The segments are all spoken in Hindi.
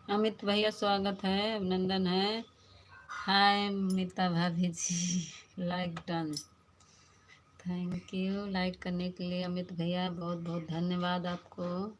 अमित भैया स्वागत है, अभिनंदन है। हाय मीता भाभी ji, like done. Thank you like करने के लिए अमित भैया, बहुत बहुत धन्यवाद आपको।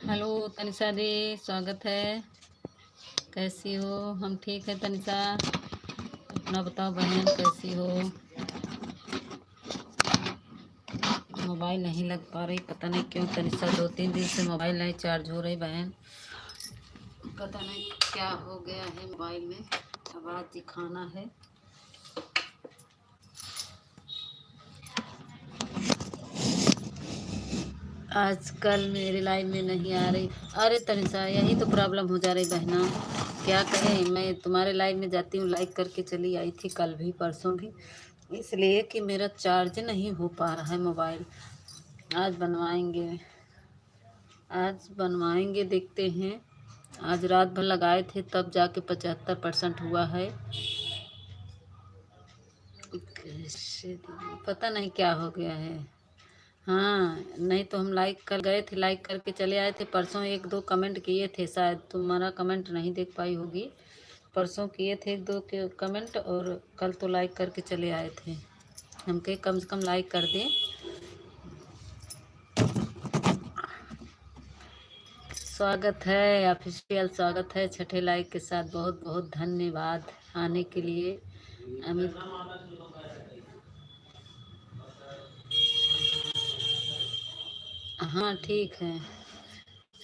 हेलो तनिषा दी, स्वागत है। कैसी हो? हम ठीक है तनिषा, अपना बताओ बहन, कैसी हो? मोबाइल नहीं लग पा रही, पता नहीं क्यों तनिषा, 2-3 दिन से मोबाइल नहीं चार्ज हो रही बहन। पता नहीं क्या हो गया है मोबाइल में। आवाज़ दिखाना है। आजकल मेरे लाइफ में नहीं आ रही। अरे तनिषा, यही तो प्रॉब्लम हो जा रही बहना। क्या कहें, मैं तुम्हारे लाइव में जाती हूँ, लाइक करके चली आई थी कल भी परसों भी, इसलिए कि मेरा चार्ज नहीं हो पा रहा है मोबाइल। आज बनवाएंगे, आज बनवाएंगे, देखते हैं। आज रात भर लगाए थे तब जाके 75% हुआ है। कैसे पता नहीं क्या हो गया है। हाँ, नहीं तो हम लाइक कर गए थे, लाइक करके चले आए थे। परसों 1-2 कमेंट किए थे, शायद तुम्हारा कमेंट नहीं देख पाई होगी। परसों किए थे 1-2 के कमेंट, और कल तो लाइक करके चले आए थे। हम कहे कम से कम लाइक कर दें। स्वागत है, ऑफिशियल स्वागत है छठे लाइक के साथ। बहुत बहुत धन्यवाद आने के लिए अमित। हाँ ठीक है,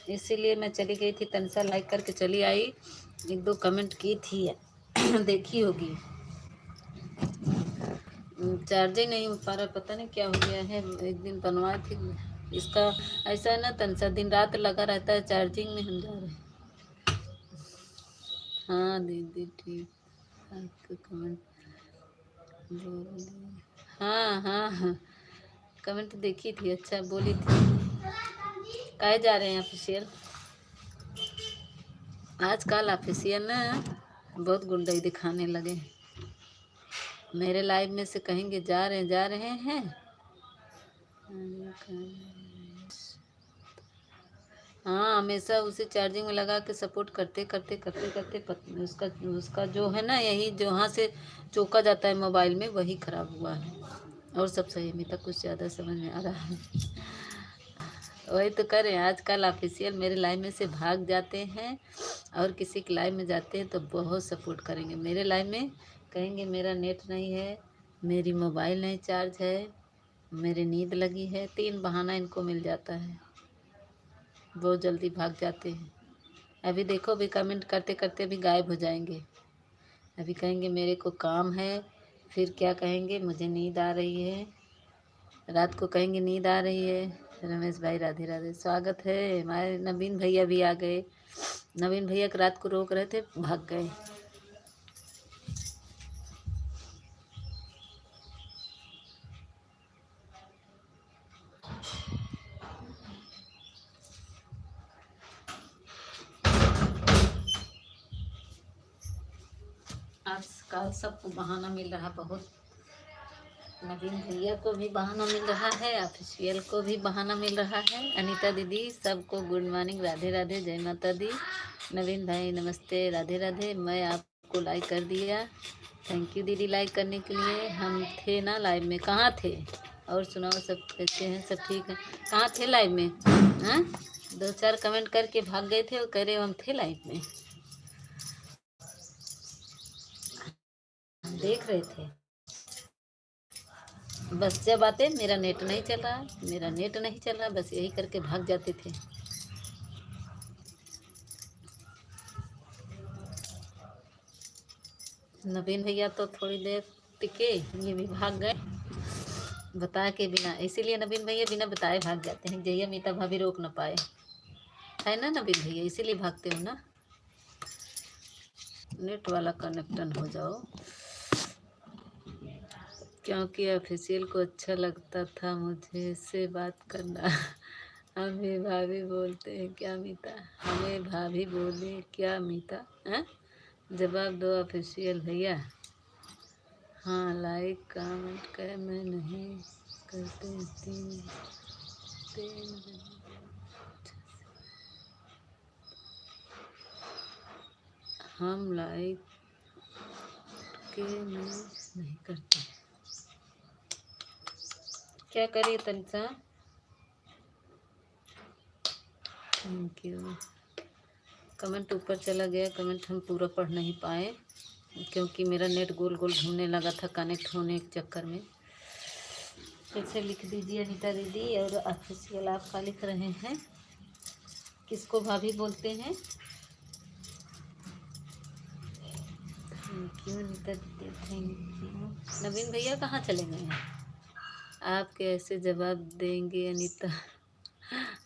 इसीलिए मैं चली गई थी, तनिषा लाइक करके चली आई। 1-2 कमेंट की थी देखी होगी। चार्ज ही नहीं हो पा रहा, पता नहीं क्या हो गया है। एक दिन बनवाए थे इसका। ऐसा है ना तनिषा, दिन रात लगा रहता है चार्जिंग में, हम जा रहे हैं। हाँ दीदी ठीक, आपके कमेंट बोल। हाँ हाँ हाँ, कमेंट देखी थी, अच्छा बोली थी। काहे जा रहे हैं ऑफिशियल? आजकल ऑफिशियल ना बहुत गुंडई दिखाने लगे। मेरे लाइव में से कहेंगे जा रहे हैं। हाँ, हमेशा उसे चार्जिंग में लगा के सपोर्ट करते करते करते करते उसका उसका जो है ना, यही जो यहाँ से चौका जाता है मोबाइल में, वही खराब हुआ है। और सब सही में तक कुछ ज़्यादा समझ में आ रहा है। वही तो करें, आजकल ऑफिशियल मेरे लाइव में से भाग जाते हैं और किसी के लाइव में जाते हैं तो बहुत सपोर्ट करेंगे। मेरे लाइव में कहेंगे मेरा नेट नहीं है, मेरी मोबाइल नहीं चार्ज है, मेरी नींद लगी है। 3 बहाना इनको मिल जाता है, बहुत जल्दी भाग जाते हैं। अभी देखो, अभी कमेंट करते करते अभी गायब हो जाएंगे। अभी कहेंगे मेरे को काम है, फिर क्या कहेंगे मुझे नींद आ रही है, रात को कहेंगे नींद आ रही है। रमेश भाई राधे राधे, स्वागत है। हमारे नवीन भैया भी आ गए। नवीन भैया को रात को रोक रहे थे, भाग गए। आजकल सबको बहाना मिल रहा बहुत। नवीन भैया को भी बहाना मिल रहा है, ऑफिशियल को भी बहाना मिल रहा है। अनीता दीदी, सबको गुड मॉर्निंग, राधे राधे, जय माता दी। नवीन भाई नमस्ते, राधे राधे। मैं आपको लाइक कर दिया, थैंक यू दीदी लाइक करने के लिए। हम थे ना लाइव में, कहाँ थे? और सुनाओ, सब कैसे हैं? सब ठीक है? कहाँ थे लाइव में? हाँ, 2-4 कमेंट करके भाग गए थे और कह रहे हम थे लाइव में, हम देख रहे थे। बस जब आते मेरा नेट नहीं चल रहा, मेरा नेट नहीं चल रहा, बस यही करके भाग जाते थे। नवीन भैया तो थोड़ी देर टिके, ये भी भाग गए बता के बिना। इसीलिए नवीन भैया बिना बताए भाग जाते हैं, जैया मीता भाभी रोक ना पाए, है ना नवीन भैया, इसीलिए भागते हो ना। नेट वाला कनेक्शन हो जाओ, क्योंकि ऑफिशियल को अच्छा लगता था मुझे से बात करना। हमें भाभी बोलते हैं क्या मीता, हमें भाभी बोले क्या मीता, हैं? जवाब दो ऑफिशियल भैया। हाँ लाइक कमेंट कर, मैं नहीं करते तीन तीन हम लाइक के नहीं करते, क्या करिए तनिषा। Thank you. कमेंट ऊपर चला गया, कमेंट हम पूरा पढ़ नहीं पाए क्योंकि मेरा नेट गोल गोल घूमने लगा था कनेक्ट होने के चक्कर में। फिर से लिख दीजिए अनीता दीदी, और ऑफिशियल आप का लिख रहे हैं, किसको भाभी बोलते हैं। थैंक यू अनीता दीदी, थैंक यू। नवीन भैया कहाँ चले गए हैं, आप कैसे जवाब देंगे अनीता,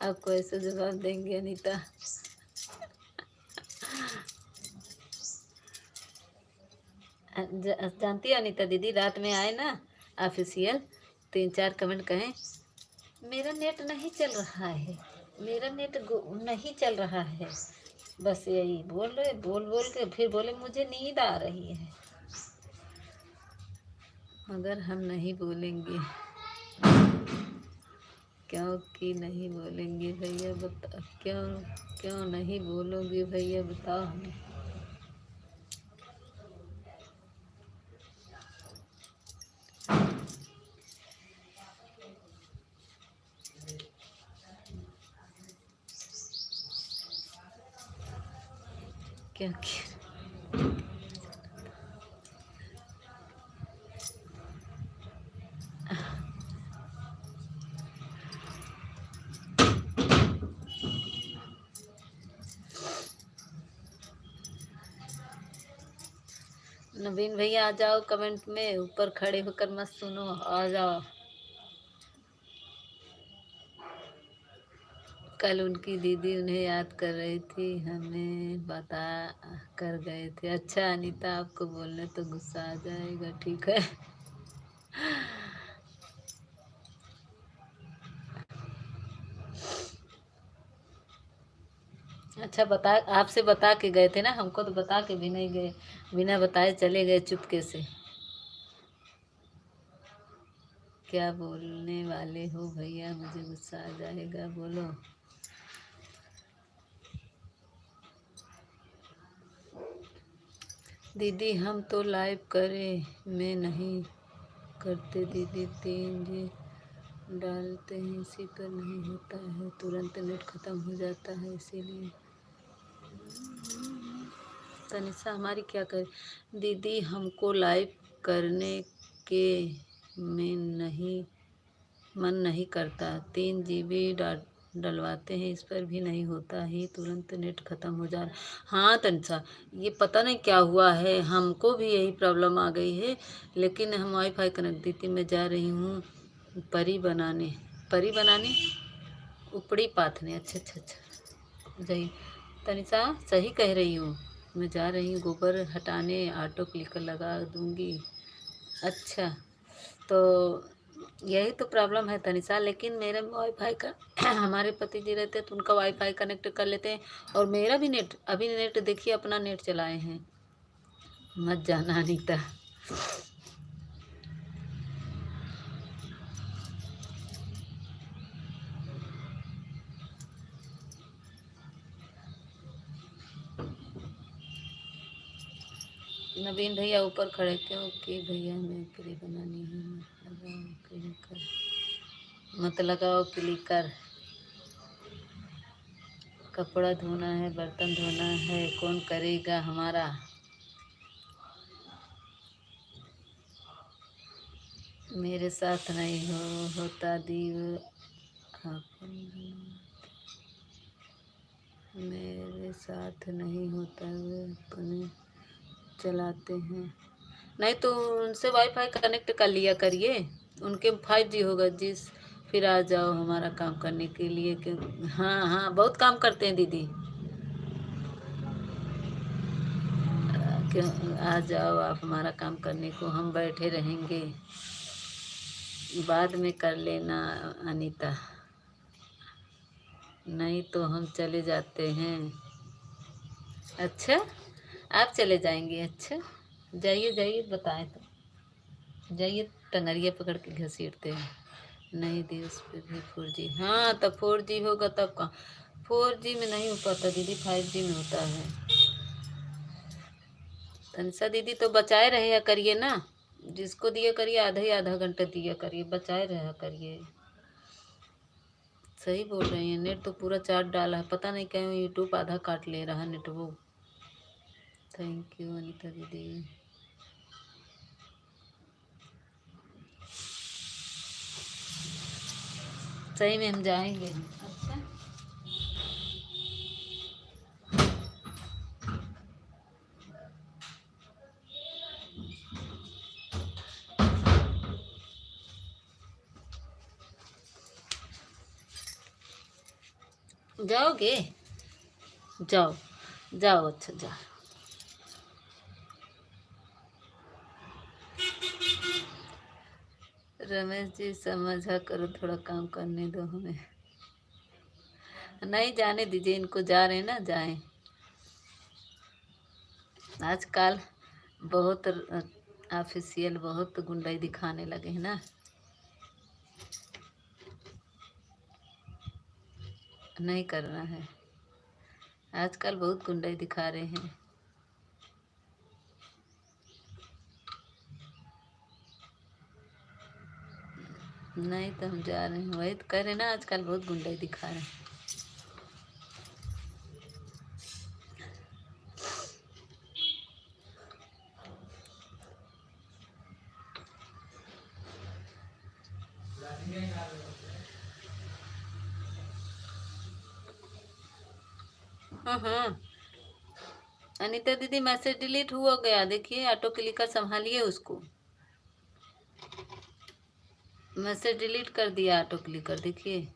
आपको ऐसे जवाब देंगे अनीता। जानती है अनीता दीदी, रात में आए ना ऑफिशियल, 3-4 कमेंट कहें मेरा नेट नहीं चल रहा है, मेरा नेट नहीं चल रहा है, बस यही बोल रहे, बोल बोल के फिर बोले मुझे नींद आ रही है। मगर हम नहीं बोलेंगे, क्योंकि नहीं बोलेंगे भैया, बता क्यों, क्यों नहीं बोलोगे भैया बताओ हमें। क्योंकि नवीन भैया आ जाओ कमेंट में, ऊपर खड़े होकर मत सुनो, आ जाओ। कल उनकी दीदी उन्हें याद कर रही थी, हमें बता कर गए थे। अच्छा अनीता, आपको बोलने तो गुस्सा आ जाएगा, ठीक है। अच्छा बता, आपसे बता के गए थे ना, हमको तो बता के भी नहीं गए, बिना बताए चले गए चुपके से। क्या बोलने वाले हो भैया, मुझे गुस्सा आ जाएगा, बोलो। दीदी हम तो लाइव करे में नहीं करते दीदी, 3G डालते हैं इसी पर नहीं होता है, तुरंत नेट ख़त्म हो जाता है इसीलिए। तनिषा हमारी क्या करे दीदी, हमको लाइव करने के में नहीं मन नहीं करता, 3GB डलवाते हैं इस पर भी नहीं होता ही, तुरंत नेट ख़त्म हो जा रहा। हाँ तनिषा, ये पता नहीं क्या हुआ है, हमको भी यही प्रॉब्लम आ गई है, लेकिन हम वाईफाई कनेक्ट दी थी। मैं जा रही हूँ परी बनाने, परी बनाने, उपड़ी पाथने, अच्छा अच्छा अच्छा सही। तनिषा सही कह रही हूँ, मैं जा रही हूँ गोबर हटाने, ऑटो क्लिकर लगा दूँगी। अच्छा, तो यही तो प्रॉब्लम है तनिषा, लेकिन मेरे वाईफाई का हमारे पति जी रहते हैं तो उनका वाईफाई कनेक्ट कर लेते हैं, और मेरा भी नेट, अभी नेट देखिए अपना नेट चलाए हैं। मत जाना अनीता। नवीन भैया ऊपर खड़े, क्योंकि भैया मैं पूरी बनानी है, मत लगाओ क्लिकर, कपड़ा धोना है, बर्तन धोना है, कौन करेगा हमारा। मेरे साथ नहीं होता दीव, मेरे साथ नहीं होता, वे अपने चलाते हैं। नहीं तो उनसे वाईफाई कनेक्ट कर लिया करिए, उनके 5G होगा जिस, फिर आ जाओ हमारा काम करने के लिए कि। हाँ हाँ, बहुत काम करते हैं दीदी। क्यों, आ जाओ आप हमारा काम करने को, हम बैठे रहेंगे। बाद में कर लेना अनीता, नहीं तो हम चले जाते हैं। अच्छा, आप चले जाएंगे? अच्छा, जाइए जाइए, बताएं तो जाइए। टंगरिया पकड़ के घसीटते हैं। नहीं दी उस पर भी 4G। हाँ, तब 4G होगा तब कहाँ, 4G में नहीं हो पाता दीदी, 5G में होता है। तनिषा दीदी तो बचाए रहे करिए ना, जिसको दिया करिए आधा ही आधा घंटा दिया करिए, बचाए रहा करिए। सही बोल रही हैं, नेट तो पूरा चार्ज डाला है, पता नहीं क्यों यूट्यूब आधा काट ले रहा नेट वो। थैंक यू अनीता दीदी। सही में हम जाएंगे हम। अच्छा, जाओगे? जाओ जाओ, अच्छा जाओ। रमेश जी समझा करो, थोड़ा काम करने दो हमें। नहीं, जाने दीजिए, इनको जा रहे हैं ना, जाएं। आजकल बहुत ऑफिशियल बहुत गुंडाई दिखाने लगे हैं ना। नहीं करना है, आजकल बहुत गुंडाई दिखा रहे हैं। नहीं तो हम जा रहे हैं, वही तो कह रहे हैं ना, आजकल बहुत गुंडाई दिखा रहे हैं। हाँ हाँ, अनीता दीदी मैसेज डिलीट हुआ गया, देखिए ऑटो क्लिकर संभालिए उसको। मैसेज डिलीट कर दिया ऑटो क्लिकर, देखिए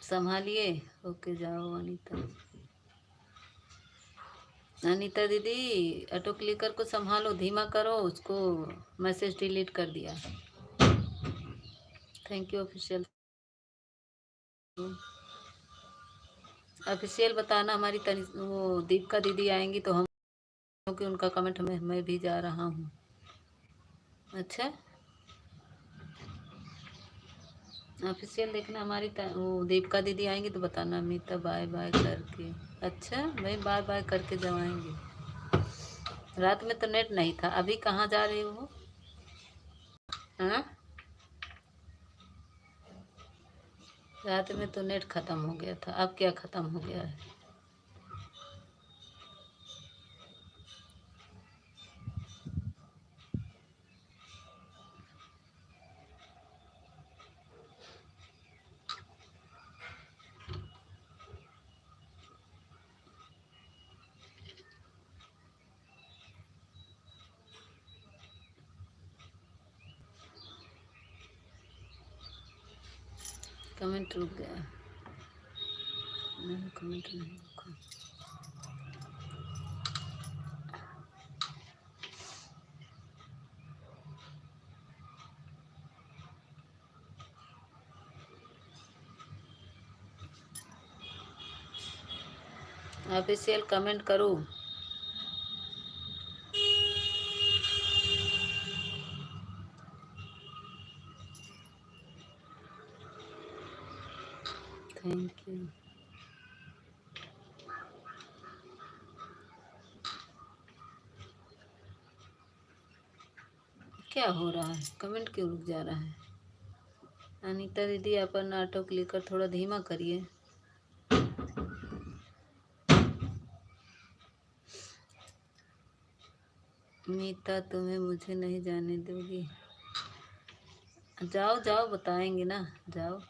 संभालिए। ओके, जाओ अनीता। अनीता दीदी ऑटो क्लिकर को संभालो, धीमा करो उसको, मैसेज डिलीट कर दिया। Thank you official. ऑफिशियल बताना, हमारी वो दीपिका दीदी आएंगी तो हम, क्योंकि उनका कमेंट में मैं भी जा रहा हूँ। अच्छा, ऑफिशियल देखना, हमारी वो दीपिका दीदी आएंगी तो बताना अमिता बाय बाय करके। अच्छा, भाई बाय बाय करके जब आएंगे। रात में तो नेट नहीं था, अभी कहाँ जा रहे हो? हाँ, रात में तो नेट खत्म हो गया था, अब क्या खत्म हो गया है? कमेंट रुक गया? नहीं, कमेंट नहीं रुका। ऑफिशियल कमेंट करो। Thank you. क्या हो रहा है, कमेंट क्यों रुक जा रहा है? अनीता दीदी अपन ऑटो क्लिकर थोड़ा धीमा करिए। मीता तुम्हें मुझे नहीं जाने दोगी? जाओ जाओ, बताएंगे ना, जाओ।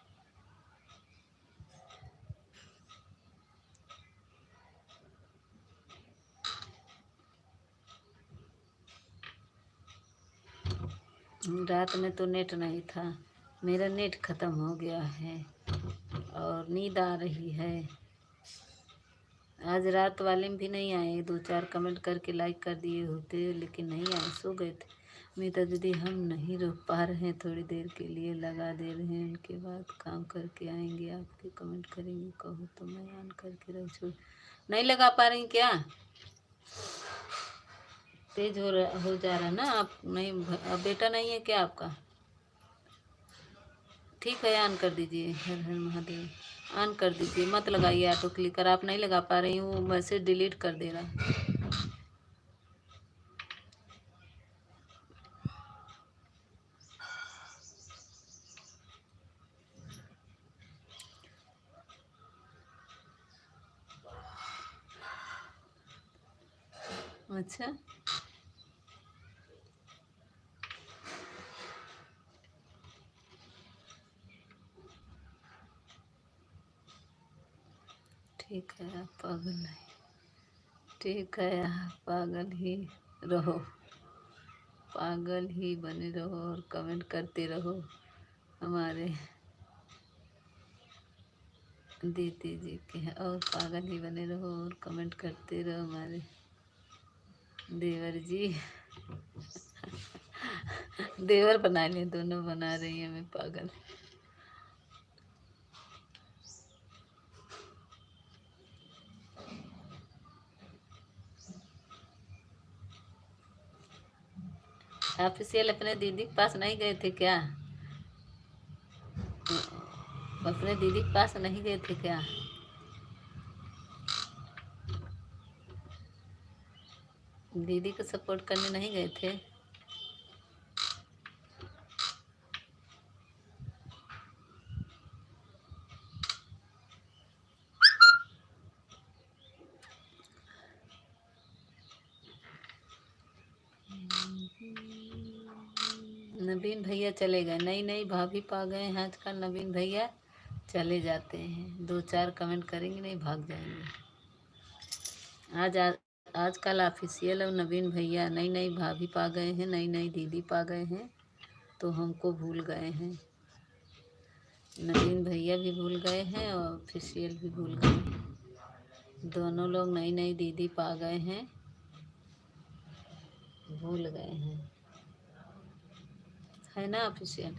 रात में तो नेट नहीं था, मेरा नेट ख़त्म हो गया है और नींद आ रही है। आज रात वाले में भी नहीं आए, 2-4 कमेंट करके लाइक कर दिए होते लेकिन नहीं आए, सो गए थे। मीता दीदी हम नहीं रुक पा रहे हैं, थोड़ी देर के लिए लगा दे रहे हैं, उनके बाद काम करके आएंगे, आपके कमेंट करेंगे, कहो तो मैं ऑन करके रख छोड़। नहीं लगा पा रही क्या? तेज हो जा रहा ना आप? नहीं, अब बेटा नहीं है क्या आपका? ठीक है, ऑन कर दीजिए। हर हर महादेव, ऑन कर दीजिए, मत लगाइए ऑटो क्लिकर। आप नहीं लगा पा रही हूँ, मैसेज डिलीट कर दे रहा। अच्छा, ठीक है, आप पागल नहीं, ठीक है, आप पागल ही रहो, पागल ही बने रहो और कमेंट करते रहो। हमारे दीदी जी के और पागल ही बने रहो और कमेंट करते रहो। हमारे देवर जी देवर बना लिए, दोनों बना रही है, मैं पागल। ऑफिशियल अपने दीदी के पास नहीं गए थे क्या? अपने दीदी के पास नहीं गए थे क्या? दीदी को सपोर्ट करने नहीं गए थे? नवीन भैया चले गए, नई नई भाभी पा गए हैं आजकल। नवीन भैया चले जाते हैं, 2-4 कमेंट करेंगे, नहीं भाग जाएंगे। आजकल ऑफिशियल और नवीन भैया नई नई भाभी पा गए हैं, नई नई दीदी पा गए हैं, तो हमको भूल गए हैं। नवीन भैया भी भूल गए हैं और ऑफिशियल भी भूल गए हैं। दोनों लोग नई नई दीदी पा गए हैं, भूल गए हैं, है ना ऑफिशियल?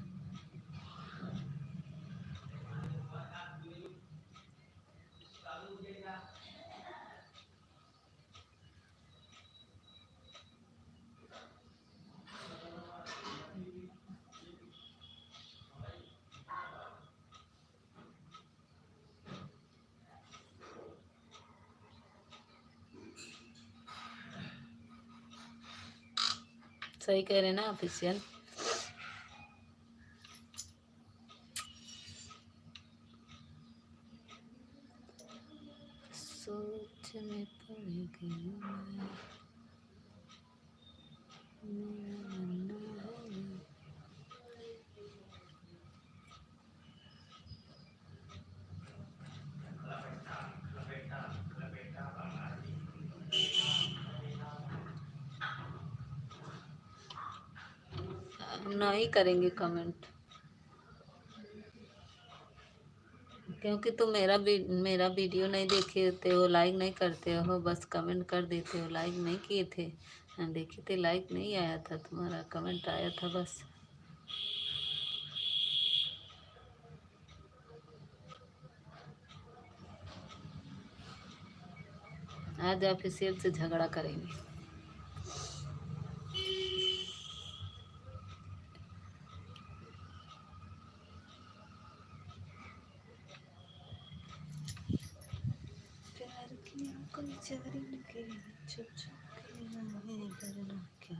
सही कह रहे हैं ना ऑफिशियल? सोच में पड़ गई मैं, मेरा मन्ना है। अब नहीं करेंगे कमेंट, क्योंकि तुम मेरा वीडियो नहीं देखे होते हो, लाइक नहीं करते हो, बस कमेंट कर देते हो। लाइक नहीं किए थे? हाँ, देखे थे, लाइक नहीं आया था तुम्हारा, कमेंट आया था बस। आज ऑफिशियल से झगड़ा करेंगे। प्यार की कोई चारी के छुप छुप के है करना क्या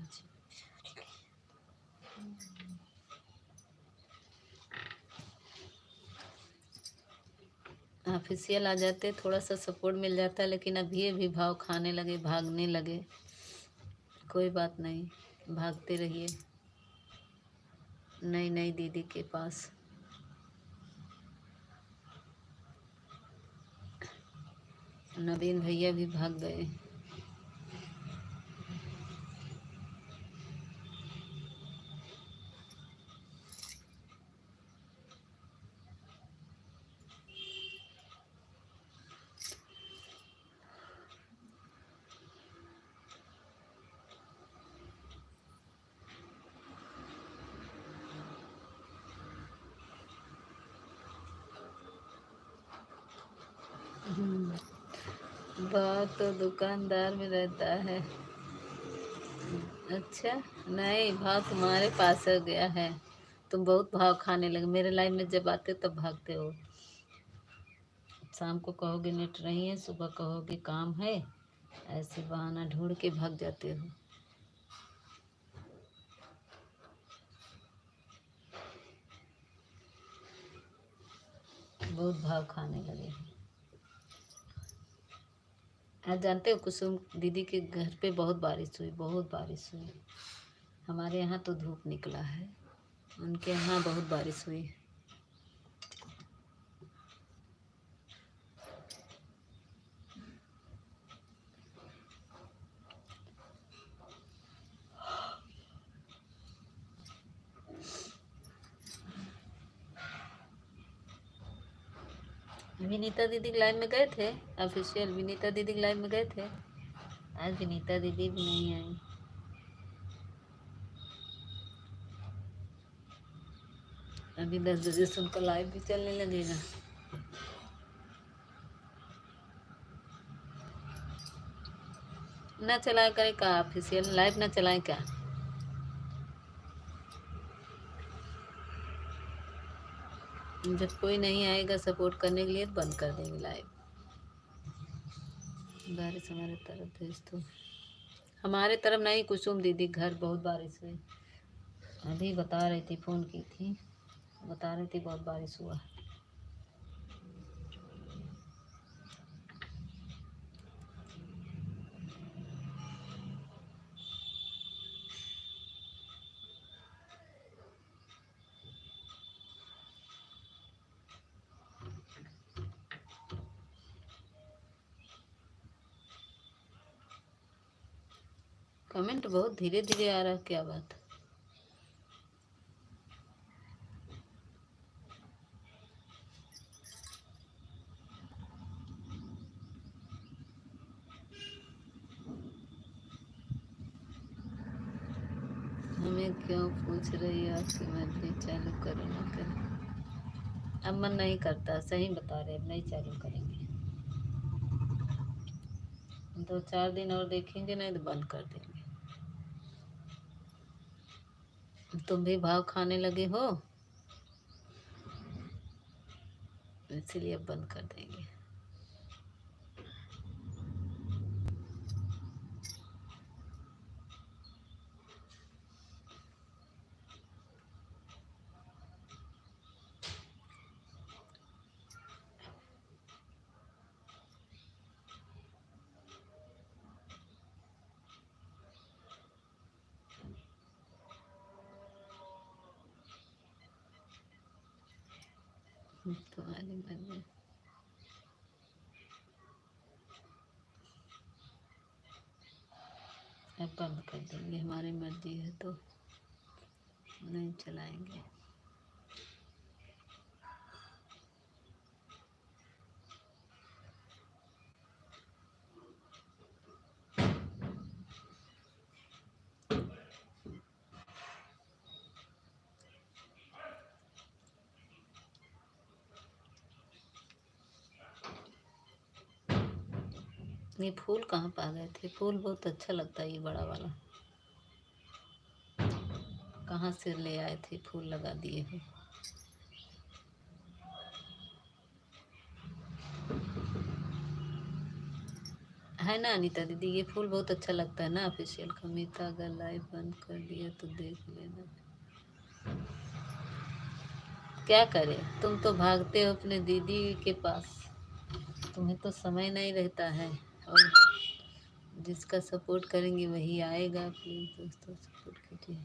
ऑफिशियल आ जाते, थोड़ा सा सपोर्ट मिल जाता, लेकिन अभी अभी भाव खाने लगे, भागने लगे। कोई बात नहीं, भागते रहिए नई नई दीदी के पास। नवीन भैया भी भाग गए। भाव तो दुकानदार में रहता है। अच्छा। नहीं, भाव तुम्हारे पास हो गया है। तुम बहुत भाव खाने लगे, मेरे लाइन में जब आते हो तब भागते हो। शाम को कहोगे नेट नहीं है, सुबह कहोगे काम है, ऐसे बहाना ढूंढ के भाग जाते हो। बहुत भाव खाने लगे। आज जानते हो कुसुम दीदी के घर पे बहुत बारिश हुई, बहुत बारिश हुई। हमारे यहाँ तो धूप निकला है, उनके यहाँ बहुत बारिश हुई। विनीता दीदी के लाइव में गए थे, ऑफिशियल विनीता दीदी के लाइव में गए थे। आज विनीता दीदी भी नहीं आई। अभी 10 बजे से उनका लाइव भी चलने लगेगा। ना चलाए करे का ऑफिशियल लाइव, ना चलाए क्या? जब कोई नहीं आएगा सपोर्ट करने के लिए तो बंद कर देंगे लाइव। बारिश हमारे तरफ भेज तो। हमारे तरफ नहीं, कुसुम दीदी घर बहुत बारिश हुई। अभी बता रही थी, फ़ोन की थी, बता रही थी बहुत बारिश हुआ। कमेंट बहुत धीरे धीरे आ रहा है, क्या बात? हमें क्यों पूछ रही है आपकी मर्जी, चालू करो ना करो। अब मन नहीं करता, सही बता रहे, अब नहीं चालू करेंगे। 2-4 दिन और देखेंगे, नहीं तो बंद कर देंगे। तुम भी भाव खाने लगे हो, इसीलिए अब बंद कर देंगे। तुम्हारी मर्जी। अब बंद कर देंगे, हमारी मर्जी है तो नहीं चलाएंगे। ये फूल कहाँ पा गए थे? फूल बहुत अच्छा लगता है, ये बड़ा वाला कहाँ से ले आए थे? फूल लगा दिए हो। है ना अनीता दीदी, ये फूल बहुत अच्छा लगता है ना ऑफिशियल। कमिता अगर लाइव बंद कर दिया तो देख लेना। क्या करे, तुम तो भागते हो अपने दीदी के पास, तुम्हें तो समय नहीं रहता है। और जिसका सपोर्ट करेंगे वही आएगा। प्लीज़ दोस्तों सपोर्ट कीजिए,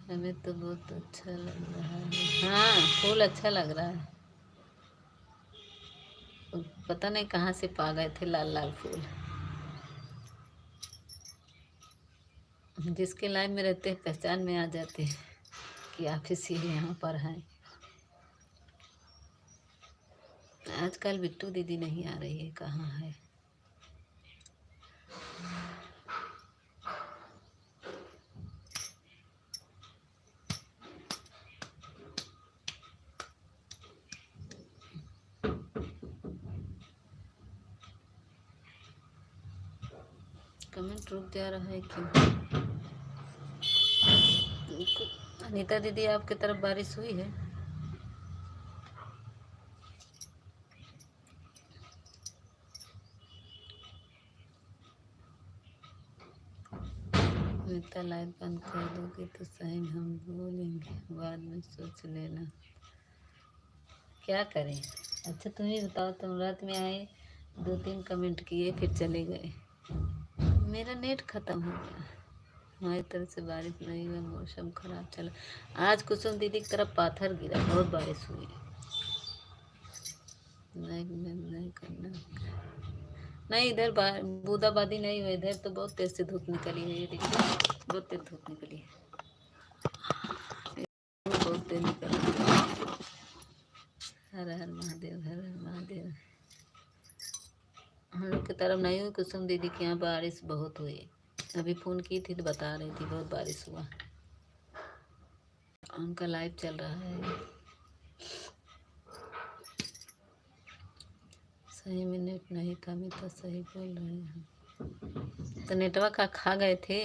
हमें तो बहुत अच्छा लग रहा है। हाँ, फूल अच्छा लग रहा है। पता नहीं कहाँ से पा गए थे लाल लाल फूल। जिसके लाइन में रहते हैं पहचान में आ जाते हैं कि ऑफिस ये यहाँ पर हैं। आजकल बिट्टू दीदी नहीं आ रही है, कहाँ है? कमेंट रुक जा रहा है क्यों? अनीता दीदी आपकी तरफ बारिश हुई है? अनीता लाइव बंद कर दोगे तो सही, हम बोलेंगे बाद में सोच लेना। क्या करें? अच्छा तुम ही बताओ, तुम रात में आए 2-3 कमेंट किए फिर चले गए। मेरा नेट खत्म हो गया। हमारी तरफ से बारिश नहीं हुआ, मौसम खराब चला। आज कुसुम दीदी की तरफ पाथर गिरा, बहुत बारिश हुई। नहीं करना, नहीं इधर बूंदाबांदी नहीं हुई, इधर तो बहुत तेज से धूप निकली है। ये देखिए बहुत तेज धूप निकली है, बहुत तेज निकली है। हर हर महादेव, हर हर महादेव। हम लोग की तरफ नहीं हुई, कुसुम दीदी के यहाँ बारिश बहुत हुई। अभी फ़ोन की थी तो बता रही थी बहुत बारिश हुआ। उनका लाइव चल रहा है। सही में नेट नहीं था, मैं तो सही बोल रहे हैं। तो नेटवर्क का खा गए थे,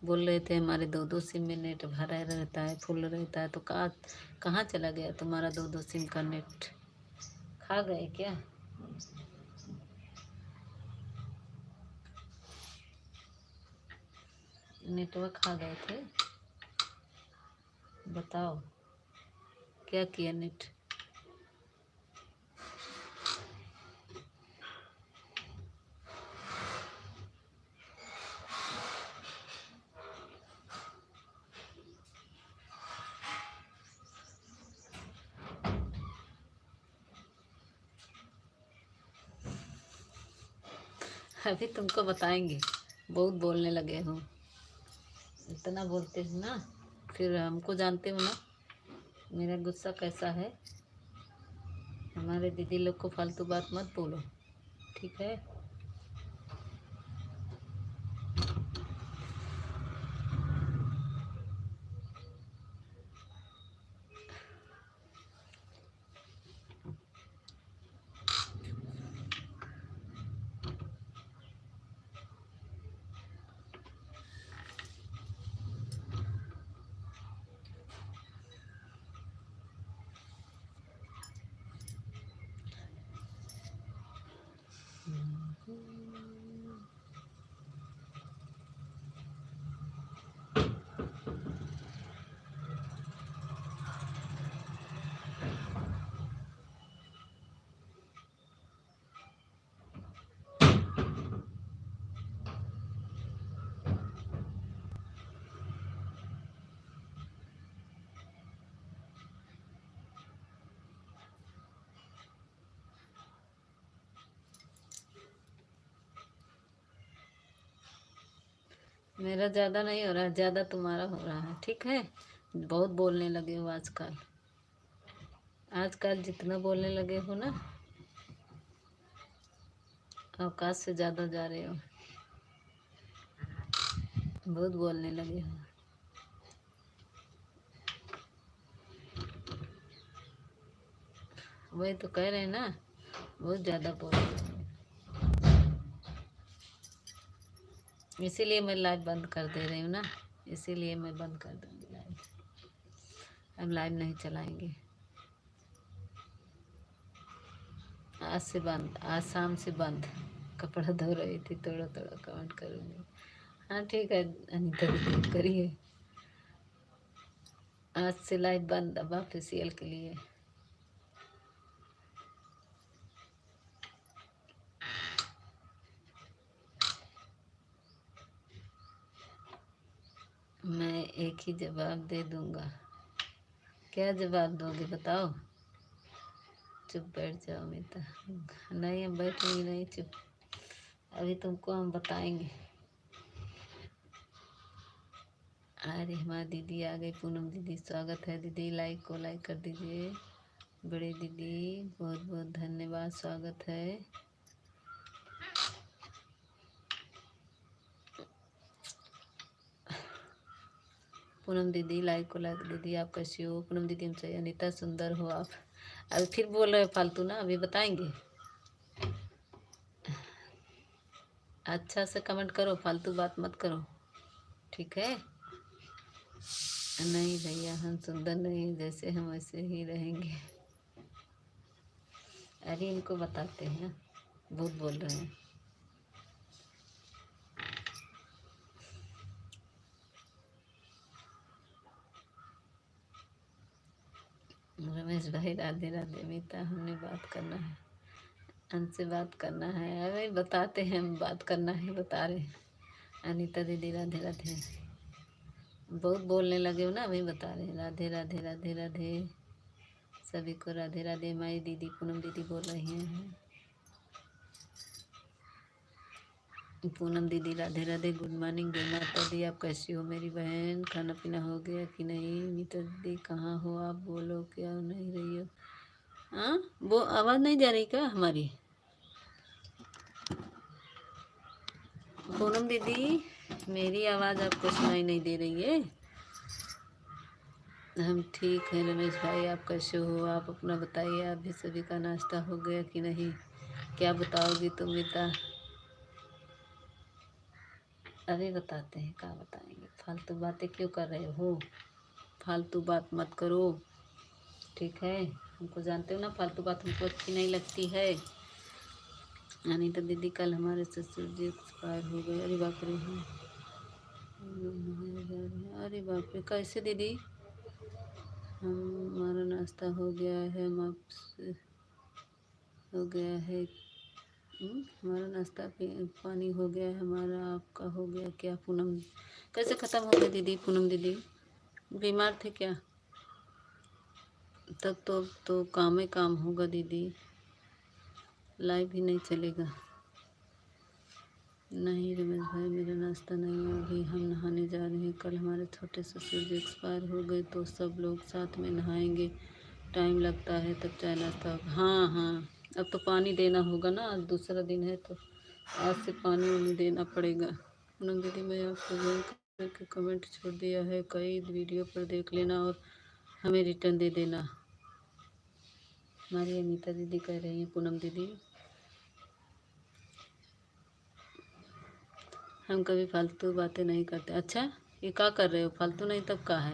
बोल रहे थे हमारे 2-2 सिम में नेट भरा रहता है, फुल रहता है। तो कहाँ चला गया तुम्हारा 2-2 सिम का नेट? खा गए क्या? नेटवर्क खा गए थे? बताओ क्या किया नेट? अभी तुमको बताएंगे, बहुत बोलने लगे हो, इतना बोलते हो ना, फिर हमको जानते हो ना मेरा गुस्सा कैसा है। हमारे दीदी लोग को फालतू बात मत बोलो, ठीक है? मेरा ज़्यादा नहीं हो रहा है, ज़्यादा तुम्हारा हो रहा है, ठीक है? बहुत बोलने लगे हो आजकल। आजकल जितना बोलने लगे हो ना, औकात से ज़्यादा जा रहे हो, बहुत बोलने लगे हो। वही तो कह रहे हैं ना, बहुत ज़्यादा बोल रहे हो। इसीलिए मैं लाइव बंद कर दे रही हूँ ना, इसीलिए मैं बंद कर दूँगी लाइव। अब लाइव नहीं चलाएंगे, आज से बंद, आज शाम से बंद। कपड़ा धो रही थी, थोड़ा थोड़ा कमेंट करूँगी। हाँ ठीक है अनीता दीदी, करिए। आज से लाइव बंद, अब ऑफिशियल के लिए। मैं एक ही जवाब दे दूँगा। क्या जवाब दोगे बताओ? चुप बैठ जाओ अमिता। नहीं हम बैठेंगे नहीं चुप, अभी तुमको हम बताएंगे। अरे हमारी दीदी आ गई, पूनम दीदी, स्वागत है दीदी। लाइक को लाइक कर दीजिए। बड़े दीदी बहुत बहुत धन्यवाद, स्वागत है। पूनम दीदी लाइक को लाइक दीदी। आप कैसी हो पूनम दीदी? हम सही। अनीता सुंदर हो आप। अभी फिर बोल रहे फालतू ना, अभी बताएंगे। अच्छा से कमेंट करो, फालतू बात मत करो, ठीक है। नहीं भैया, हम सुंदर नहीं, जैसे हम वैसे ही रहेंगे। अरे इनको बताते हैं, बहुत बोल रहे हैं। रमेश भाई राधे राधे। मीता, हमने बात करना है, हमसे बात करना है। अरे बताते हैं, हम बात करना है, बता रहे हैं। अनीता दीदी राधे राधे। बहुत बोलने लगे हो ना, वही बता रहे हैं। राधे राधे राधे राधे सभी को राधे राधे। माई दीदी पूनम दीदी बोल रही हैं। पूनम दीदी राधे राधे, गुड मॉर्निंग। जय माता दी। आप कैसी हो मेरी बहन? खाना पीना हो गया कि नहीं? मीता दीदी कहाँ हो आप? बोलो, क्या नहीं रही हो? हाँ, वो आवाज़ नहीं जा रही क्या हमारी? पूनम दीदी, मेरी आवाज़ आपको सुनाई नहीं दे रही है? हम ठीक हैं रमेश भाई, आप कैसे हो? आप अपना बताइए। आप भी सभी का नाश्ता हो गया कि नहीं? क्या बताओगी तुम मीता? अभी बताते हैं, क्या बताएंगे? फालतू बातें क्यों कर रहे हो? फालतू बात मत करो, ठीक है। हमको जानते हो ना, फालतू बात हमको अच्छी नहीं लगती है। अनीता दीदी, कल हमारे ससुर जी एक्सपायर हो गए। अरे बाप रे। अरे बाप रे, कैसे दीदी? हमारा नाश्ता हो गया है, हम आपसे हो गया है। हमारा नाश्ता पानी हो गया है, हमारा आपका हो गया क्या? पूनम, कैसे ख़त्म हो गया दीदी? पूनम दीदी बीमार थे क्या? तब तो काम ही काम होगा दीदी, लाइव भी नहीं चलेगा। नहीं रमेश भाई, मेरा नाश्ता नहीं है, अभी हम नहाने जा रहे हैं। कल हमारे छोटे ससुर जी एक्सपायर हो गए, तो सब लोग साथ में नहाएंगे। टाइम लगता है, तब चाय नाश्ता होगा। हाँ हाँ, अब तो पानी देना होगा ना, आज दूसरा दिन है तो आज से पानी वानी देना पड़ेगा। पूनम दीदी, मैं आपको ज्वाइन करके कमेंट छोड़ दिया है, कई वीडियो पर देख लेना और हमें रिटर्न दे देना। हमारी अनीता दीदी कह रही हैं। पूनम दीदी, हम कभी फालतू बातें नहीं करते। अच्छा, ये क्या कर रहे हो? फालतू नहीं तब का है?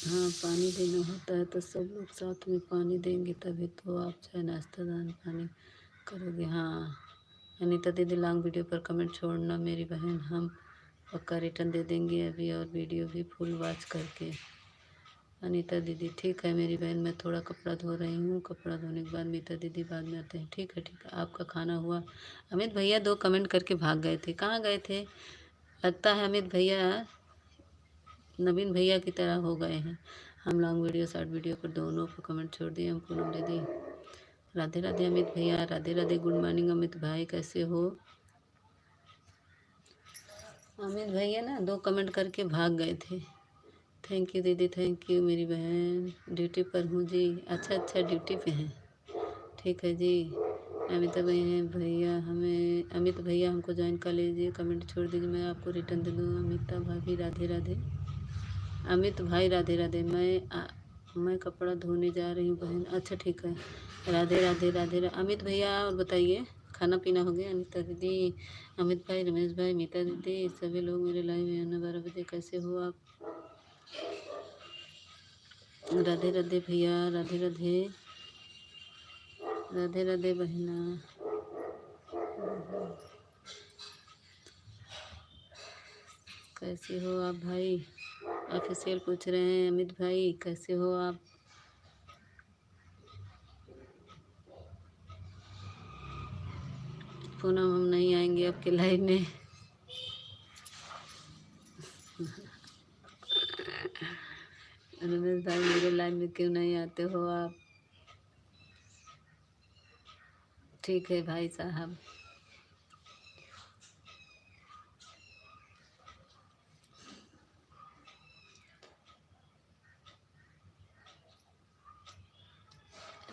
हाँ, पानी देना होता है तो सब लोग साथ में पानी देंगे, तभी तो आप चाहे नाश्ता दान पानी करोगे। हाँ अनीता दीदी, लॉन्ग वीडियो पर कमेंट छोड़ना मेरी बहन, हम पक्का रिटर्न दे देंगे अभी, और वीडियो भी फुल वॉच करके। अनीता दीदी, ठीक है मेरी बहन, मैं थोड़ा कपड़ा धो रही हूँ, कपड़ा धोने के बाद मीता दीदी बाद में आते हैं। ठीक है ठीक है, आपका खाना हुआ? अमित भैया 2 कमेंट करके भाग गए थे, कहाँ गए थे? लगता है अमित भैया नवीन भैया की तरह हो गए हैं। हम लॉन्ग वीडियो शॉर्ट वीडियो पर दोनों पर कमेंट छोड़ दिए। हम पूनम दीदी राधे राधे। अमित भैया राधे राधे, गुड मॉर्निंग। अमित भाई कैसे हो? अमित भैया ना 2 कमेंट करके भाग गए थे। थैंक यू दीदी, थैंक यू मेरी बहन। ड्यूटी पर हूँ जी। अच्छा अच्छा, ड्यूटी पे हैं, ठीक है जी। अमित भैया हमें, अमित भैया हमको ज्वाइन कर लीजिए, कमेंट छोड़ दीजिए, मैं आपको रिटर्न दे दूँगा। अमिता भाभी राधे राधे। अमित भाई राधे राधे। मैं कपड़ा धोने जा रही हूँ बहन। अच्छा ठीक है, राधे राधे राधे अमित भैया, और बताइए खाना पीना हो गया? अनिता दीदी, अमित भाई, रमेश भाई, मीता दीदी, सभी लोग मेरे लाइव में आना 12 बजे। कैसे हो आप? राधे राधे भैया, राधे राधे राधे राधे बहना। कैसे हो आप भाई? ऑफिशियल पूछ रहे हैं। अमित भाई कैसे हो आप? पूनम, हम नहीं आएंगे आपके लाइव में। रमेश भाई, मेरे लाइव में क्यों नहीं आते हो आप? ठीक है भाई साहब।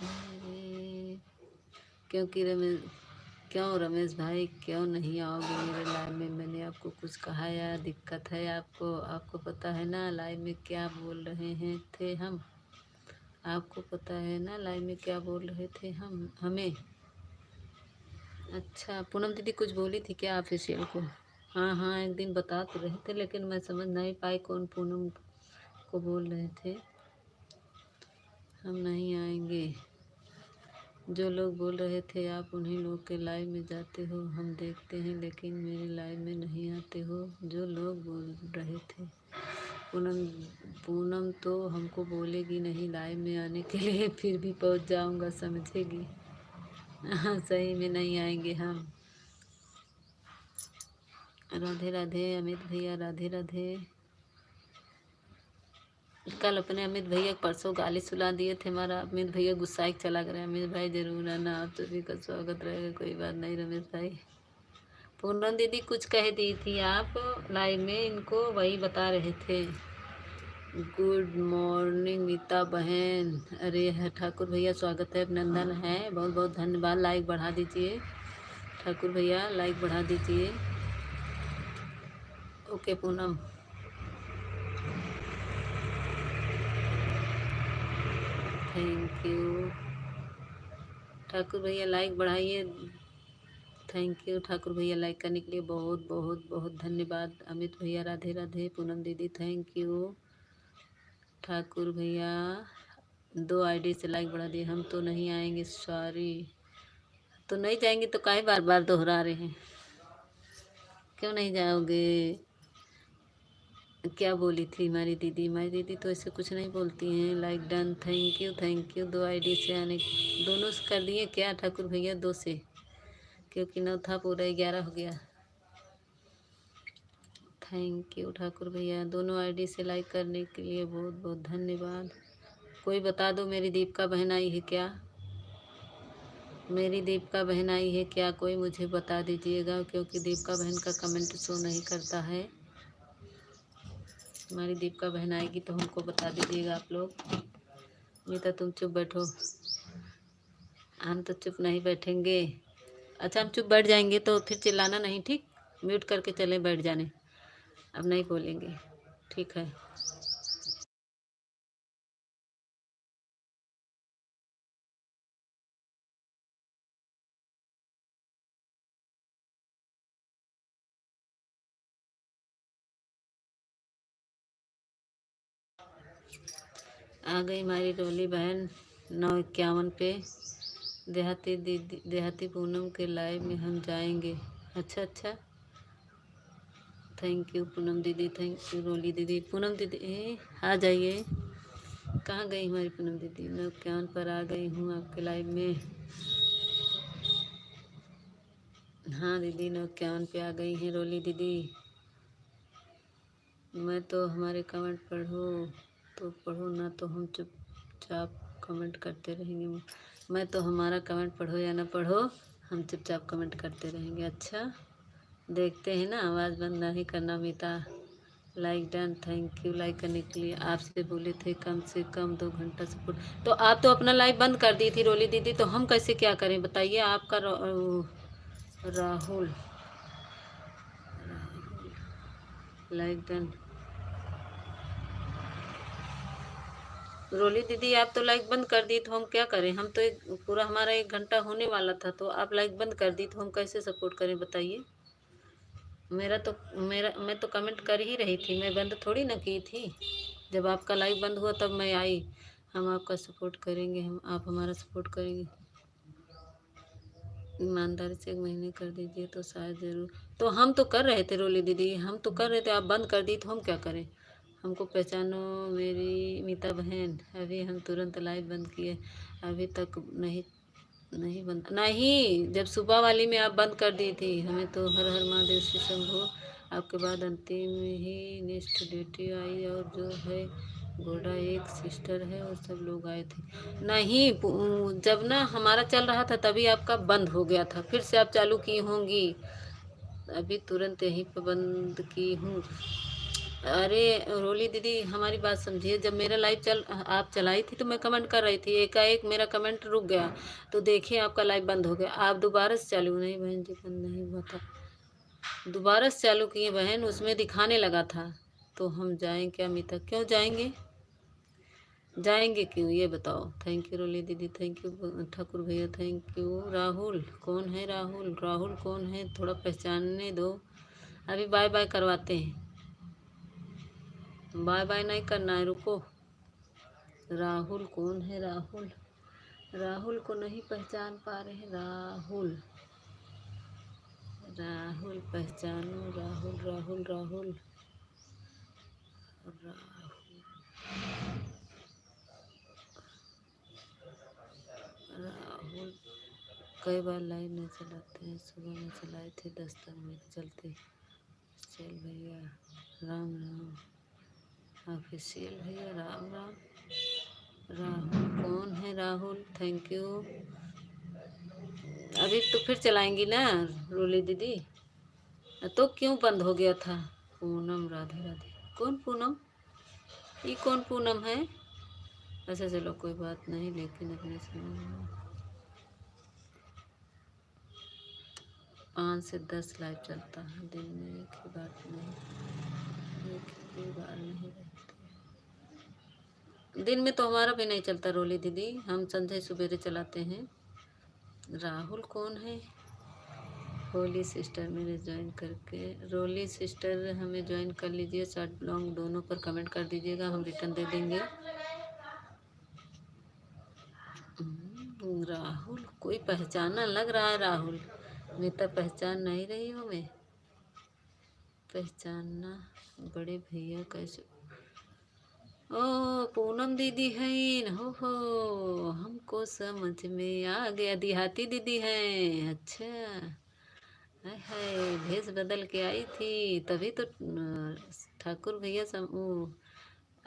अरे क्योंकि रमेश, क्यों रमेश भाई क्यों नहीं आओगे मेरे लाइव में? मैंने आपको कुछ कहा या दिक्कत है आपको? आपको पता है ना लाइव में क्या बोल रहे हैं थे हम? आपको पता है ना लाइव में क्या बोल रहे थे हम हमें? अच्छा, पूनम दीदी कुछ बोली थी क्या ऑफिशियल को? हाँ हाँ, एक दिन बता तो रहे थे, लेकिन मैं समझ नहीं पाई कौन पूनम को बोल रहे थे हम नहीं आएंगे। जो लोग बोल रहे थे आप उन्हीं लोग के लाइव में जाते हो, हम देखते हैं, लेकिन मेरे लाइव में नहीं आते हो। जो लोग बोल रहे थे पूनम पूनम तो हमको बोलेगी नहीं लाइव में आने के लिए, फिर भी पहुंच जाऊंगा, समझेगी। हाँ, सही में नहीं आएंगे हम। राधे राधे अमित भैया, राधे राधे। कल अपने अमित भैया परसों गाली सुला दिए थे, हमारा अमित भैया गुस्सा ही चला गया। अमित भाई जरूर आना, आप सभी का स्वागत रहेगा, कोई बात नहीं रमेश भाई। पूनम दीदी कुछ कह दी थी आप लाइव में, इनको वही बता रहे थे। गुड मॉर्निंग मीता बहन। अरे है ठाकुर भैया, स्वागत है, अभिनंदन है, बहुत बहुत धन्यवाद। लाइक बढ़ा दीजिए ठाकुर भैया, लाइक बढ़ा दीजिए। Okay Poonam, thank you Thakur भैया, लाइक बढ़ाइए। थैंक यू ठाकुर भैया, लाइक करने के लिए बहुत बहुत बहुत धन्यवाद। अमित भैया राधे राधे। पूनम दीदी थैंक यू। ठाकुर भैया 2 आईडी से लाइक बढ़ा दिए। हम तो नहीं आएंगे, सॉरी। तो नहीं जाएंगे तो काहे बार बार दोहरा रहे हैं? क्यों नहीं जाओगे? क्या बोली थी हमारी दीदी तो ऐसे कुछ नहीं बोलती हैं। Like done, thank you 2 ID से आने। दोनों से कर दिए क्या ठाकुर भैया? 2 से, क्योंकि 9 था, पूरा 11 हो गया। थैंक यू ठाकुर भैया, दोनों आईडी से लाइक करने के लिए बहुत बहुत धन्यवाद। कोई बता दो, मेरी दीपिका बहन आई है क्या? मेरी दीपिका बहन आई है क्या? कोई मुझे बता दीजिएगा, क्योंकि दीपिका बहन का कमेंट शो नहीं करता है। हमारी दीपिका बहन आएगी तो हमको बता दीजिएगा आप लोग। मीता तुम चुप बैठो। हम तो चुप नहीं बैठेंगे। अच्छा, हम चुप बैठ जाएंगे तो फिर चिल्लाना नहीं, ठीक? म्यूट करके चले बैठ जाने, अब नहीं बोलेंगे, ठीक है? आ गई हमारी रोली बहन 9:51 पे। देहाती दीदी, देहाती पूनम के लाइव में हम जाएंगे। अच्छा अच्छा, थैंक यू पूनम दीदी, थैंक यू रोली दीदी। पूनम दीदी आ जाइए। कहाँ गई हमारी पूनम दीदी? 9:51 पर आ गई हूँ आपके लाइव में। हाँ दीदी, 9:51 पे आ गई हैं रोली दीदी। मैं तो हमारे कमेंट पढ़ो तो पढ़ो, ना तो हम चुपचाप कमेंट करते रहेंगे। मैं तो हमारा कमेंट पढ़ो या ना पढ़ो, हम चुपचाप कमेंट करते रहेंगे। अच्छा, देखते हैं ना, आवाज़ बंद नहीं करना Meeta. Like done, thank you like करने के लिए। आपसे बोले थे कम से कम 2 घंटा सपोर्ट, तो आप तो अपना लाइव बंद कर दी थी रोली दीदी, तो हम कैसे क्या करें बताइए? आपका राहुल, लाइक डन। रोली दीदी आप तो लाइक बंद कर दी, तो हम क्या करें? हम तो पूरा हमारा 1 घंटा होने वाला था, तो आप लाइक बंद कर दी, तो हम कैसे सपोर्ट करें बताइए? मैं तो कमेंट कर ही रही थी, मैं बंद थोड़ी ना की थी। जब आपका लाइव बंद हुआ तब मैं आई। हम आपका सपोर्ट करेंगे, हम आप हमारा सपोर्ट करेंगे। ईमानदारी से 1 महीने कर दीजिए तो शायद ज़रूर। तो हम तो कर रहे थे रोली दीदी, हम तो कर रहे थे, आप बंद कर दी तो हम क्या करें? हमको पहचानो मेरी मीता बहन, अभी हम तुरंत लाइव बंद किए, अभी तक नहीं नहीं बंद नहीं। जब सुबह वाली में आप बंद कर दी थी, हमें तो हर हर महादेव श्री शंभू। आपके बाद अंतिम ही नेक्स्ट डेटी आई, और जो है घोड़ा एक सिस्टर है, और सब लोग आए थे। नहीं, जब ना हमारा चल रहा था तभी आपका बंद हो गया था, फिर से आप चालू की होंगी। अभी तुरंत यहीं पर बंद की हूँ। अरे रोली दीदी हमारी बात समझिए, जब मेरा लाइव आप चलाई थी तो मैं कमेंट कर रही थी, एकाएक मेरा कमेंट रुक गया, तो देखिए आपका लाइव बंद हो गया। आप दोबारा से चालू नहीं बहन जी, बंद नहीं हुआ था, दोबारा से चालू किए बहन, उसमें दिखाने लगा था। तो हम जाएं क्या मीता? क्यों जाएंगे? जाएंगे क्यों ये बताओ। थैंक यू रोली दीदी, थैंक यू ठाकुर भैया, थैंक यू। राहुल कौन है? राहुल राहुल कौन है? थोड़ा पहचानने दो। अभी बाय बाय करवाते हैं। बाय बाय नहीं करना है, रुको। राहुल कौन है? राहुल राहुल को नहीं पहचान पा रहे। राहुल राहुल पहचानो। राहुल राहुल राहुल राहुल कई बार लाइव नहीं चलाते हैं। सुबह में चलाए थे 10 तक मेरे चलते। चल भैया राम राम। ऑफिशियल भैया राम राम। राहुल कौन है? Rahul thank you. अभी तो फिर चलाएंगी ना रोली दीदी? तो क्यों बंद हो गया था? पूनम राधे राधे। कौन पूनम? ये कौन पूनम है? अच्छा चलो कोई बात नहीं, लेकिन अपने समय 5 से 10 लाइव चलता है दिन में। एक ही बार नहीं, एक ही बार नहीं रहती। दिन में तो हमारा भी नहीं चलता रोली दीदी, हम संध्या सवेरे चलाते हैं। राहुल कौन है? होली सिस्टर मेरे ज्वाइन करके। रोली सिस्टर हमें ज्वाइन कर लीजिए। शॉर्ट लॉन्ग दोनों पर कमेंट कर दीजिएगा, हम रिटर्न दे देंगे। राहुल कोई पहचाना लग रहा है। राहुल मैं तो पहचान नहीं रही हूँ। मैं पहचानना बड़े भैया कैसे? ओ पूनम दीदी है। हो हमको समझ में आ गया, देहाती दीदी हैं। अच्छा हाय हाय, भेष बदल के आई थी तभी तो ठाकुर भैया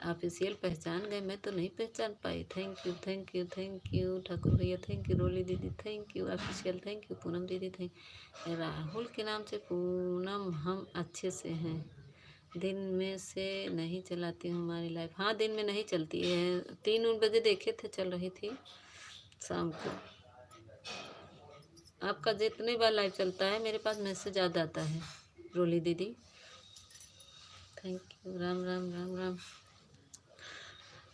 ऑफिशियल पहचान गए, मैं तो नहीं पहचान पाई। Thank you thank you thank you Thakur भैया, थैंक यू रोली दीदी, thank you official, thank you Poonam दीदी, थैंक। राहुल के नाम से पूनम हम अच्छे से हैं। दिन में से नहीं चलाती हूँ हमारी लाइफ। हाँ दिन में नहीं चलती है, 3 बजे देखे थे चल रही थी शाम को। आपका जितने बार लाइव चलता है मेरे पास मैसेज ज़्यादा आता है रोली दीदी। Thank you. राम राम राम राम।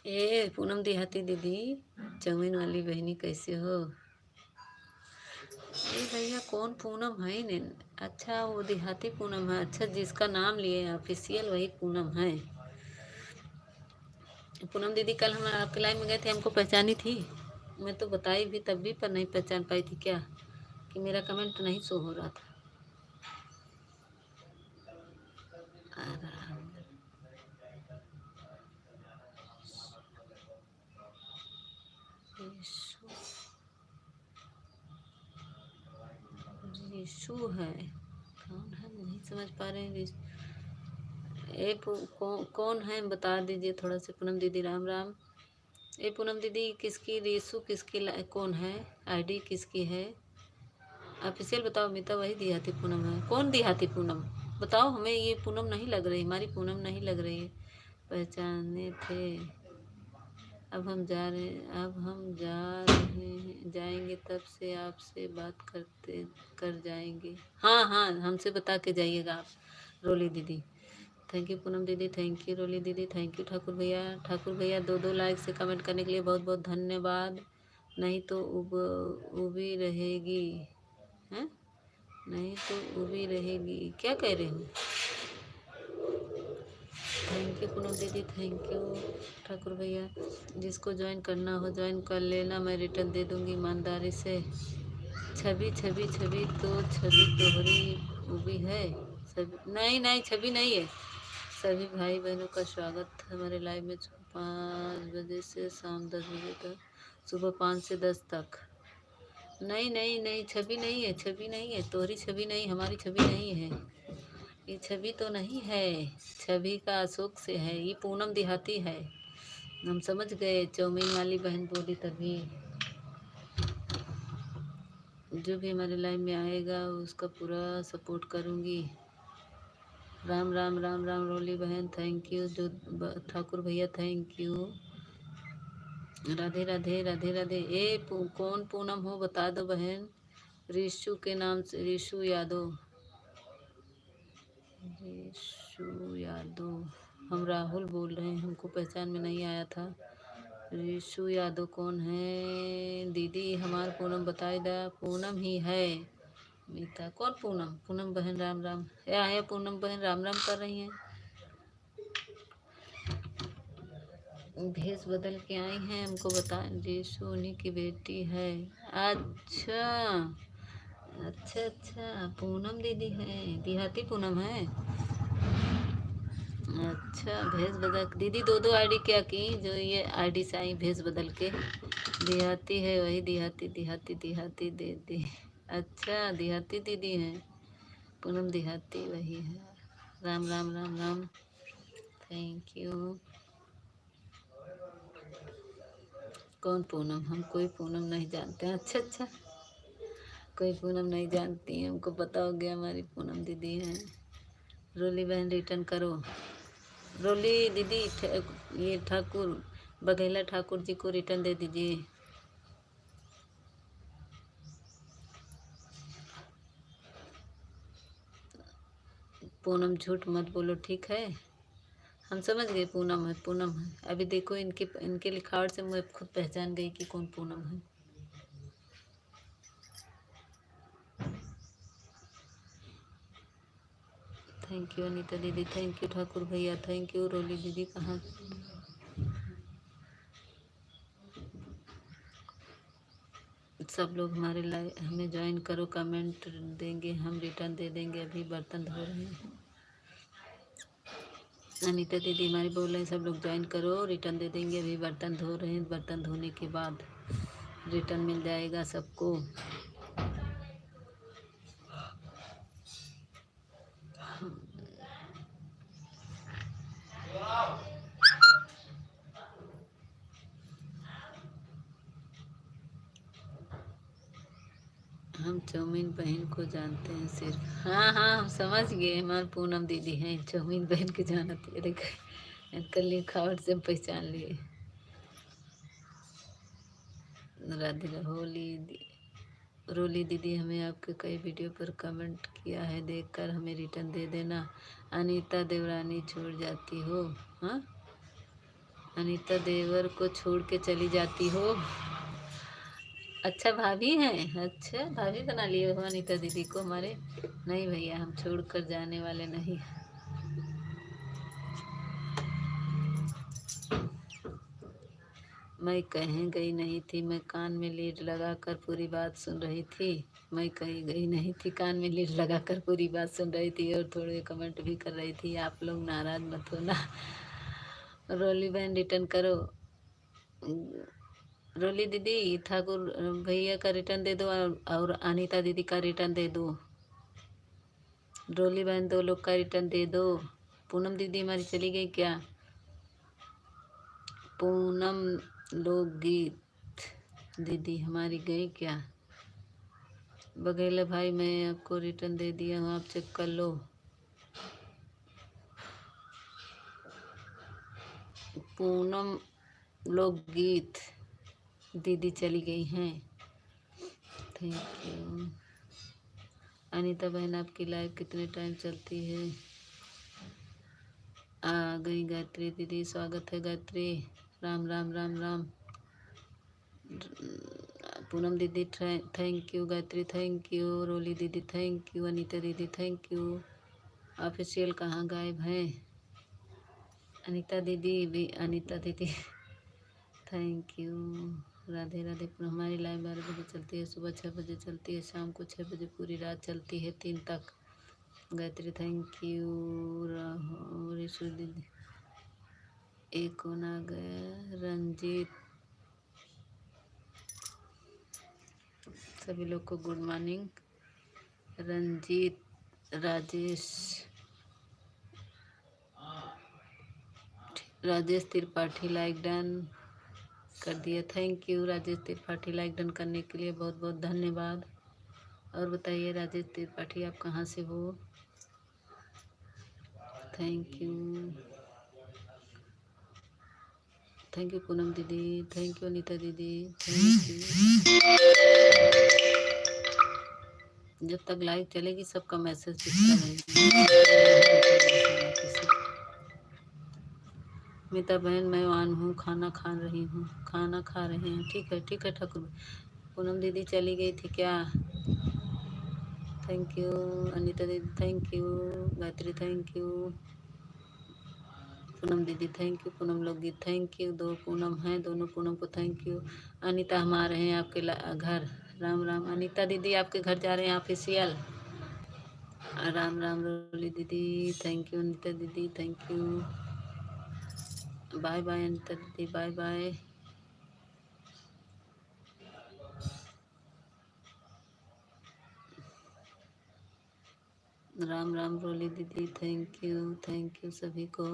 ए पूनम देहाती दीदी, चौमिन वाली बहनी कैसे हो? ए भैया कौन पूनम है? ने अच्छा वो देहाती पूनम है। अच्छा जिसका नाम लिए ऑफिशियल वही पूनम है। पूनम दीदी कल हम आपके लाइव में गए थे, हमको पहचानी थी? मैं तो बताई भी तब भी पर नहीं पहचान पाई थी क्या? कि मेरा कमेंट नहीं शो हो रहा था? रिशु है। कौन है नहीं समझ पा रहे हैं। कौन है बता दीजिए थोड़ा से। पूनम दीदी राम राम। ए पूनम दीदी किसकी रिशु किसकी कौन है? आईडी किसकी है? ऑफिशियल बताओ। मिता वही देहाती पूनम है। कौन देहाती पूनम बताओ हमें। ये पूनम नहीं लग रही, हमारी पूनम नहीं लग रही है। पहचाने थे। अब हम जा रहे हैं, जाएंगे तब से आपसे बात करते कर जाएंगे। हाँ हाँ हमसे बता के जाइएगा आप रोली दीदी। थैंक यू पूनम दीदी, थैंक यू रोली दीदी, थैंक यू ठाकुर भैया। ठाकुर भैया 2 लाइक से कमेंट करने के लिए बहुत बहुत धन्यवाद। नहीं तो उबी रहेगी हैं? नहीं तो उबी रहेगी, क्या कह रहे हो? थैंक यू पूनम दीदी, थैंक यू ठाकुर भैया। जिसको ज्वाइन करना हो ज्वाइन कर लेना, मैं रिटर्न दे दूँगी ईमानदारी से। छवि छवि छवि तो छवि तोहरी उबी है। सभी नहीं नहीं छवि नहीं है। सभी भाई बहनों का स्वागत हमारे लाइव में। 5 बजे से शाम 10 बजे तक, सुबह 5 से 10 तक। नहीं नहीं नहीं छवि नहीं है, छवि नहीं है, तोहरी छवि नहीं, हमारी छवि नहीं है। ये छवि तो नहीं है। छवि का अशोक से है। ये पूनम देहाती है। हम समझ गए, चौमीन वाली बहन बोली तभी। जो भी हमारे लाइव में आएगा उसका पूरा सपोर्ट करूँगी। राम राम राम राम रोली बहन, थैंक यू। जो ठाकुर भैया थैंक यू। राधे राधे राधे राधे। कौन पूनम हो बता दो बहन। रिशु के नाम से, रिशु यादव। रिशु यादव। हम राहुल बोल रहे हैं, हमको पहचान में नहीं आया था। ऋषु यादव कौन है? दीदी हमार पूनम बताई दा। पूनम ही है। मीता कौन पूनम? पूनम बहन राम राम। या है पूनम बहन राम राम कर रही हैं। भेष बदल के आई हैं, हमको बताएं। ऋषु उन्हीं की बेटी है। अच्छा अच्छा अच्छा, पूनम दीदी है, देहाती पूनम है। अच्छा, भेष बदल दीदी दो दो आईडी क्या की? जो ये आईडी से आई भेष बदल के। देहाती है वही, देहाती देहाती देहाती दीदी। अच्छा, देहाती दीदी है पूनम, देहाती वही है। राम राम राम राम। Thank you. कौन पूनम? हम कोई पूनम नहीं जानते हैं। अच्छा अच्छा, कोई पूनम नहीं जानती है, हमको पता हो गया हमारी पूनम दीदी है। रोली बहन रिटर्न करो। रोली दीदी ये ठाकुर बघेला ठाकुर जी को रिटर्न दे दीजिए। पूनम झूठ मत बोलो, ठीक है? हम समझ गए पूनम है, पूनम है। अभी देखो इनके इनके लिखावट से मैं खुद पहचान गई कि कौन पूनम है। थैंक यू अनीता दीदी, थैंक यू ठाकुर भैया, थैंक यू। रोली दीदी कहाँ? सब लोग हमारे लाइव हमें ज्वाइन करो, कमेंट देंगे, हम रिटर्न दे देंगे। अभी बर्तन धो रहे हैं। अनीता दीदी हमारी बोल रहे हैं सब लोग ज्वाइन करो, रिटर्न दे देंगे। अभी बर्तन धो रहे हैं, बर्तन धोने के बाद रिटर्न मिल जाएगा सबको। हम चौमीन बहन को जानते हैं सिर्फ। हाँ हाँ, हम समझ गए, हमारे पूनम दीदी हैं। चौमीन बहन के जानते हैं, देखो इनका लिखावट से हम पहचान लिए। राधे होली रोली दीदी हमें आपके कई वीडियो पर कमेंट किया है, देखकर हमें रिटर्न दे देना। अनीता देवरानी छोड़ जाती हो? हाँ, अनीता देवर को छोड़ के चली जाती हो? अच्छा भाभी हैं? अच्छा, भाभी बना लिए हो अनीता दीदी को हमारे? नहीं भैया, हम छोड़ कर जाने वाले नहीं। मैं कहीं गई नहीं थी, मैं कान में लीड लगा कर पूरी बात सुन रही थी। मैं कहीं गई नहीं थी, कान में लीड लगा कर पूरी बात सुन रही थी और थोड़े कमेंट भी कर रही थी। आप लोग नाराज मत होना। रोली बहन रिटर्न करो। रोली दीदी ठाकुर भैया का रिटर्न दे दो और अनीता दीदी का रिटर्न दे दो। रोली बहन दो लोग का रिटर्न दे दो। पूनम दीदी हमारी चली गई क्या? पूनम लोकगीत दीदी हमारी गई क्या? बघेला भाई मैं आपको रिटर्न दे दिया हूँ, आप चेक कर लो। पूनम लोकगीत दीदी चली गई हैं। Thank you. अनीता बहन आपकी लाइव कितने टाइम चलती है? आ गई गायत्री दीदी, स्वागत है गायत्री। राम राम राम राम। पूनम दीदी thank you, Gayatri thank you, Roli दीदी थैंक यू, अनीता दीदी थैंक यू। ऑफिशियल कहाँ गायब है? अनीता दीदी भी, अनीता दीदी थैंक यू। राधे राधे। हमारी लाइव 12 बजे चलती है, सुबह 6 बजे चलती है, शाम को 6 बजे पूरी रात चलती है, 3 तक। Gayatri thank you. ऋषु दीदी एक कौन आ गया? रंजीत, सभी लोग को good morning. Ranjit, Rajesh, Rajesh Tripathi like done कर दिया। Thank you Rajesh Tripathi, like done करने के लिए बहुत बहुत धन्यवाद। और बताइए राजेश त्रिपाठी आप कहाँ से हो? Thank you, thank you Poonam दीदी, थैंक यू अनीता दीदी, थैंक यू। जब तक लाइव चलेगी सबका मैसेज दिखता रहेगा। मीता बहन मैं ऑन हूँ, खाना खा रही हूँ, खाना खा रहे हैं। ठीक है ठाकुर। पूनम दीदी चली गई थी क्या? थैंक यू अनीता दीदी, thank you Gayatri, thank you Poonam दीदी, थैंक यू पूनम लोगी, थैंक यू। दो पूनम हैं, दोनों पूनम को थैंक यू। अनीता हम आ रहे हैं आपके घर। राम राम अनीता दीदी, आपके घर जा रहे हैं ऑफिशियल। राम राम रोली दीदी, थैंक यू अनीता दीदी, thank you. Bye bye Anita दीदी, बाय बाय। राम राम रोली दीदी, थैंक यू सभी को।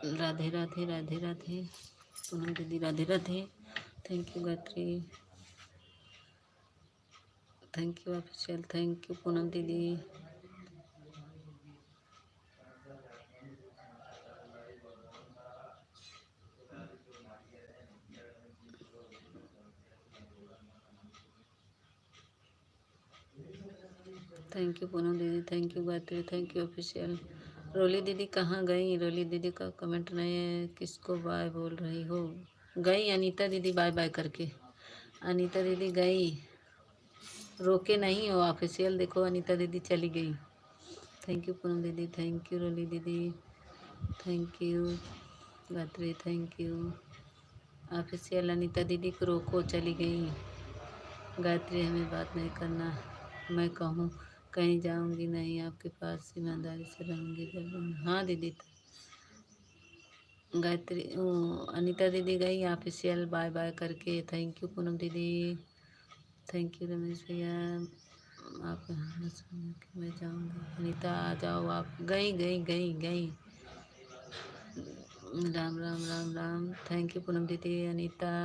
राधे राधे राधे राधे पूनम दीदी, Radhe Radhe. Thank you Gayatri, thank you official, thank you Poonam दीदी। थैंक यू पूनम दीदी, thank you Gayatri, thank you official. Roli दीदी कहाँ गई? रोली दीदी का कमेंट नहीं है। किसको बाय बोल रही हो? गई अनीता दीदी बाय बाय करके। अनीता दीदी गई, रोके नहीं हो ऑफिशियल। देखो अनीता दीदी चली गई। थैंक यू पूनम दीदी, थैंक यू रोली दीदी, thank you Gayatri, thank you official. Anita दीदी को रोको, चली गई। गायत्री हमें बात नहीं करना, मैं कहूँ कहीं जाऊंगी नहीं, आपके पास ईमानदारी से रहूंगी जब रहूंगी। हाँ दीदी। गायत्री अनीता दीदी गई ऑफिशियल बाय बाय करके। थैंक यू पूनम दीदी, थैंक यू रमेश भैया। आप यहाँ सुन के मैं जाऊँगी। अनीता आ जाओ आप। गई गई गई गई। राम राम राम राम, थैंक यू पूनम दीदी। अनीता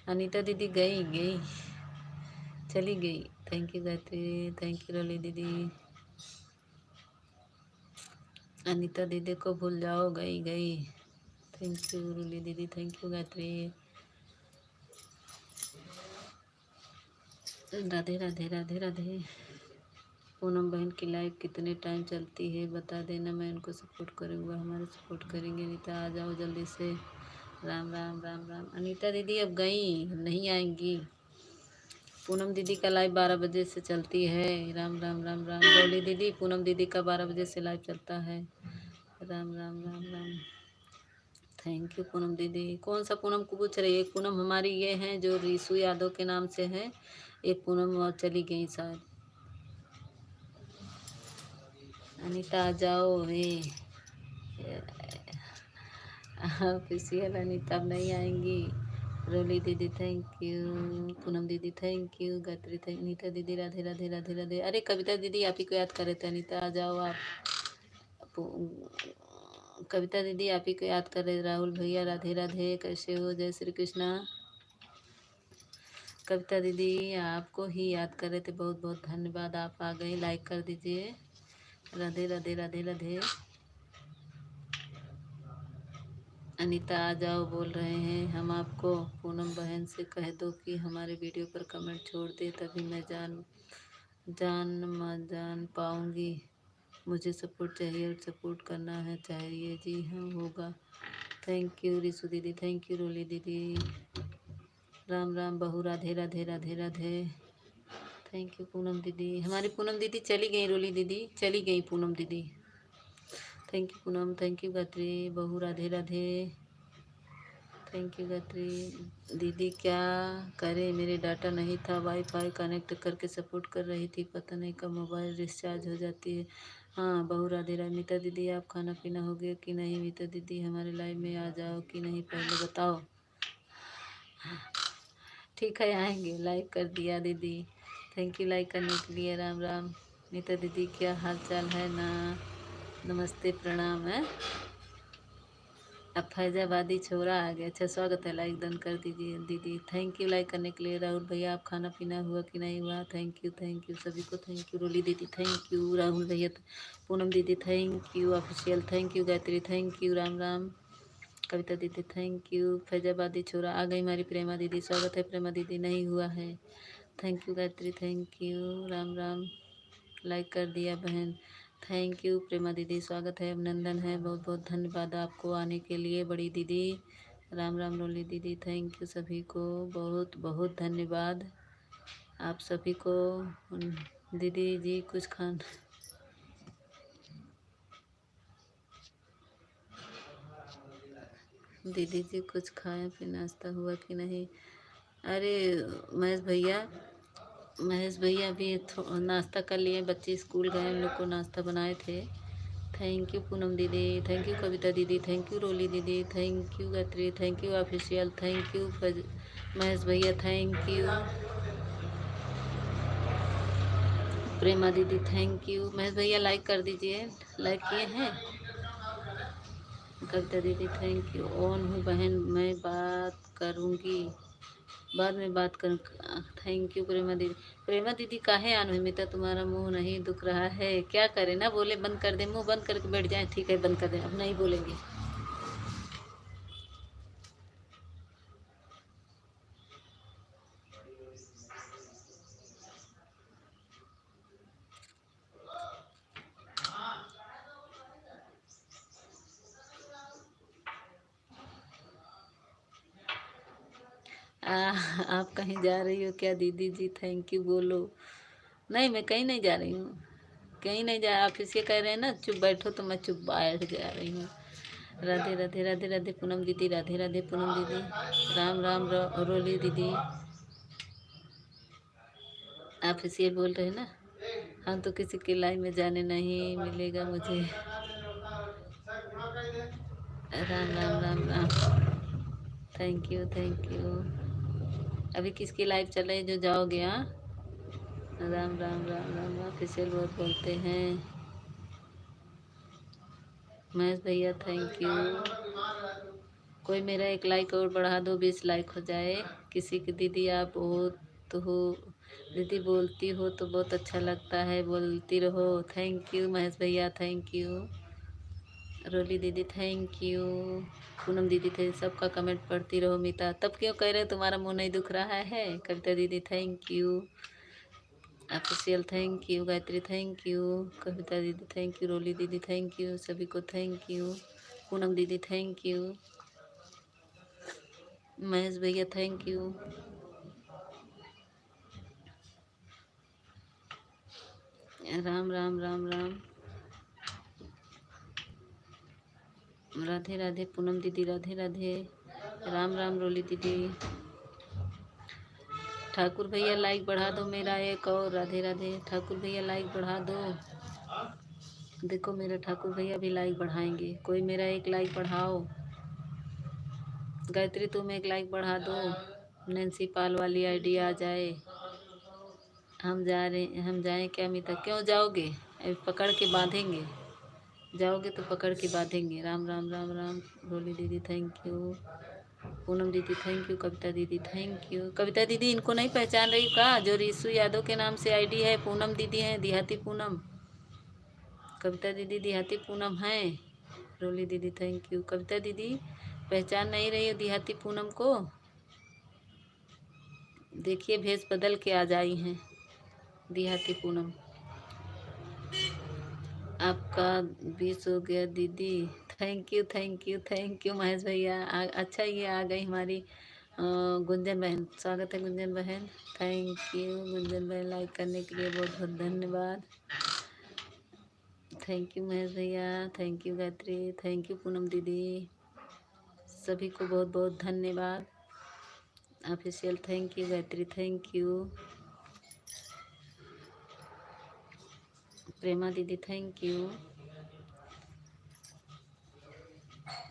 अनीता दीदी गई गई, चली गई। Thank you Gayatri, thank you Roli दीदी। अनीता दीदी को भूल जाओ, गई गई। थैंक यू रोली दीदी, थैंक यू गायत्री। राधे राधे राधे राधे। पूनम बहन की लाइव कितने टाइम चलती है बता देना, मैं उनको सपोर्ट करूँगा, हमारे सपोर्ट करेंगे। अनीता आ जाओ जल्दी से। राम राम राम राम। अनीता दीदी अब गई, नहीं आएंगी। पूनम दीदी का लाइव 12 बजे से चलती है। राम राम राम राम। डोली दीदी पूनम दीदी का 12 बजे से लाइव चलता है। राम राम राम राम। थैंक यू पूनम दीदी। कौन सा पूनम को पूछ रही है? एक पूनम हमारी ये हैं जो रीसू यादव के नाम से है। एक पूनम और चली गई शायद। अनीता आ जाओ। हे ऑफिशियल अनीता अब नहीं आएंगी। रोली दीदी थैंक यू, पूनम दीदी thank you, Gayatri thank, Anita दीदी राधे राधे राधे राधे। अरे कविता दीदी आप ही को याद कर रहे थे। अनीता आ जाओ आप। कविता दीदी आप ही को याद कर रहे। राहुल भैया राधे राधे, कैसे हो? जय श्री कृष्णा। कविता दीदी आपको ही याद कर रहे थे, बहुत बहुत धन्यवाद, आप आ गए। लाइक कर दीजिए। राधे राधे राधे राधे। अनीता आ जाओ बोल रहे हैं हम आपको। पूनम बहन से कह दो कि हमारे वीडियो पर कमेंट छोड़ दे, तभी मैं जान पाऊँगी। मुझे सपोर्ट चाहिए और सपोर्ट करना है चाहिए। जी हाँ होगा। थैंक यू रिशु दीदी, थैंक यू रोली दीदी। राम राम बहू, राधे राधे राधे राधे। थैंक यू पूनम दीदी। हमारी पूनम दीदी चली गई, रोली दीदी चली गई पूनम दीदी। Thank you Poonam, thank you Gayatri बहू, राधे राधे। थैंक यू गायत्री दीदी। क्या करे, मेरे डाटा नहीं था, वाईफाई कनेक्ट करके सपोर्ट कर रही थी, पता नहीं कब मोबाइल डिस्चार्ज हो जाती है। हाँ बहू राधे राधे। मीता दीदी आप खाना पीना हो गया कि नहीं? मीता दीदी हमारे लाइव में आ जाओ कि नहीं पहले बताओ। ठीक है आएंगे, लाइक कर दिया दीदी, थैंक यू लाइक करने के लिए। राम राम। मीता दीदी क्या हाल चाल है ना? नमस्ते प्रणाम है। अब फैजाबादी छोरा आ गया। अच्छा स्वागत है, लाइक डन कर दीजिए दीदी, थैंक यू लाइक करने के लिए। राहुल भैया आप खाना पीना हुआ कि नहीं हुआ? थैंक यू सभी को, थैंक यू रोली दीदी, थैंक यू राहुल भैया, पूनम दीदी thank you official, thank you Gayatri, thank you Ram Ram. Kavita दीदी थैंक यू। फैजाबादी छोरा आ गई हमारी प्रेमा दीदी, स्वागत है प्रेमा दीदी, नहीं हुआ है। Thank you Gayatri, thank you Ram Ram. Like कर दिया बहन, थैंक यू प्रेमा दीदी, स्वागत है, अभिनंदन है, बहुत बहुत धन्यवाद आपको आने के लिए बड़ी दीदी। राम राम रोली दीदी, थैंक यू सभी को, बहुत बहुत धन्यवाद आप सभी को। दीदी जी कुछ खान दीदी जी कुछ खाए फिर नाश्ता हुआ कि नहीं? अरे महेश भैया भी नाश्ता कर लिए, बच्चे स्कूल गए, उन लोग को नाश्ता बनाए थे। थैंक यू पूनम दीदी, थैंक यू कविता दीदी, थैंक यू रोली दीदी, thank you Gayatri, thank you official, thank you Mahesh भैया, थैंक यू प्रेमा दीदी, थैंक यू महेश भैया, लाइक कर दीजिए, लाइक किए हैं? कविता दीदी थैंक यू, ऑन हूँ बहन, मैं बात करूँगी, बाद में बात कर। थैंक यू प्रेमा दीदी काहे अनुमिता, तुम्हारा मुंह नहीं दुख रहा है? क्या करें ना बोले, बंद कर दे, मुंह बंद करके बैठ जाए। ठीक है बंद कर दे, अब नहीं बोलेंगे। आप कहीं जा रही हो क्या दीदी जी? थैंक यू बोलो। नहीं मैं कहीं नहीं जा रही हूँ, कहीं नहीं जा। आप इसे कह रहे हैं ना चुप बैठो, तो मैं चुप बैठ जा रही हूँ। राधे राधे राधे राधे पूनम दीदी, राधे राधे पूनम दीदी, राम राम रोली दीदी। आप इसे बोल रहे हैं ना, हम तो किसी की लाइन में जाने नहीं मिलेगा मुझे। Ram Ram Ram Ram, thank you thank you. अभी किसकी लाइव चल रही है जो जाओगे? हाँ राम राम राम राम, ऑफिशियल बहुत बोलते हैं। महेश भैया थैंक यू। कोई मेरा एक लाइक और बढ़ा दो, 20 लाइक हो जाए। किसी की दीदी आप बहुत हो, दीदी बोलती हो तो बहुत अच्छा लगता है, बोलती रहो। थैंक यू महेश भैया, थैंक यू रोली दीदी, थैंक यू पूनम दीदी थे। सबका कमेंट पढ़ती रहो मीता, तब क्यों कह रहे हो तुम्हारा मुंह नहीं दुख रहा है? कविता दीदी thank you official, thank you Gayatri, thank you Kavita दीदी, थैंक यू रोली दीदी, थैंक यू सभी को, थैंक यू पूनम दीदी, थैंक यू महेश भैया, थैंक यू। राम राम राम राम, राधे राधे पूनम दीदी, राधे राधे, राम राम रोली दीदी। ठाकुर भैया लाइक बढ़ा दो मेरा एक और, राधे राधे ठाकुर भैया लाइक बढ़ा दो। देखो मेरे ठाकुर भैया भी लाइक बढ़ाएंगे, कोई मेरा एक लाइक बढ़ाओ। गायत्री तुम एक लाइक बढ़ा दो, नैन्सी पाल वाली आईडी आ जाए। हम जाएं क्या मीता? क्यों जाओगे? अभी पकड़ के बांधेंगे, जाओगे तो पकड़ के बांधेंगे। राम राम राम राम रोली दीदी, थैंक यू पूनम दीदी, थैंक यू कविता दीदी, थैंक यू कविता दीदी। इनको नहीं पहचान रही का? जो रिसु यादव के नाम से आईडी है, पूनम दीदी हैं, देहाती पूनम। कविता दीदी देहाती पूनम है, रोली दीदी थैंक यू। कविता दीदी पहचान नहीं रही हो देहाती पूनम को? देखिए भेष बदल के आ जाई हैं देहाती पूनम। आपका 20 हो गया दीदी, thank you thank you thank you Mahesh भैया। अच्छा ये आ गई हमारी गुंजन बहन, स्वागत है गुंजन बहन, थैंक यू गुंजन बहन, लाइक करने के लिए बहुत बहुत धन्यवाद। थैंक यू महेश भैया, thank you Gayatri, thank you Poonam दीदी, सभी को बहुत बहुत धन्यवाद। Official thank you Gayatri, thank you Prema दीदी, थैंक यू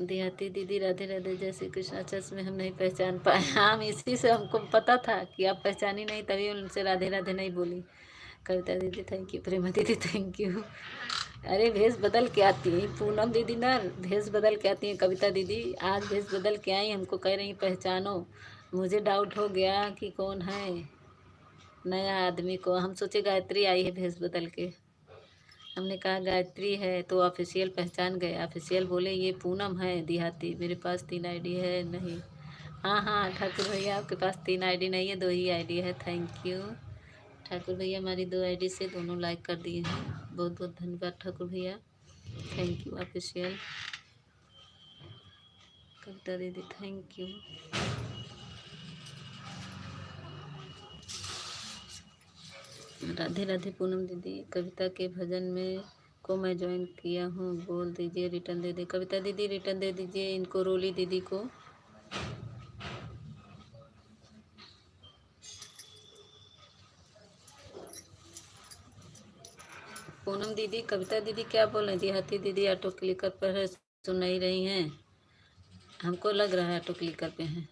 देहाती दीदी, राधे राधे, जय श्री कृष्ण। अच्छा इसमें हम नहीं पहचान पाए, हम इसी से हमको पता था कि आप पहचानी नहीं, तभी उनसे राधे राधे नहीं बोली। कविता दीदी थैंक यू, प्रेमा दीदी थैंक यू। अरे भेष बदल के आती है पूनम दीदी ना, भेष बदल के आती है। कविता दीदी आज भेष बदल के आई, हमको कह रही पहचानो। मुझे डाउट हो गया कि कौन है नया आदमी को, हम सोचे गायत्री आई है भेष बदल के। हमने कहा गायत्री है तो ऑफिशियल पहचान गए। ऑफिशियल बोले ये पूनम है देहाती, मेरे पास 3 आईडी है नहीं। हाँ हाँ ठाकुर भैया आपके पास 3 आईडी नहीं है, 2 ही आईडी है, थैंक यू ठाकुर भैया। हमारी 2 आईडी से दोनों लाइक कर दिए हैं, बहुत बहुत धन्यवाद ठाकुर भैया, थैंक यू ऑफिशियल। कविता दीदी थैंक यू। राधे राधे पूनम दीदी, कविता के भजन में को मैं ज्वाइन किया हूँ, बोल दीजिए रिटर्न दे दे। कविता दीदी रिटर्न दे दीजिए इनको, रोली दीदी को। पूनम दीदी, कविता दीदी क्या बोल रही थी? हाथी दीदी ऑटो क्लिकर पर है, सुन नहीं रही हैं। हमको लग रहा है ऑटो क्लिकर पे हैं।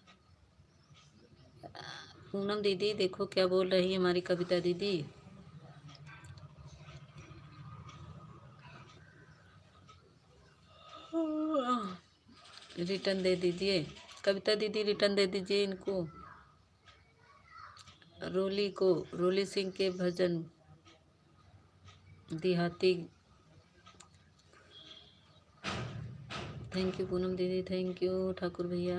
पूनम दीदी देखो क्या बोल रही है हमारी कविता दीदी। रिटर्न दे दीजिए कविता दीदी, रिटर्न दे दीजिए इनको, रोली को। रोली सिंह के भजन देहाती। थैंक यू पूनम दीदी, थैंक यू ठाकुर भैया।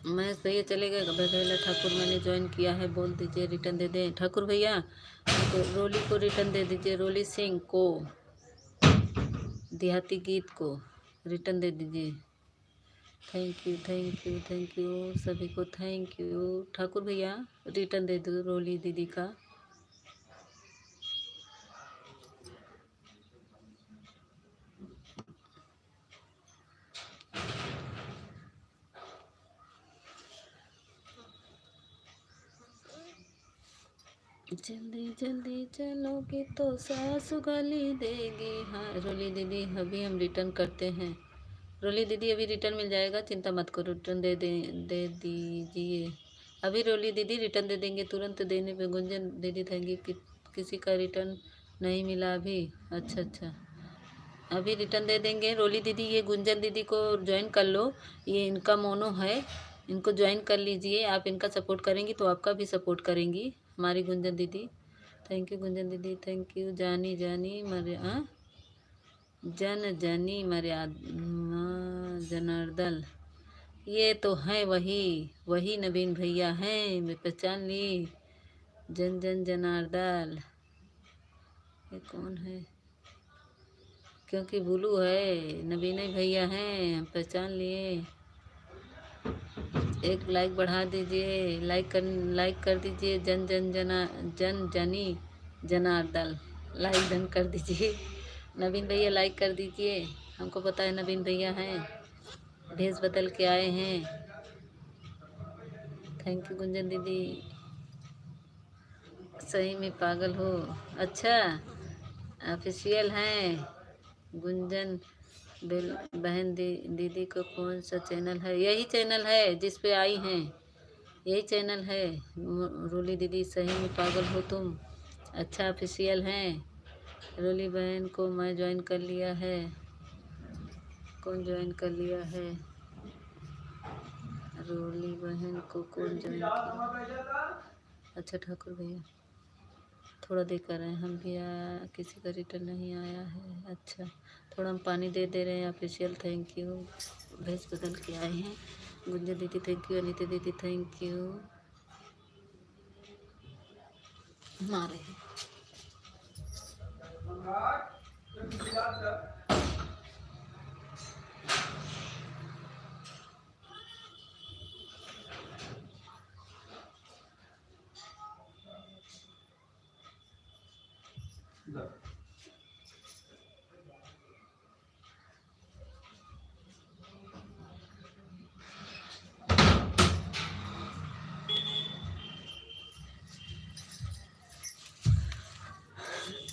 मैं सही चलेगा। बघेला ठाकुर मैंने ज्वाइन किया है, बोल दीजिए रिटर्न दे दें ठाकुर भैया। तो रोली को रिटर्न दे दीजिए, रोली सिंह को, देहाती गीत को रिटर्न दे दीजिए। Thank you thank you thank you सभी को, थैंक यू ठाकुर भैया। रिटर्न दे दो रोली दीदी का। जल्दी जल्दी चलोगे तो सासु गाली देगी। हाँ रोली दीदी अभी हम रिटर्न करते हैं। रोली दीदी अभी रिटर्न मिल जाएगा, चिंता मत करो, रिटर्न दे दीजिए अभी। रोली दीदी रिटर्न दे देंगे तुरंत देने पे। गुंजन दीदी थैंक यू। किसी का रिटर्न नहीं मिला अभी? अच्छा अच्छा, अभी रिटर्न दे देंगे रोली दीदी। ये गुंजन दीदी को ज्वाइन कर लो, ये इनका मोनो है, इनको ज्वाइन कर लीजिए। आप इनका सपोर्ट करेंगी तो आपका भी सपोर्ट करेंगी हमारी गुंजन दीदी। थैंक यू गुंजन दीदी, थैंक यू। जानी जानी मर्या जन जनी मर्यादा जनार्दन, ये तो हैं वही नवीन भैया हैं, मैं पहचान ली। जन जन जनार्दन, ये कौन है? क्योंकि ब्लू है, नवीन भैया हैं, हम पहचान लिए। एक लाइक बढ़ा दीजिए, लाइक कर दीजिए। जन जनी जनार्दन, लाइक डन कर दीजिए। नवीन भैया लाइक कर दीजिए, हमको पता है नवीन भैया हैं, भेस बदल के आए हैं। थैंक यू गुंजन दीदी, सही में पागल हो। अच्छा ऑफिशियल हैं गुंजन बहन दीदी को कौन सा चैनल है? यही चैनल है जिस पे आई हैं, यही चैनल है। रोली दीदी सही में पागल हो तुम। अच्छा ऑफिशियल हैं। रोली बहन को मैं ज्वाइन कर लिया है। कौन ज्वाइन कर लिया है? रोली बहन को कौन ज्वाइन किया? अच्छा ठाकुर भैया थोड़ा देर कर रहे हैं हम भी, किसी का रिटर्न नहीं आया है। अच्छा थोड़ा हम पानी दे रहे हैं ऑफिशियल। थैंक यू, भेज बदल के आए हैं। गुंजन दीदी थैंक यू, अनीता दीदी थैंक यू। मारे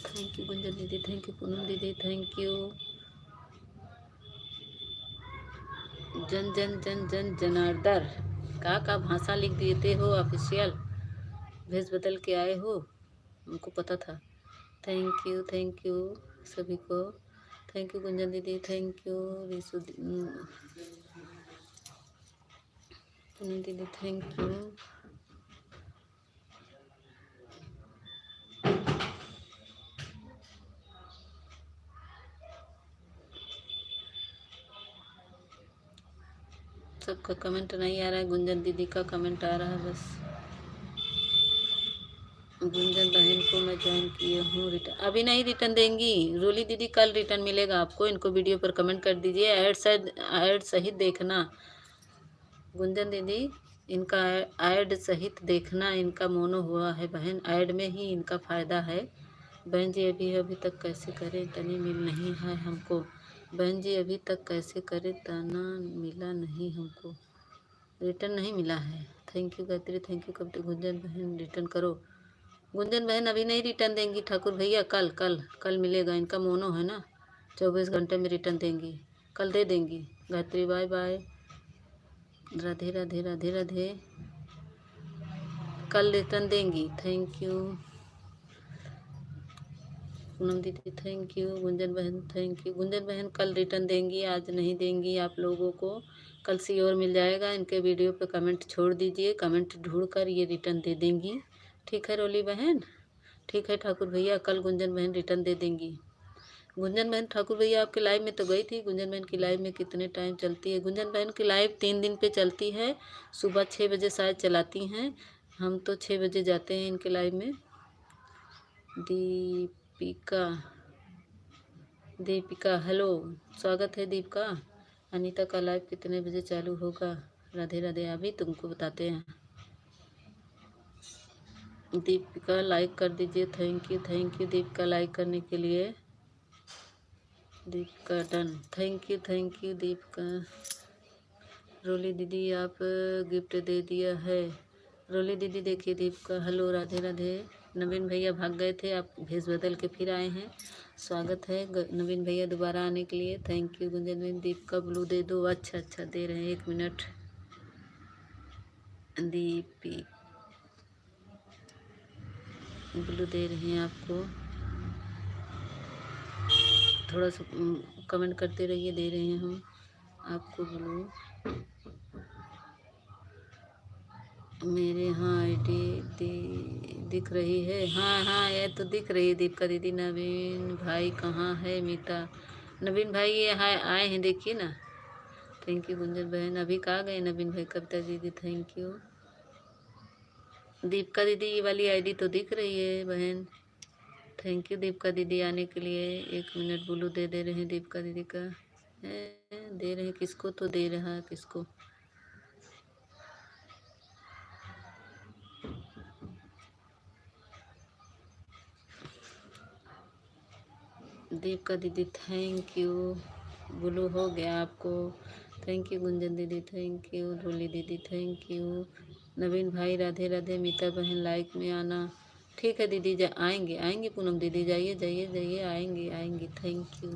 थैंक यू गुंजन दीदी, थैंक यू पूनम दीदी, थैंक यू। जन जन जन जन जनार्दन का भाषा लिख देते हो ऑफिशियल, भेज बदल के आए हो, हमको पता था। थैंक यू सभी को, थैंक यू गुंजन दीदी, थैंक यू रिशु पूनम दीदी, थैंक यू। सबका कमेंट नहीं आ रहा है, गुंजन दीदी का कमेंट आ रहा है बस। गुंजन बहन को मैं ज्वाइन किए हूँ, रिटर्न अभी नहीं रिटर्न देंगी। रोली दीदी कल रिटर्न मिलेगा आपको। इनको वीडियो पर कमेंट कर दीजिए, ऐड सहित देखना। गुंजन दीदी इनका ऐड सहित देखना, इनका मोनो हुआ है बहन, ऐड में ही इनका फ़ायदा है। बहन जी अभी अभी तक कैसे करें, तनी मिल नहीं है हमको। बहन जी अभी तक कैसे करें, तना मिला नहीं हमको, रिटर्न नहीं मिला है। Thank you Gayatri, thank you. कब तक गुंजन बहन रिटर्न करो। गुंजन बहन अभी नहीं रिटर्न देंगी ठाकुर भैया, कल कल कल मिलेगा। इनका मोनो है ना, 24 घंटे में रिटर्न देंगी, कल दे देंगी। गायत्री बाय बाय, राधे राधे राधे राधे, कल रिटर्न देंगी। थैंक यू पूनम दीदी, थैंक यू। गुंजन बहन थैंक यू। गुंजन बहन कल रिटर्न देंगी, आज नहीं देंगी आप लोगों को। कल श्योर मिल जाएगा। इनके वीडियो पे कमेंट छोड़ दीजिए, कमेंट ढूंढ कर ये रिटर्न दे देंगी। ठीक है रोली बहन, ठीक है ठाकुर भैया, कल गुंजन बहन रिटर्न दे देंगी। गुंजन बहन ठाकुर भैया आपके लाइव में तो गई थी। गुंजन बहन की लाइव में कितने टाइम चलती है? गुंजन बहन की लाइव 3 दिन पे चलती है, सुबह 6 बजे शायद चलाती हैं। हम तो 6 बजे जाते हैं इनके लाइव में। दीपिका, दीपिका हेलो, स्वागत है दीपिका। अनीता का लाइव कितने बजे चालू होगा? राधे राधे, अभी तुमको बताते हैं। दीपिका लाइक कर दीजिए, थैंक यू दीपिका लाइक करने के लिए। Deepika done, thank you Deepika. Roli दीदी आप गिफ्ट दे दिया है। रोली दीदी देखिए दीपिका हेलो, राधे राधे। नवीन भैया भाग गए थे, आप भेस बदल के फिर आए हैं, स्वागत है नवीन भैया दोबारा आने के लिए। थैंक यू गुंजन बहन। दीपिका ब्लू दे दो, अच्छा दे रहे हैं, 1 मिनट। दीपी ब्लू दे रहे हैं आपको, थोड़ा सा कमेंट करते रहिए, दे रहे हैं हम आपको ब्लू। मेरे यहाँ आईडी दिख रही है? हाँ ये तो दिख रही है दीपिका दीदी। नवीन भाई कहाँ है? मीता, नवीन भाई ये आए हैं, देखिए ना। थैंक यू गुंजन बहन, अभी कहाँ गए नवीन भाई? कविता दीदी थैंक यू। दीपिका दीदी ये वाली आईडी तो दिख रही है बहन। थैंक यू दीपिका दीदी आने के लिए। 1 मिनट ब्लू दे रहे हैं दीपिका दीदी का। दे रहे हैं किसको? तो दे रहा है किसको? दीपिका दीदी थैंक यू, ब्लू हो गया आपको। थैंक यू गुंजन दीदी, थैंक यू रोली दीदी, थैंक यू। नवीन भाई राधे राधे। मीता बहन लाइक में आना। ठीक है दीदी, आएंगे पूनम दीदी, जाइए आएंगी। Thank you.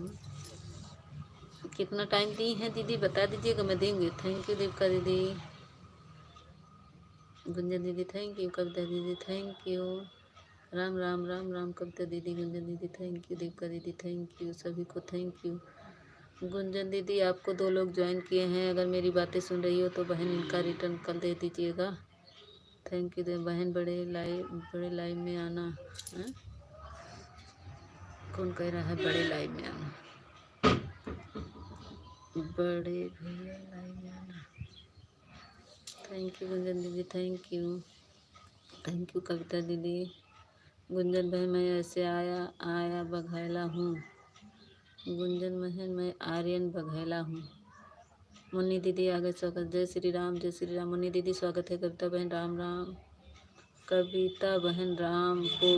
कितना टाइम दी है दीदी बता दीजिएगा, मैं देंगे। थैंक यू दीपिका दीदी। गुंजन दीदी थैंक यू। कविता दीदी थैंक यू। राम राम राम राम। कविता दीदी, गुंजन दीदी थैंक यू, दीपिका दीदी थैंक यू, सभी को थैंक यू। गुंजन दीदी आपको 2 लोग ज्वाइन किए हैं, अगर मेरी बातें सुन रही हो तो बहन इनका रिटर्न कल दे दीजिएगा। थैंक यू बहन। बड़े लाइव में आना है? कौन कह रहा है बड़े लाइव में आना? बड़े भैया लाइव में आना। थैंक यू गुंजन दीदी, थैंक यू कविता दीदी। गुंजन बहन मैं ऐसे आया बघैला हूँ। गुंजन बहन मैं आर्यन बघैला हूँ। मुन्नी दीदी आगे स्वागत। जय श्री राम मुन्नी दीदी स्वागत है। कविता बहन राम राम। कविता बहन राम को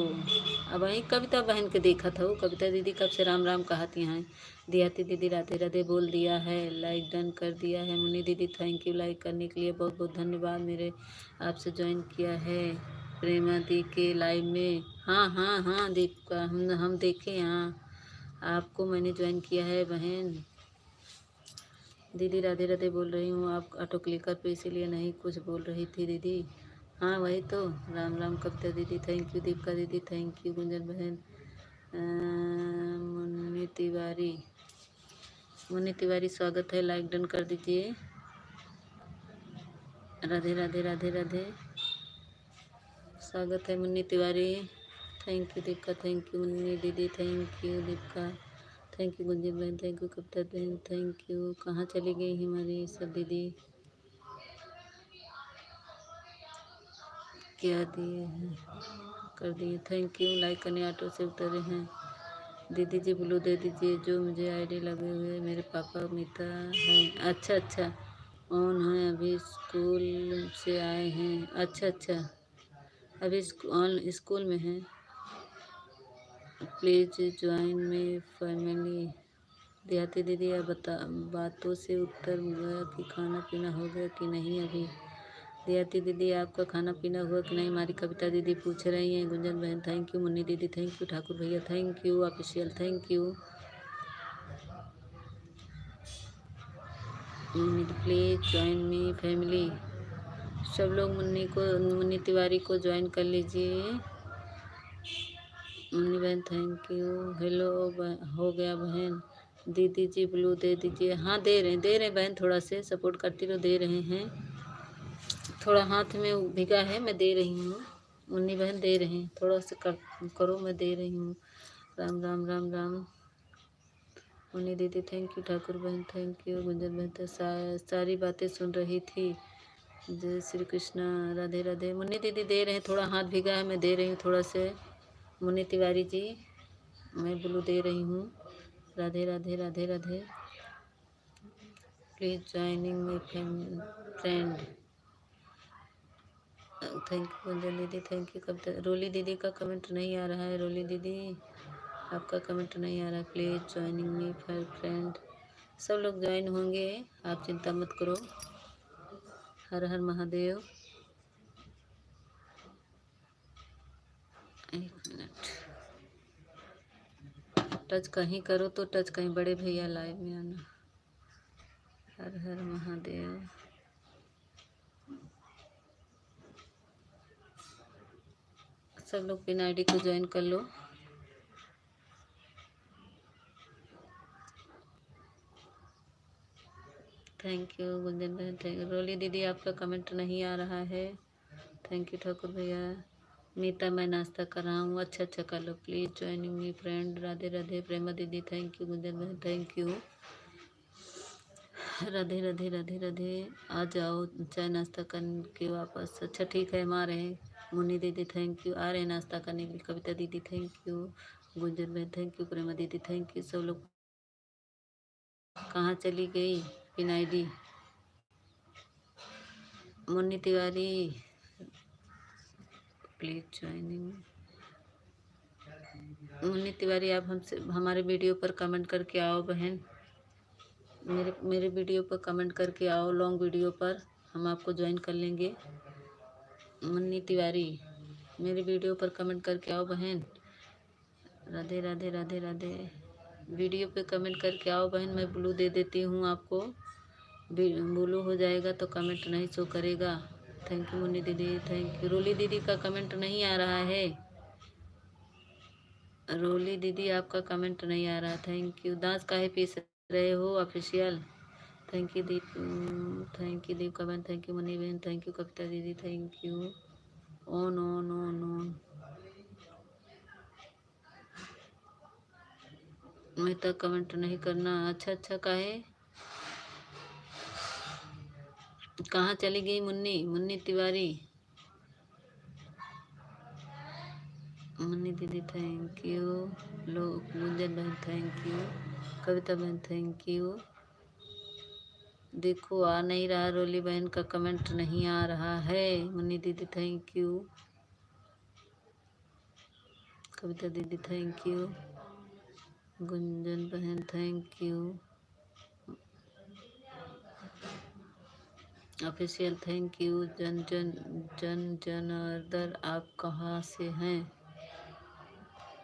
अब वही कविता बहन के देखा था वो। कविता दीदी कब से राम राम कहती हैं। दियाती दीदी राधे राधे बोल दिया है, लाइक डन कर दिया है। मुन्नी दीदी थैंक यू लाइक करने के लिए, बहुत बहुत धन्यवाद। मेरे आपसे ज्वाइन किया है प्रेमा दी के लाइव में। हाँ दीपिका, हम देखे। हाँ आपको मैंने ज्वाइन किया है बहन। दीदी राधे राधे बोल रही हूँ, आप ऑटो क्लिकर पे इसीलिए नहीं कुछ बोल रही थी दीदी। हाँ वही तो। राम राम कविता दीदी थैंक यू, दीपिका दीदी थैंक यू। गुंजन बहन मुन्नी तिवारी स्वागत है, लाइक डन कर दीजिए। राधे राधे राधे राधे, स्वागत है Munni Tiwari. Thank you Deepika, thank you Munni दीदी, thank you Deepika, thank you Gunjan बहन, थैंक यू कविता बहन, थैंक यू। कहाँ चली गई हमारी सब दीदी? क्या दिए हैं? कर दिए, थैंक यू। लाइक करने ऑटो से उतरे हैं। दीदी जी ब्लू दे दीजिए, जो मुझे आईडी लगे हुए मेरे पापा मीता है। अच्छा अच्छा, ऑन है, अभी स्कूल से आए हैं। अच्छा अच्छा, अभी ऑन स्कूल में हैं। प्लीज ज्वाइन में फैमिली। देहाती दीदी आप बातों से उत्तर गया कि खाना पीना हो गया कि नहीं अभी। देहाती दीदी आपका खाना पीना हुआ कि नहीं, हमारी कविता दीदी पूछ रही हैं। गुंजन बहन थैंक यू। मुन्नी दीदी थैंक यू। ठाकुर भैया thank you. Official thank you. Munni please join me family. सब लोग मुन्नी तिवारी को ज्वाइन कर लीजिए। मुन्नी बहन थैंक यू। हेलो हो गया बहन। दीदी जी ब्लू दे दीजिए। हाँ दे रहे हैं बहन, थोड़ा से सपोर्ट करती रहो, दे रहे हैं। थोड़ा हाथ में भिगा है, मैं दे रही हूँ। मुन्नी बहन दे रहे हैं, थोड़ा सा करो, मैं दे रही हूँ। राम राम राम राम। मुन्नी दीदी थैंक यू। ठाकुर बहन थैंक यू। गुंजन बहन तो सारी बातें सुन रही थी। जय श्री कृष्णा, राधे राधे। मुन्नी दीदी दे रहे हैं, थोड़ा हाथ भिगा है, मैं दे रही हूँ थोड़ा से। मुन्नी तिवारी जी मैं ब्लू दे रही हूँ। Radhe Radhe Radhe Radhe. Please joining my friend. Thank you Gunjan दीदी थैंक यू। कविता रोली दीदी का कमेंट नहीं आ रहा है। रोली दीदी आपका कमेंट नहीं आ रहा है। Please joining me for friend. सब लोग ज्वाइन होंगे, आप चिंता मत करो। हर हर महादेव। एक मिनट, टच कहीं करो तो टच कहीं। बड़े भैया लाइव में आना। हर हर महादेव। सब लोग पिन आईडी को ज्वाइन कर लो। थैंक यू गुंजन बहन थैंक यू। रोली दीदी आपका कमेंट नहीं आ रहा है। थैंक यू ठाकुर भैया। मीता मैं नाश्ता कर रहा हूँ। अच्छा अच्छा कर लो। Please joining me friend. Radhe Radhe. Prema दीदी थैंक यू। गुंजन बहन थैंक यू। राधे राधे राधे राधे। आ जाओ चाय नाश्ता करके वापस। अच्छा ठीक है, हम आ रहे हैं। मुन्नी दीदी थैंक यू, आ रहे हैं नाश्ता करने के लिए। कविता दीदी थैंक यू। गुंजन बहन थैंक यू। प्रेमा दीदी थैंक यू। सब लोग कहाँ चली गई pin ID. Munni Tiwari please joining. Munni Tiwari आप हमसे हमारे वीडियो पर कमेंट करके आओ बहन। मेरे वीडियो पर कमेंट करके आओ, लॉन्ग वीडियो पर हम आपको ज्वाइन कर लेंगे। मुन्नी तिवारी मेरे वीडियो पर कमेंट करके आओ बहन। राधे राधे राधे राधे। वीडियो पे कमेंट करके आओ बहन, मैं ब्लू दे देती हूँ आपको। ब्लू हो जाएगा तो कमेंट नहीं शो करेगा। थैंक यू मुन्नी दीदी थैंक यू। रोली दीदी का कमेंट नहीं आ रहा है। रोली दीदी आपका कमेंट नहीं आ रहा। Thank you. दांत काहे पीस रहे हो official. Thank you Deep. Thank you Deep comment thank you money बहन थैंक यू। कविता दीदी thank you. On on on on. मैं तक कमेंट नहीं करना। अच्छा अच्छा काहे, कहाँ चली गई मुन्नी तिवारी। मुन्नी दीदी थैंक यू। लोग गुंजन बहन थैंक यू। कविता बहन थैंक यू। देखो आ नहीं रहा, रोली बहन का कमेंट नहीं आ रहा है। मुन्नी दीदी थैंक यू। कविता दीदी थैंक यू। गुंजन बहन thank you. Official thank you. Janardan आप कहाँ से हैं।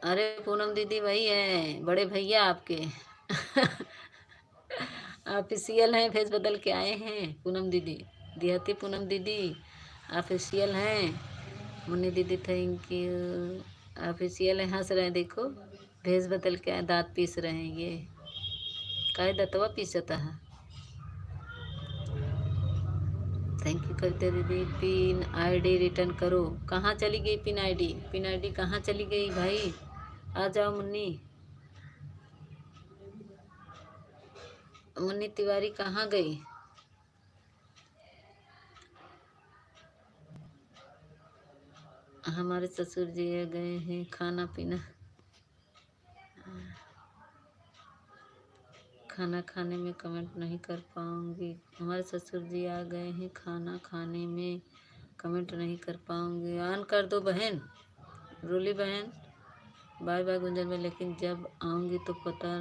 अरे पूनम दीदी वही है, बड़े भैया आपके ऑफिशियल हैं, फेस बदल के आए हैं। पूनम दीदी देहाती पूनम दीदी ऑफिशियल हैं। मुन्नी दीदी थैंक यू। ऑफिशियल है, हंस रहे हैं देखो। भेस बदल के आए, दांत पीस रहे हैं ये। काहे दतवा पीसता है। थैंक यू कविता दीदी। पिन आईडी रिटर्न करो। कहाँ चली गई पिन आईडी कहाँ चली गई भाई। आ जाओ मुन्नी। मुन्नी तिवारी कहाँ गई। हमारे ससुर जी गए हैं खाना पीना, खाना खाने में कमेंट नहीं कर पाऊँगी। हमारे ससुर जी आ गए हैं खाना खाने में कमेंट नहीं कर पाऊँगी। ऑन कर दो बहन, रोली बहन। बाय बाय गुंजन में, लेकिन जब आऊँगी तो पता,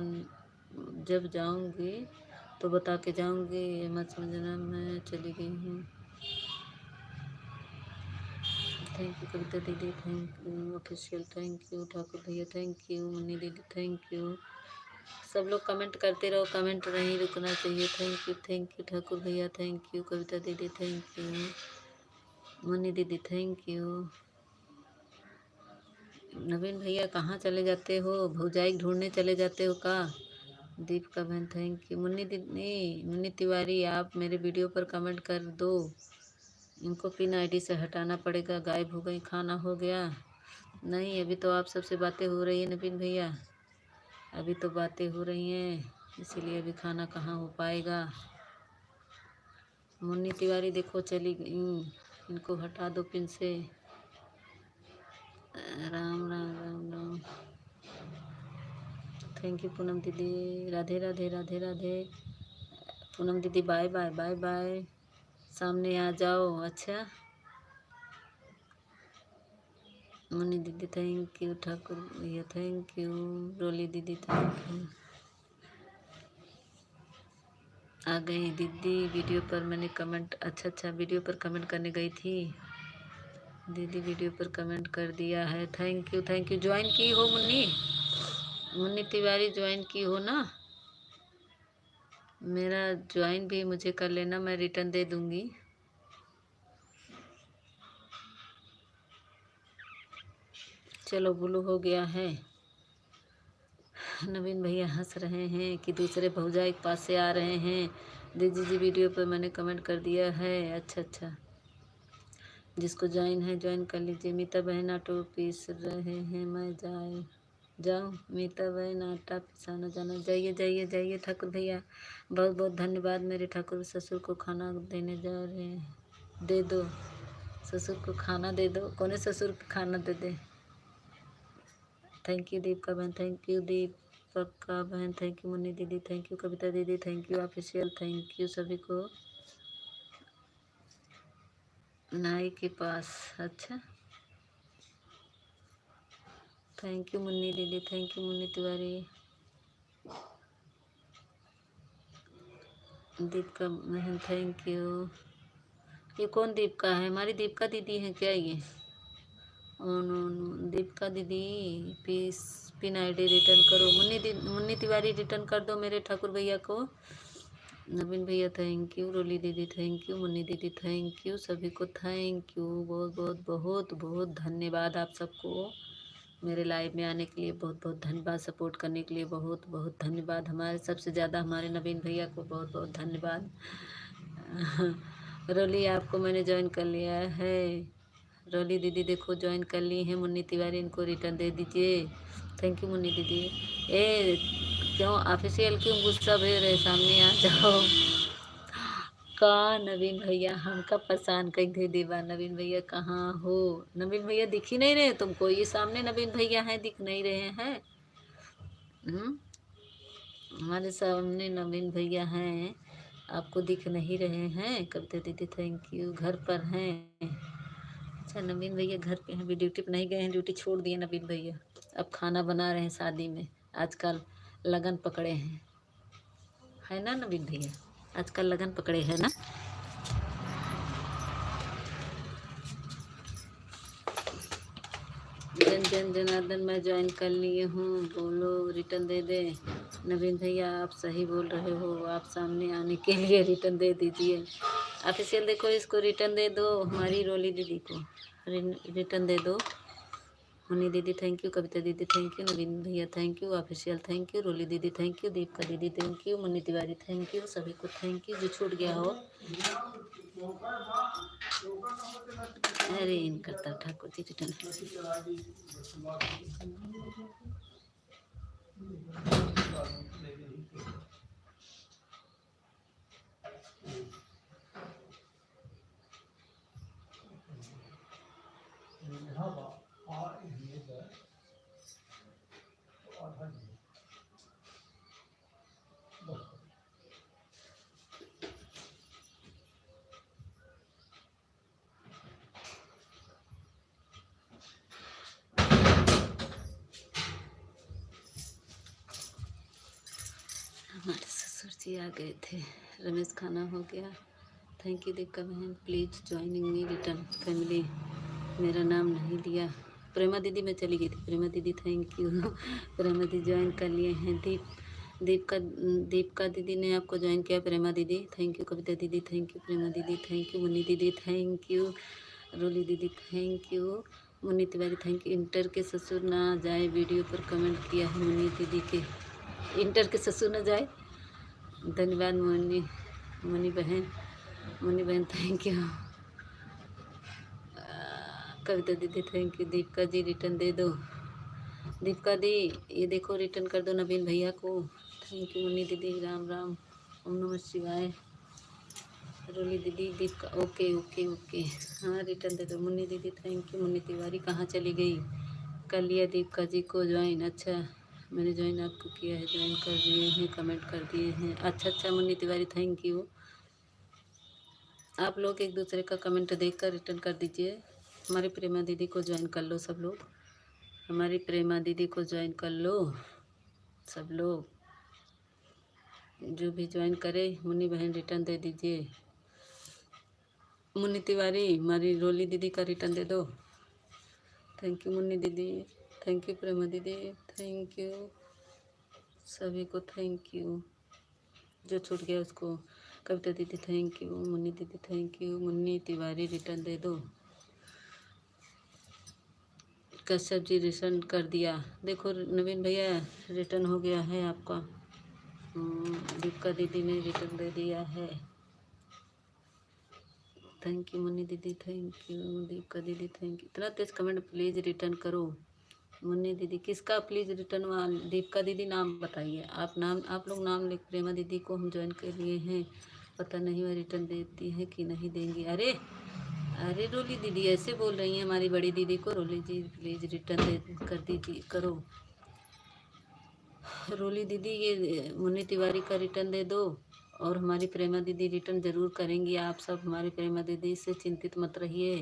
जब जाऊँगी तो बता के जाऊँगी। मत समझना मैं चली गई हूँ। थैंक यू कविता दीदी, thank you official, thank you Thakur भैया, थैंक यू मुन्नी दीदी, थैंक यू। सब लोग कमेंट करते रहो, कमेंट नहीं रुकना चाहिए। थैंक यू ठाकुर भैया, थैंक यू कविता दीदी, थैंक यू मुन्नी दीदी, थैंक यू। नवीन भैया कहाँ चले जाते हो? भौजाई ढूंढने चले जाते हो का? दीपिका बहन थैंक यू। मुन्नी दीदी, मुन्नी तिवारी आप मेरे वीडियो पर कमेंट कर दो। इनको पिन आईडी से हटाना पड़ेगा। गायब हो गई, खाना हो गया? नहीं, अभी तो आप सबसे बातें हो रही है नवीन भैया, अभी तो बातें हो रही हैं, इसीलिए अभी खाना कहाँ हो पाएगा। मुन्नी तिवारी देखो चली गई, इनको हटा दो पिन से। राम राम राम राम। थैंक यू पूनम दीदी, राधे राधे राधे राधे। पूनम दीदी बाय बाय बाय बाय, सामने आ जाओ। अच्छा मुन्नी दीदी थैंक यू, ठाकुर भैया थैंक यू, रोली दीदी थैंक यू। आ गई दीदी वीडियो पर, मैंने कमेंट, अच्छा वीडियो पर कमेंट करने गई थी दीदी, वीडियो पर कमेंट कर दिया है। थैंक यू ज्वाइन की हो मुन्नी, मुन्नी तिवारी ज्वाइन की हो ना? मेरा ज्वाइन भी मुझे कर लेना, मैं रिटर्न दे दूंगी। चलो ब्लू हो गया है। नवीन भैया हंस रहे हैं कि दूसरे भौजाई के पास से आ रहे हैं। दीदी जी वीडियो पर मैंने कमेंट कर दिया है। अच्छा, जिसको ज्वाइन है ज्वाइन कर लीजिए। मीता बहन ऑटो पीस रहे हैं, मैं जाऊँ? मीता बहन आटा पिसाना जाना, जाइए ठाकुर भैया, बहुत बहुत धन्यवाद। मेरे ठाकुर ससुर को खाना देने जा रहे हैं, दे दो ससुर को खाना, दे दो। कौन ससुर को खाना दे दे। थैंक यू दीपिका बहन, थैंक यू दीपका बहन, थैंक यू मुन्नी दीदी, थैंक यू कविता दीदी, thank you official, thank you सभी को। नाई के पास, अच्छा थैंक यू मुन्नी दीदी, थैंक यू मुन्नी तिवारी। दीपिका बहन थैंक यू। ये कौन दीपिका है? हमारी दीपिका दीदी है क्या ये? दीपिका दीदी पीस पिन आईडी रिटर्न करो। मुन्नी तिवारी रिटर्न कर दो मेरे ठाकुर भैया को। नवीन भैया थैंक यू, रोली दीदी थैंक यू, मुन्नी दीदी थैंक यू, सभी को थैंक यू, बहुत बहुत बहुत बहुत धन्यवाद आप सबको। मेरे लाइव में आने के लिए बहुत बहुत धन्यवाद, सपोर्ट करने के लिए बहुत बहुत धन्यवाद। हमारे सबसे ज़्यादा हमारे नवीन भैया को बहुत बहुत धन्यवाद। रोली आपको मैंने ज्वाइन कर लिया है। रोली दीदी देखो ज्वाइन कर ली है। मुन्नी तिवारी इनको रिटर्न दे दीजिए। थैंक यू मुन्नी दीदी। ए क्यों ऑफिशियल क्यों गुस्सा भेज रहे? सामने आ जाओ। का नवीन भैया हमका परेशान कहीं दे देवा। नवीन भैया कहाँ हो? नवीन भैया दिख ही नहीं रहे तुमको? ये सामने नवीन भैया हैं, दिख नहीं रहे हैं? हमारे सामने नवीन भैया हैं, आपको दिख नहीं रहे हैं? कविता दीदी थैंक यू, घर पर हैं? अच्छा नवीन भैया घर पे हैं, भी ड्यूटी पे नहीं गए हैं, ड्यूटी छोड़ दिए नवीन भैया। अब खाना बना रहे हैं शादी में, आजकल लगन पकड़े हैं, है ना नवीन भैया? आजकल लगन पकड़े हैं ना? जनार्दन मैं ज्वाइन कर लिए हूँ, बोलो रिटर्न दे दे। नवीन भैया आप सही बोल रहे हो, आप सामने आने के लिए रिटर्न दे दीजिए। ऑफिशियल देखो इसको रिटर्न दे दो, हमारी रोली दीदी को रिटर्न दे दो। मुन्नी दीदी थैंक यू, कविता दीदी थैंक यू, नवीन भैया thank you, official thank you, Roli दीदी थैंक यू, दीपिका दीदी thank you, Munni Tiwari thank you, सभी को थैंक यू। जो छूट गया हो अरे इन करता ठाकुर जी रिटर्न। जी आ गए थे। रमेश खाना हो गया। थैंक यू दीपिका बहन, please joining me return family. मेरा नाम नहीं लिया। प्रेमा दीदी मैं चली गई थी। प्रेमा दीदी थैंक यू। प्रेमा दीदी ज्वाइन कर लिए हैं। दीपिका दीदी ने आपको ज्वाइन किया। प्रेमा दीदी थैंक यू। कविता दीदी थैंक यू। प्रेमा दीदी थैंक यू। मुन्नी दीदी थैंक यू। रोली दीदी thank you. Munni Tiwari thank you. इंटर के ससुर ना जाए वीडियो पर कमेंट किया है मुन्नी दीदी के। इंटर के ससुर ना जाए, धन्यवाद मुन्नी बहन थैंक यू। कविता दीदी thank you. Deepika ji return दे दो। दीपिका दी ये देखो रिटर्न कर दो नवीन भैया को। थैंक यू मुन्नी दीदी। राम राम, ओम नमः शिवाय। रोली दीदी दीपिका ओके ओके ओके, हाँ रिटर्न दे दो। मुन्नी दीदी थैंक यू। मुन्नी तिवारी कहाँ चली गई? कर लिया दीपिका जी को ज्वाइन। अच्छा मैंने ज्वाइन आपको किया है, ज्वाइन कर दिए हैं, कमेंट कर दिए हैं। अच्छा मुन्नी तिवारी थैंक यू। आप लोग एक दूसरे का कमेंट देखकर रिटर्न कर दीजिए। हमारी प्रेमा दीदी को ज्वाइन कर लो सब लोग। हमारी प्रेमा दीदी को ज्वाइन कर लो सब लोग। जो भी ज्वाइन करे मुन्नी बहन रिटर्न दे दीजिए। मुन्नी तिवारी हमारी रोली दीदी का रिटर्न दे दो। थैंक यू मुन्नी दीदी, थैंक यू प्रेमा दीदी, थैंक यू सभी को, थैंक यू। जो छूट गया उसको। कविता दीदी थैंक यू। मुन्नी दीदी thank you. Munni Tiwari return दे दो। कश्यप जी रिटर्न कर दिया। देखो नवीन भैया रिटर्न हो गया है आपका। दीपिका दीदी ने रिटर्न दे दिया है। थैंक यू मुन्नी दीदी, थैंक यू दीपिका दीदी, थैंक यू। इतना तेज कमेंट प्लीज़ रिटर्न करो। मुन्नी दीदी किसका प्लीज़ रिटर्न हुआ? दीपिका दीदी नाम बताइए। आप लोग नाम लिख। प्रेमा दीदी को हम ज्वाइन कर लिए हैं, पता नहीं वह रिटर्न देती है कि नहीं देंगी। अरे रोली दीदी ऐसे बोल रही हैं हमारी बड़ी दीदी को। रोली जी प्लीज़ रिटर्न दे कर दीजिए करो। रोली दीदी ये मुन्नी तिवारी का रिटर्न दे दो। और हमारी प्रेमा दीदी रिटर्न ज़रूर करेंगी। आप सब हमारी प्रेमा दीदी से चिंतित मत रहिए।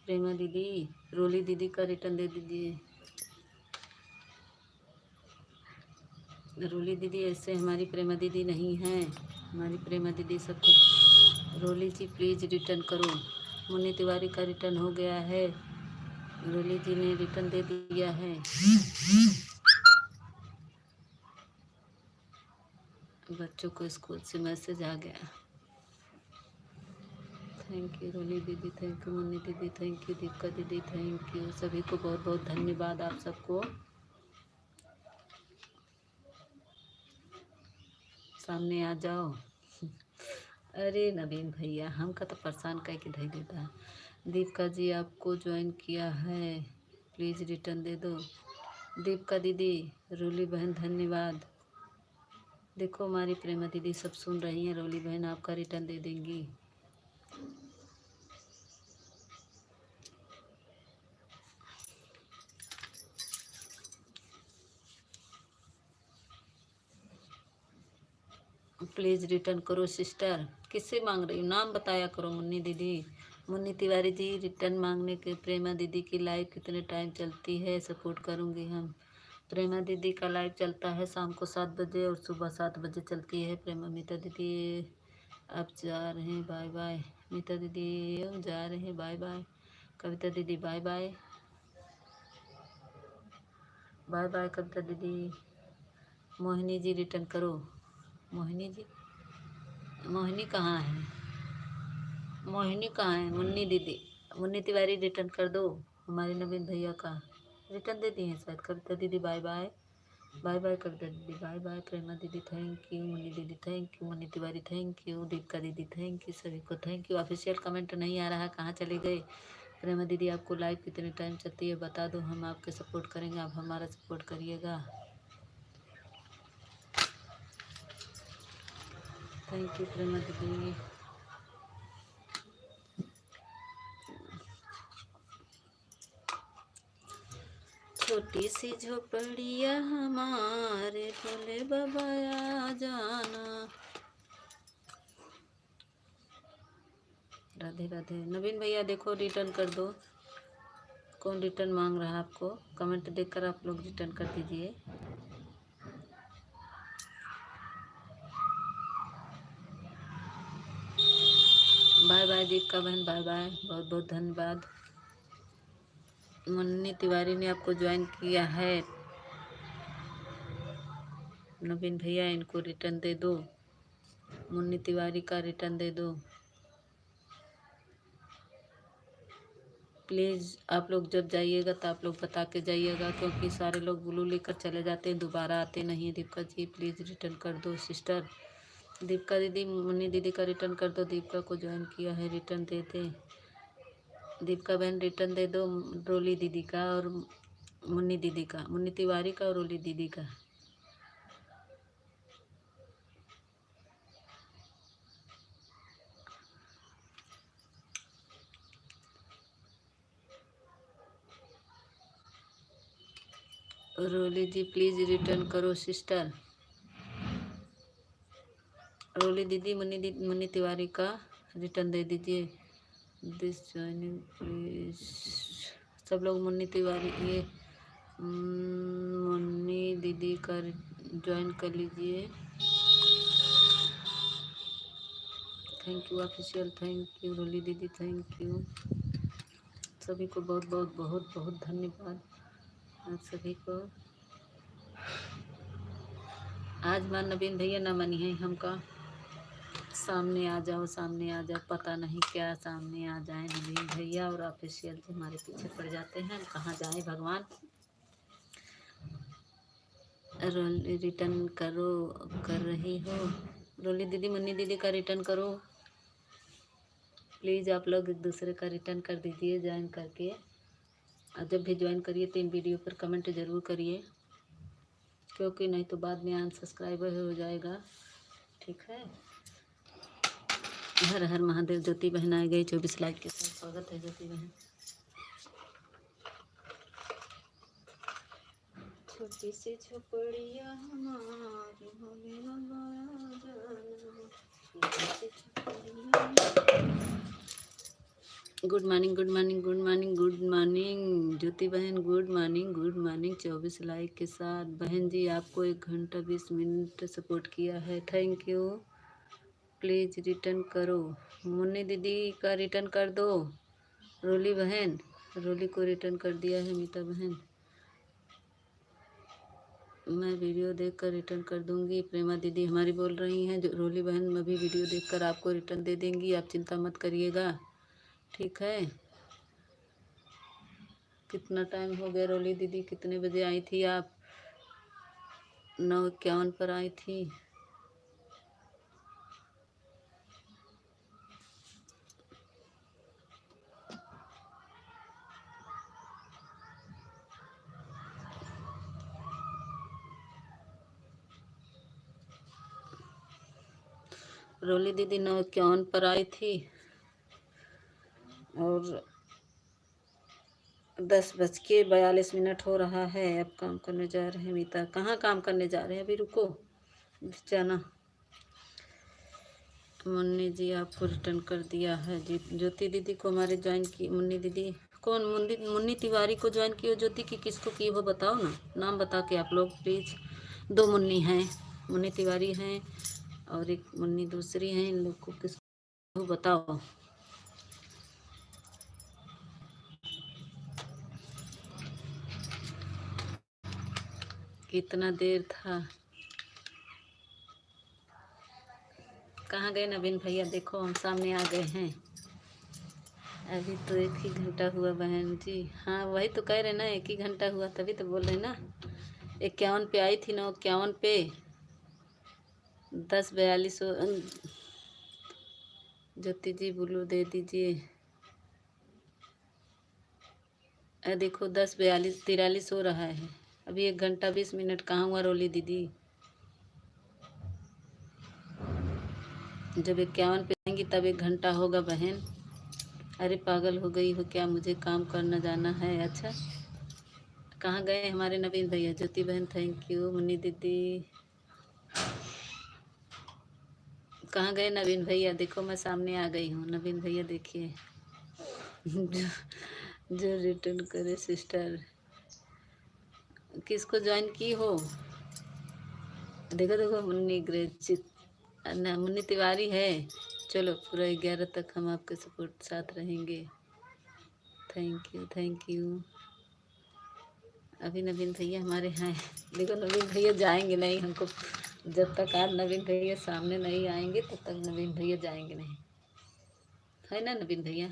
प्रेमा दीदी रोली दीदी का रिटर्न दे दीजिए। रोली दीदी ऐसे हमारी प्रेमा दीदी नहीं हैं। हमारी प्रेमा दीदी सब कुछ। रोली जी प्लीज़ रिटर्न करो। मुन्नी तिवारी का रिटर्न हो गया है। रोली जी ने रिटर्न दे दिया है। बच्चों को स्कूल से मैसेज आ गया। थैंक यू रोली दीदी, थैंक यू मुन्नी दीदी, थैंक यू दीपिका दीदी, थैंक यू सभी को बहुत बहुत धन्यवाद आप सबको। सामने आ जाओ। अरे नवीन भैया हमका तो परेशान कह के धै देता। दीपिका जी आपको ज्वाइन किया है, प्लीज़ रिटर्न दे दो। दीपिका दीदी रोली बहन धन्यवाद। देखो हमारी प्रेमा दीदी सब सुन रही हैं। रोली बहन आपका रिटर्न दे देंगी। प्लीज़ रिटर्न करो सिस्टर। किससे मांग रही हूँ? नाम बताया करो। मुन्नी दीदी, मुन्नी तिवारी जी रिटर्न मांगने के। प्रेमा दीदी की लाइव कितने टाइम चलती है? सपोर्ट करूँगी हम। प्रेमा दीदी का लाइव चलता है शाम को 7 बजे और सुबह 7 बजे चलती है। प्रेमा मीता दीदी अब जा रहे हैं, बाय बाय। मीता दीदी अब जा रहे हैं, बाय बाय। कविता दीदी bye bye, bye bye Kavita दीदी। मोहिनी जी रिटर्न करो। मोहिनी जी, मोहिनी कहाँ है? मोहिनी कहाँ है? मुन्नी दीदी, मुन्नी तिवारी रिटर्न कर दो। हमारे नवीन भैया का रिटर्न दे दिए हैं शायद। कविता दीदी bye bye, bye bye Kavita दीदी, बाय बाय। प्रेमा दीदी थैंक यू। मुन्नी दीदी thank you. Munni Tiwari thank you. Deepika दीदी थैंक यू। सभी को थैंक यू। ऑफिशियल कमेंट नहीं आ रहा, कहाँ चले गए? प्रेमा दीदी आपको लाइव कितने टाइम चलती है बता दो, हम आपके सपोर्ट करेंगे, आप हमारा सपोर्ट करिएगा। थैंक यू प्रेमा दीदी। छोटी सी झोपड़िया हमारे भोले बाबा आ जाना। राधे राधे। नवीन भैया देखो रिटर्न कर दो। कौन रिटर्न मांग रहा है आपको? कमेंट देखकर आप लोग रिटर्न कर दीजिए। बाय बाय दीपिका बहन, बाय बाय, बहुत बहुत धन्यवाद। मुन्नी तिवारी ने आपको ज्वाइन किया है। नवीन भैया इनको रिटर्न दे दो, मुन्नी तिवारी का रिटर्न दे दो प्लीज़। आप लोग जब जाइएगा तो आप लोग बता के जाइएगा, क्योंकि सारे लोग ब्लू लेकर चले जाते हैं, दोबारा आते नहीं। दीपिका जी प्लीज़ रिटर्न कर दो सिस्टर। दीपिका दीदी मुन्नी दीदी का रिटर्न कर दो, दीपिका को ज्वाइन किया है, रिटर्न दे दे। दीपिका बहन रिटर्न दे दो, रोली दीदी का और मुन्नी दीदी का, मुन्नी तिवारी का और रोली दीदी का। रोली जी प्लीज़ रिटर्न करो सिस्टर। रोली दीदी मुन्नी तिवारी का रिटर्न दे दीजिए। This joining please. सब लोग मुन्नी तिवारी ये मुन्नी दीदी का ज्वाइन कर लीजिए। Thank you official, thank you Roli दीदी, थैंक यू। सभी को बहुत बहुत बहुत बहुत धन्यवाद। आप सभी को आज मान नवीन भैया ना मनी है हमका। सामने आ जाओ, सामने आ जाओ, पता नहीं क्या सामने आ जाए नवीन भैया और ऑफिशियल जो हमारे पीछे पड़ जाते हैं। हम कहाँ जाए भगवान। रिटर्न करो, कर रही हो रोली दीदी, मुन्नी दीदी का रिटर्न करो प्लीज़। आप लोग एक दूसरे का रिटर्न कर दीजिए ज्वाइन करके। और जब भी ज्वाइन करिए तो इन वीडियो पर कमेंट ज़रूर करिए, क्योंकि नहीं तो बाद में अनसब्सक्राइबर हो जाएगा। ठीक है। हर हर महादेव। ज्योति बहन आ गई 24 लाइक के साथ, स्वागत है ज्योति बहन। छोटी सी झोपड़िया हमारी होने हमारा जाना, छोटी सी झोपड़िया। Good morning, good morning, good morning, good morning Jyoti बहन, good morning, good morning. 24 like के साथ बहन जी आपको 1 घंटा 20 मिनट सपोर्ट किया है, थैंक यू। प्लीज़ रिटर्न करो, मुन्नी दीदी का रिटर्न कर दो। रोली बहन, रोली को रिटर्न कर दिया है मीता बहन। मैं वीडियो देखकर रिटर्न कर दूंगी। प्रेमा दीदी हमारी बोल रही हैं, जो रोली बहन मैं भी वीडियो देखकर आपको रिटर्न दे देंगी, आप चिंता मत करिएगा। ठीक है। कितना टाइम हो गया रोली दीदी, कितने बजे आई थी आप? 9:51 पर आई थी। रोली दीदी 9:51 पर आई थी और 10:42 हो रहा है। अब काम करने जा रहे हैं। मीता कहाँ काम करने जा रहे हैं? अभी रुको जाना। मुन्नी जी आपको रिटर्न कर दिया है जी। ज्योति दीदी को हमारे ज्वाइन की। मुन्नी दीदी कौन? मुन्नी तिवारी को ज्वाइन की हो ज्योति की? किसको की हो बताओ ना, नाम बता के आप लोग प्लीज़। 2 मुन्नी हैं, मुन्नी तिवारी हैं और एक मुन्नी दूसरी हैं। इन लोग को किसको बताओ। कितना देर था? कहाँ गए नवीन भैया? देखो हम सामने आ गए हैं। अभी तो 1 ही घंटा हुआ बहन जी। हाँ वही तो कह रहे ना, 1 ही घंटा हुआ, तभी तो बोल रहे ना। 51 पे आई थी, 9:51 पे 10:42 ज्योति जी ब्लू दे दीजिए। देखो 10:43 हो रहा है। अभी 1 घंटा 20 मिनट कहाँ हुआ रोली दीदी? जब 51 पे आएंगी तब 1 घंटा होगा बहन। अरे पागल हो गई हो क्या? मुझे काम करना जाना है। अच्छा कहाँ गए हमारे नवीन भैया? ज्योति बहन थैंक यू। मुन्नी दीदी कहाँ गए नवीन भैया? देखो मैं सामने आ गई हूँ। नवीन भैया देखिए जो रिटर्न करे सिस्टर। किसको ज्वाइन की हो? देखो देखो मुन्नी ग्रेचित मुन्नी तिवारी है। चलो पूरा 11 तक हम आपके सपोर्ट साथ रहेंगे। Thank you, thank you. अभी नवीन भैया हमारे हैं, देखो नवीन भैया जाएंगे नहीं हमको, जब तक आज नवीन भैया सामने नहीं आएंगे तब तक नवीन भैया जाएंगे नहीं, है ना नवीन भैया।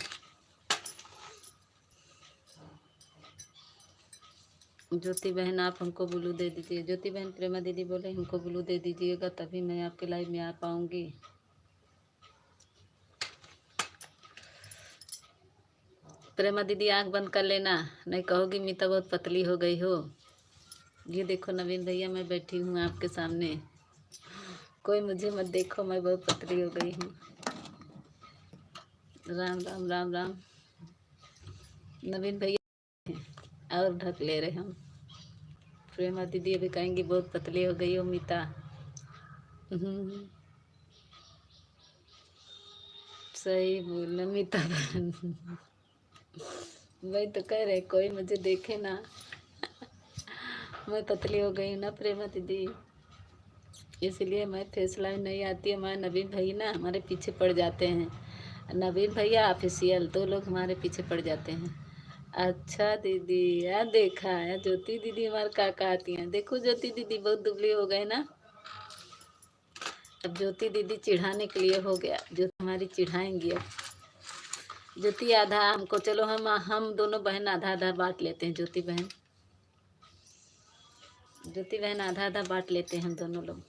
ज्योति बहन आप हमको ब्लू दे दीजिए। ज्योति बहन प्रेमा दीदी बोले हमको ब्लू दे दीजिएगा तभी मैं आपके लाइव में आ पाऊंगी। प्रेमा दीदी आंख बंद कर लेना, नहीं कहोगी मीता बहुत पतली हो गई हो। ये देखो नवीन भैया मैं बैठी हूँ आपके सामने, कोई मुझे मत देखो, मैं बहुत पतली हो गई हूँ। राम राम राम राम। नवीन भैया और ढक ले रहे हम। प्रेमा दीदी अभी कहेंगी बहुत पतली हो गई हो मीता। सही बोल मीता। वही तो कह रहे कोई मुझे देखे ना, मैं पतली हो गई ना प्रेमा दीदी, इसलिए मैं फेस लाइन नहीं आती है। हमारे नवीन भैया ना हमारे पीछे पड़ जाते हैं, नवीन भैया ऑफिशियल, दो लोग हमारे पीछे पड़ जाते हैं। अच्छा दीदी यार देखा है, ज्योति दीदी हमारे काका आती हैं, देखो ज्योति दीदी बहुत दुबली हो गए ना। अब ज्योति दीदी चिढ़ाने के लिए हो गया, जो हमारी चिढ़ाएंगी अब। ज्योति आधा हमको, चलो हम दोनों बहन आधा आधा बांट लेते हैं। ज्योति बहन आधा आधा बांट लेते हैं हम दोनों लोग।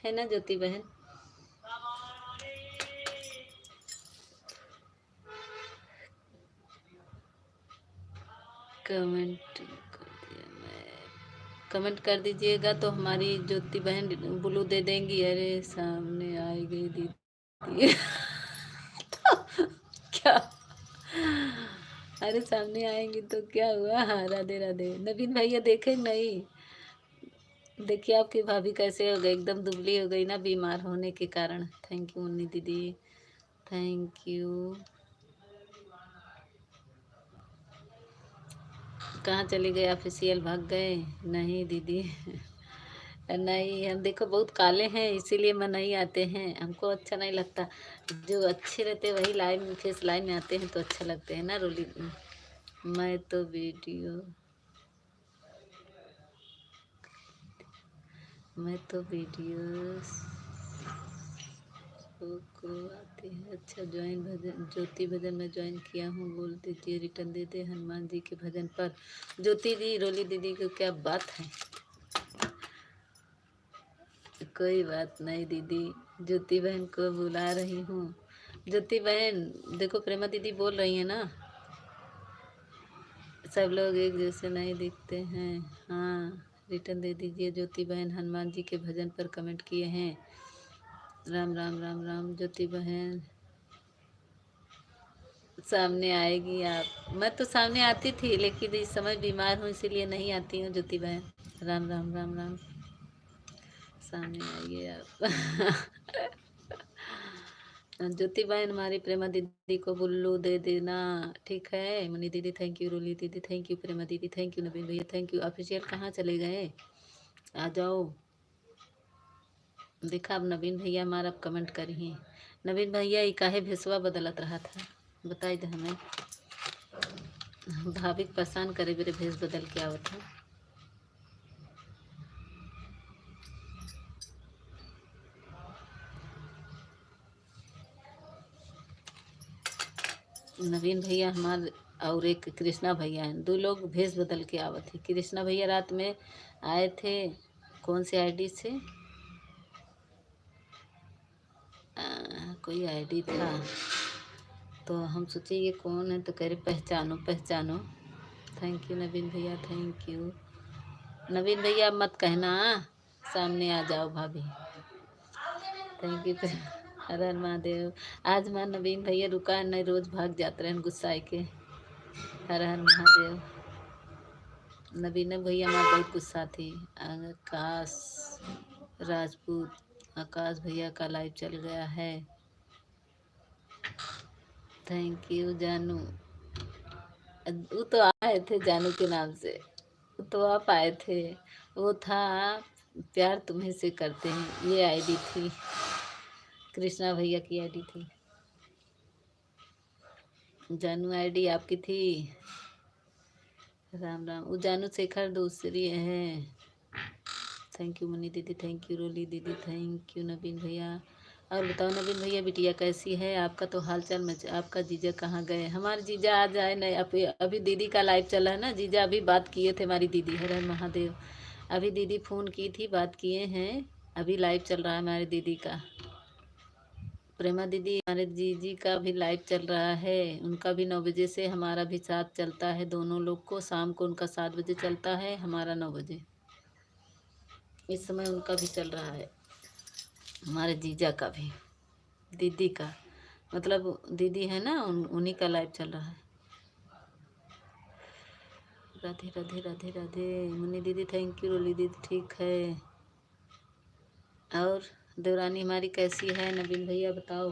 है ना ज्योति बहन। कमेंट कर दीजिएगा तो हमारी ज्योति बहन ब्लू दे देंगी। अरे सामने आई गई दीदी। क्या, अरे सामने आएंगी तो क्या हुआ। हाँ राधे राधे। नवीन भैया देखे नहीं, देखिए आपकी भाभी कैसे हो गई, एकदम दुबली हो गई ना बीमार होने के कारण। थैंक यू मुन्नी दीदी, थैंक यू। कहाँ चली गए, ऑफिशियल भाग गए? नहीं दीदी नहीं, हम देखो बहुत काले हैं इसीलिए मैं नहीं आते हैं, हमको अच्छा नहीं लगता। जो अच्छे रहते वही लाइन में, फेस लाइन में आते हैं तो अच्छे लगते हैं ना रोली। मैं तो वीडियो को आते हैं। अच्छा ज्वाइन भजन, ज्योति भजन में ज्वाइन किया हूँ, बोल दीजिए रिटर्न दे दे हनुमान जी के भजन पर। ज्योति दी रोली दीदी को क्या बात है, कोई बात नहीं दीदी, ज्योति बहन को बुला रही हूँ। ज्योति बहन देखो प्रेमा दीदी बोल रही है ना, सब लोग एक जैसे नहीं दिखते हैं। हाँ रिटर्न दे दीजिए। ज्योति बहन हनुमान जी के भजन पर कमेंट किए हैं। राम राम राम राम। ज्योति बहन सामने आएगी आप, मैं तो सामने आती थी लेकिन इस समय बीमार हूँ इसीलिए नहीं आती हूँ। ज्योति बहन राम राम राम राम, सामने आइए आप। ज्योति बहन हमारी प्रेमा दीदी को बुल्लू दे देना, ठीक है। मनी दीदी थैंक यू, रोली दीदी थैंक यू, प्रेमा दीदी थैंक यू, नवीन भैया थैंक यू। ऑफिशियल कहाँ चले गए, आ जाओ। देखा अब नवीन भैया हमारा अब कमेंट करिए। नवीन भैया ये काहे भेसवा बदलत रहा था, बताई दे हमें। भाभी परेशान करे मेरे भेस बदल के आवत है। नवीन भैया हमारे और एक कृष्णा भैया हैं, दो लोग भेस बदल के आवत है। कृष्णा भैया रात में आए थे, कौन सी आईडी से, कोई आईडी था तो हम सोचे ये कौन है, तो कह रहे पहचानो पहचानो। थैंक यू नवीन भैया, थैंक यू। नवीन भैया मत कहना, सामने आ जाओ भाभी। Thank you. हर हर महादेव। आज मां नवीन भैया रुका है नहीं, रोज भाग जाते रहे गुस्सा के। हर हर महादेव। नवीन भैया हमारा बहुत गुस्सा थी। आकाश राजपूत, आकाश भैया का लाइव चल गया है। थैंक यू जानू। वो तो आए थे जानू के नाम से, तो आप आए थे, वो था प्यार तुम्हें से करते हैं, ये आईडी थी, कृष्णा भैया की आईडी थी। जानू आईडी आपकी थी। राम राम। वो जानू शेखर दूसरी है। थैंक यू मुन्नी दीदी, थैंक यू रोली दीदी, थैंक यू नवीन भैया। और बताओ नवीन भैया, बिटिया कैसी है? आपका तो हाल चाल मच। आपका जीजा कहाँ गए? हमारे जीजा आ जाए नहीं, अभी दीदी का लाइव चला है ना। जीजा अभी बात किए थे, हमारी दीदी, हर हर महादेव। अभी दीदी फ़ोन की थी, बात किए हैं। अभी लाइव चल रहा है हमारी दीदी का। प्रेमा दीदी, हमारे जीजी का भी लाइव चल रहा है। उनका भी 9 बजे से हमारा भी साथ चलता है, दोनों लोग को। शाम को उनका 7 बजे चलता है, हमारा 9 बजे। इस समय उनका भी चल रहा है, हमारे जीजा का भी, दीदी का, मतलब दीदी है ना, उन्हीं का लाइव चल रहा है। राधे राधे राधे राधे। मुन्नी दीदी थैंक यू। रोली दीदी ठीक है। और देवरानी हमारी कैसी है? नवीन भैया बताओ।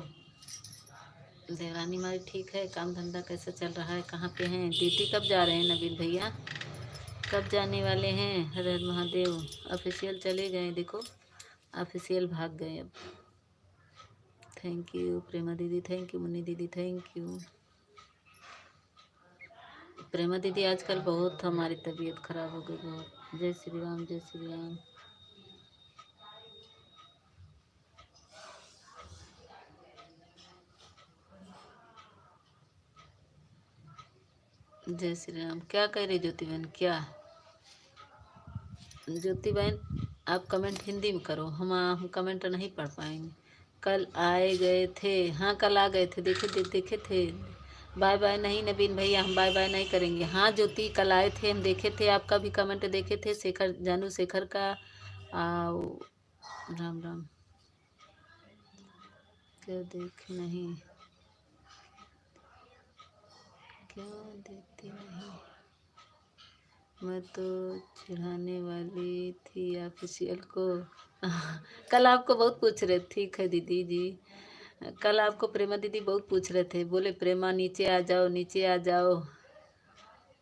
देवरानी हमारी ठीक है। काम धंधा कैसा चल रहा है? कहाँ पे हैं? ड्यूटी कब जा रहे हैं नवीन भैया? कब जाने वाले हैं? हर हर महादेव। ऑफिशियल चले गए, देखो ऑफिशियल भाग गए अब। थैंक यू प्रेमा दीदी, थैंक यू मुन्नी दीदी, थैंक यू। प्रेमा दीदी आजकल बहुत हमारी तबीयत खराब हो गई बहुत। जय श्री राम, जय श्री राम। जय श्री राम। क्या कह रही ज्योति बहन? क्या ज्योति बहन, आप कमेंट हिंदी में करो, हम कमेंट नहीं पढ़ पाएंगे। कल आए गए थे? हाँ कल आ गए थे, देखे थे। बाय बाय नहीं नवीन भैया, हम बाय बाय नहीं करेंगे। हाँ ज्योति, कल आए थे, हम देखे थे, आपका भी कमेंट देखे थे, शेखर, जानू शेखर का। राम राम। क्यों देख नहीं, क्यों देखती नहीं? मैं तो चिढ़ाने वाली थी ऑफिशियल को। कल आपको बहुत पूछ रहे। ठीक है दीदी जी। कल आपको प्रेमा दीदी बहुत पूछ रहे थे, बोले प्रेमा नीचे आ जाओ, नीचे आ जाओ।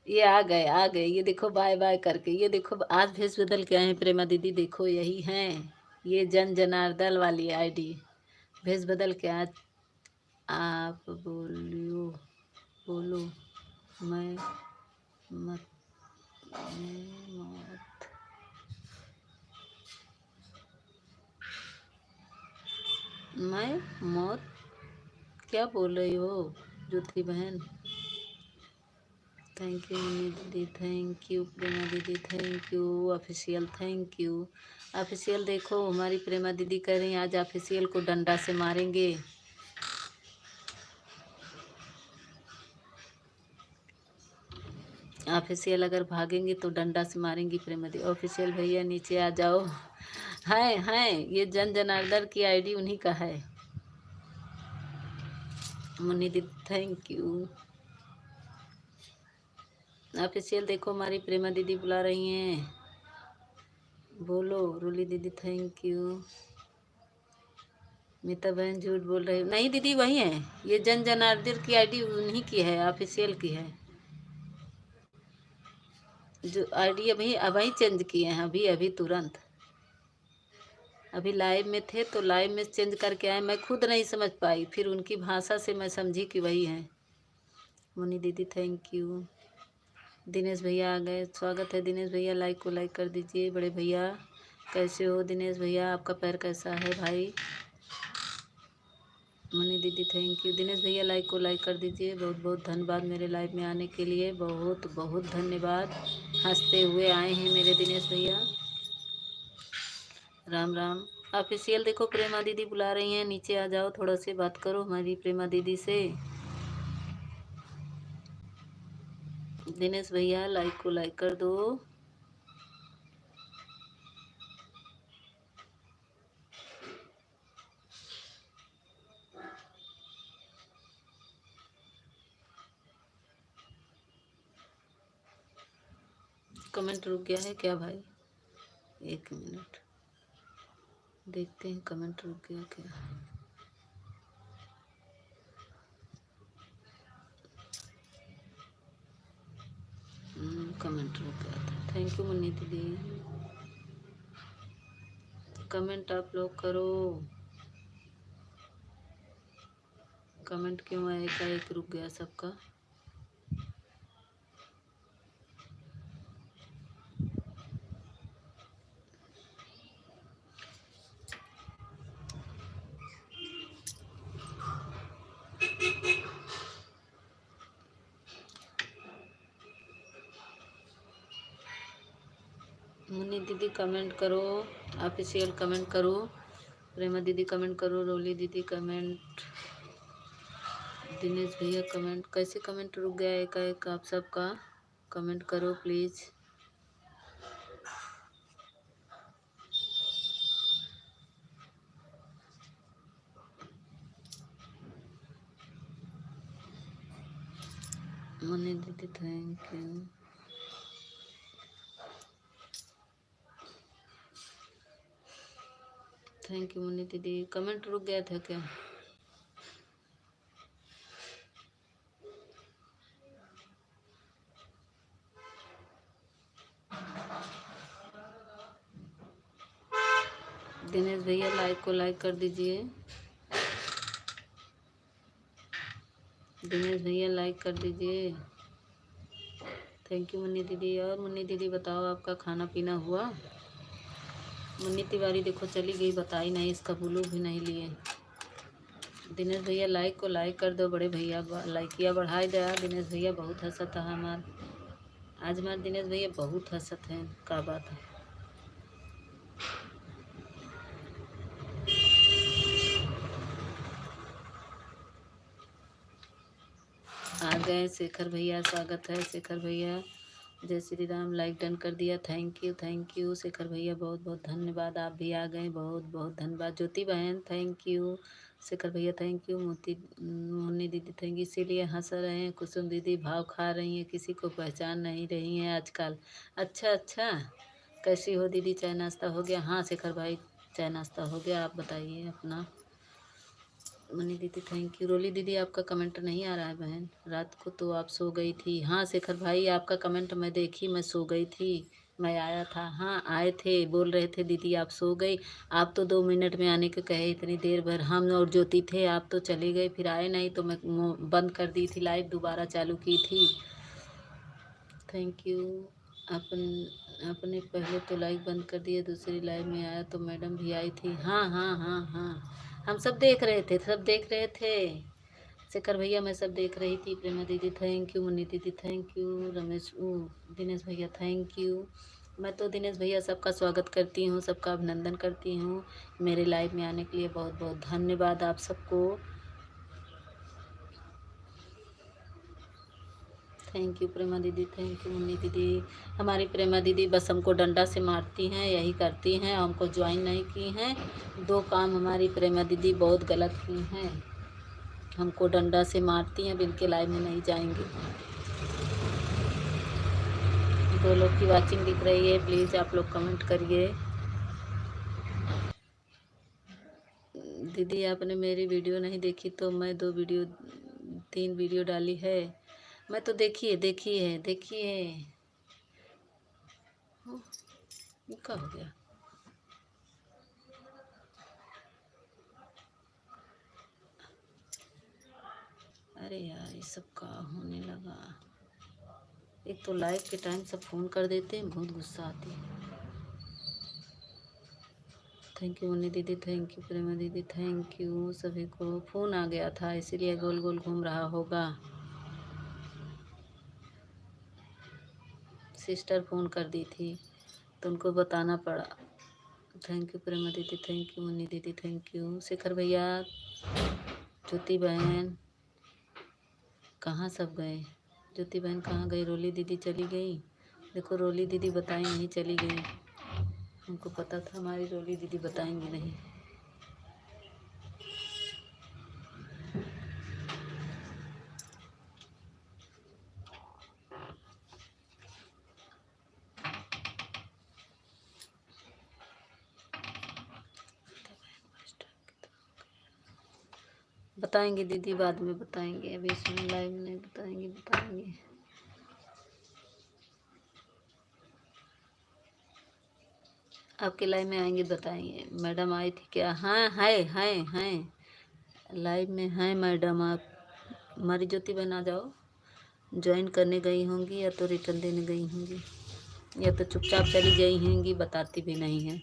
ये आ गए, आ गए, ये देखो बाय बाय करके। ये देखो आज भेष बदल के आए हैं प्रेमा दीदी, देखो यही हैं। ये जन जनार्दन वाली आईडी, भेष बदल के आज। आप बोलियो, बोलो। मैं मत मैं मौत मैं मौत क्या बोल रही हो ज्योति बहन? थैंक यू मुन्नी दीदी, थैंक यू प्रेमा दीदी, thank you official, thank you official. देखो हमारी प्रेमा दीदी कह रही हैं आज ऑफिशियल को डंडा से मारेंगे। ऑफिशियल अगर भागेंगे तो डंडा से मारेंगी प्रेमा दीदी। ऑफिशियल भैया नीचे आ जाओ। हैं ये जन जनार्दन की आईडी उन्हीं का है। मुन्नी दीदी थैंक यू ऑफिशियल। देखो हमारी प्रेमा दीदी बुला रही हैं, बोलो। रूली दीदी थैंक यू। मीता बहन झूठ बोल रही हो। नहीं दीदी वही है, ये जन जनार्दन की आईडी उन्हीं की है, ऑफिशियल की है। जो आईडी अभी अभी चेंज किए हैं, अभी अभी तुरंत। अभी लाइव में थे तो लाइव में चेंज करके आए, मैं खुद नहीं समझ पाई, फिर उनकी भाषा से मैं समझी कि वही है। मुन्नी दीदी थैंक यू। दिनेश भैया आ गए, स्वागत है दिनेश भैया। लाइक को लाइक कर दीजिए। बड़े भैया कैसे हो? दिनेश भैया आपका पैर कैसा है भाई? मुन्नी दीदी थैंक यू। दिनेश भैया लाइक को लाइक कर दीजिए। बहुत बहुत धन्यवाद मेरे लाइव में आने के लिए, बहुत बहुत धन्यवाद। हंसते हुए आए हैं मेरे दिनेश भैया। राम राम। ऑफिशियल देखो प्रेमा दीदी बुला रही हैं, नीचे आ जाओ, थोड़ा से बात करो हमारी प्रेमा दीदी से। दिनेश भैया लाइक को लाइक कर दो। कमेंट रुक गया है क्या भाई? एक मिनट देखते हैं, कमेंट रुक गया क्या? कमेंट रुक गया था। थैंक यू मुन्नी दीदी। कमेंट आप लोग करो। कमेंट क्यों एकाएक रुक गया सबका? मुन्नी दीदी कमेंट करो, ऑफिशियल कमेंट करो। प्रेमा दीदी कमेंट करो, रोली दीदी कमेंट, दिनेश भैया कमेंट। कैसे कमेंट रुक गया एकाएक आप सबका? कमेंट करो प्लीज़। मुन्नी दीदी thank you. Thank you Munni दीदी। कमेंट रुक गया था क्या? दिनेश भैया लाइक को लाइक कर दीजिए। दिनेश भैया लाइक कर दीजिए। थैंक यू मुन्नी दीदी। और मुन्नी दीदी बताओ आपका खाना पीना हुआ? मुन्नी तिवारी देखो चली गई, बताई नहीं, इसका ब्लू भी नहीं लिए। दिनेश भैया लाइक को लाइक कर दो बड़े भैया, लाइकिया बढ़ाई दया। दिनेश भैया बहुत हंसत है हमार, आज हमारे दिनेश भैया बहुत हंसत हैं। क्या बात है? आ गए शेखर भैया, स्वागत है शेखर भैया। जय श्री राम। लाइक डन कर दिया, थैंक यू शेखर भैया, बहुत बहुत धन्यवाद। आप भी आ गए, बहुत बहुत धन्यवाद। ज्योति बहन थैंक यू। शेखर भैया थैंक यू। मुन्नी दीदी थैंक यू। इसीलिए हंस रहे हैं। कुसुम दीदी भाव खा रही हैं, किसी को पहचान नहीं रही हैं आजकल। अच्छा अच्छा, कैसी हो दीदी? चाय नाश्ता हो गया? हाँ शेखर भाई चाय नाश्ता हो गया। आप बताइए अपना। मनी दीदी थैंक यू। रोली दीदी आपका कमेंट नहीं आ रहा है बहन, रात को तो आप सो गई थी। हाँ शेखर भाई आपका कमेंट मैं देखी, मैं सो गई थी। मैं आया था, हाँ आए थे, बोल रहे थे दीदी आप सो गई। आप तो 2 मिनट में आने के कहे, इतनी देर भर हम और ज्योति थे, आप तो चले गए, फिर आए नहीं तो मैं बंद कर दी थी लाइव, दोबारा चालू की थी। Thank you. आपने पहले तो लाइव बंद कर दिया, दूसरी लाइव में आया तो मैडम भी आई थी। हाँ हाँ हाँ हाँ, हम सब देख रहे थे, सब देख रहे थे। शेखर भैया मैं सब देख रही थी। प्रेमा दीदी थैंक यू। मुन्नी दीदी थैंक यू। दिनेश भैया थैंक यू। मैं तो दिनेश भैया सबका स्वागत करती हूँ, सबका अभिनंदन करती हूँ। मेरे लाइव में आने के लिए बहुत बहुत धन्यवाद आप सबको। थैंक यू प्रेमा दीदी, थैंक यू मुन्नी दीदी। हमारी प्रेमा दीदी बस हमको डंडा से मारती हैं, यही करती हैं, हमको ज्वाइन नहीं की हैं। 2 काम हमारी प्रेमा दीदी बहुत गलत की हैं, हमको डंडा से मारती हैं, अब इनके लाइव में नहीं जाएंगी। 2 लोग की वाचिंग दिख रही है, प्लीज़ आप लोग कमेंट करिए। दीदी आपने मेरी वीडियो नहीं देखी तो मैं 3 वीडियो डाली है। मैं तो देखी है। क्या हो गया? अरे यार ये सब का होने लगा। एक तो लाइव के टाइम सब फ़ोन कर देते हैं, बहुत गुस्सा आती है। थैंक यू मुन्नी दीदी, थैंक यू प्रेमा दीदी, थैंक यू सभी को। फ़ोन आ गया था इसीलिए गोल गोल घूम रहा होगा। सिस्टर फ़ोन कर दी थी तो उनको बताना पड़ा। थैंक यू प्रेमा दीदी, थैंक यू मुन्नी दीदी, थैंक यू शेखर भैया। ज्योति बहन कहाँ सब गए? ज्योति बहन कहाँ गई? रोली दीदी चली गई। देखो रोली दीदी बताई नहीं, चली गई। हमको पता था हमारी रोली दीदी बताएंगी नहीं। बताएंगे दीदी, बाद में बताएंगे, अभी इसमें लाइव नहीं बताएंगे। आपके लाइव में आएंगे बताएंगे। मैडम आई थी क्या? हाँ है लाइव में है मैडम। आप हमारी ज्योति बहन आ जाओ। ज्वाइन करने गई होंगी या तो रिटर्न देने गई होंगी या तो चुपचाप चली गई होंगी, बताती भी नहीं है।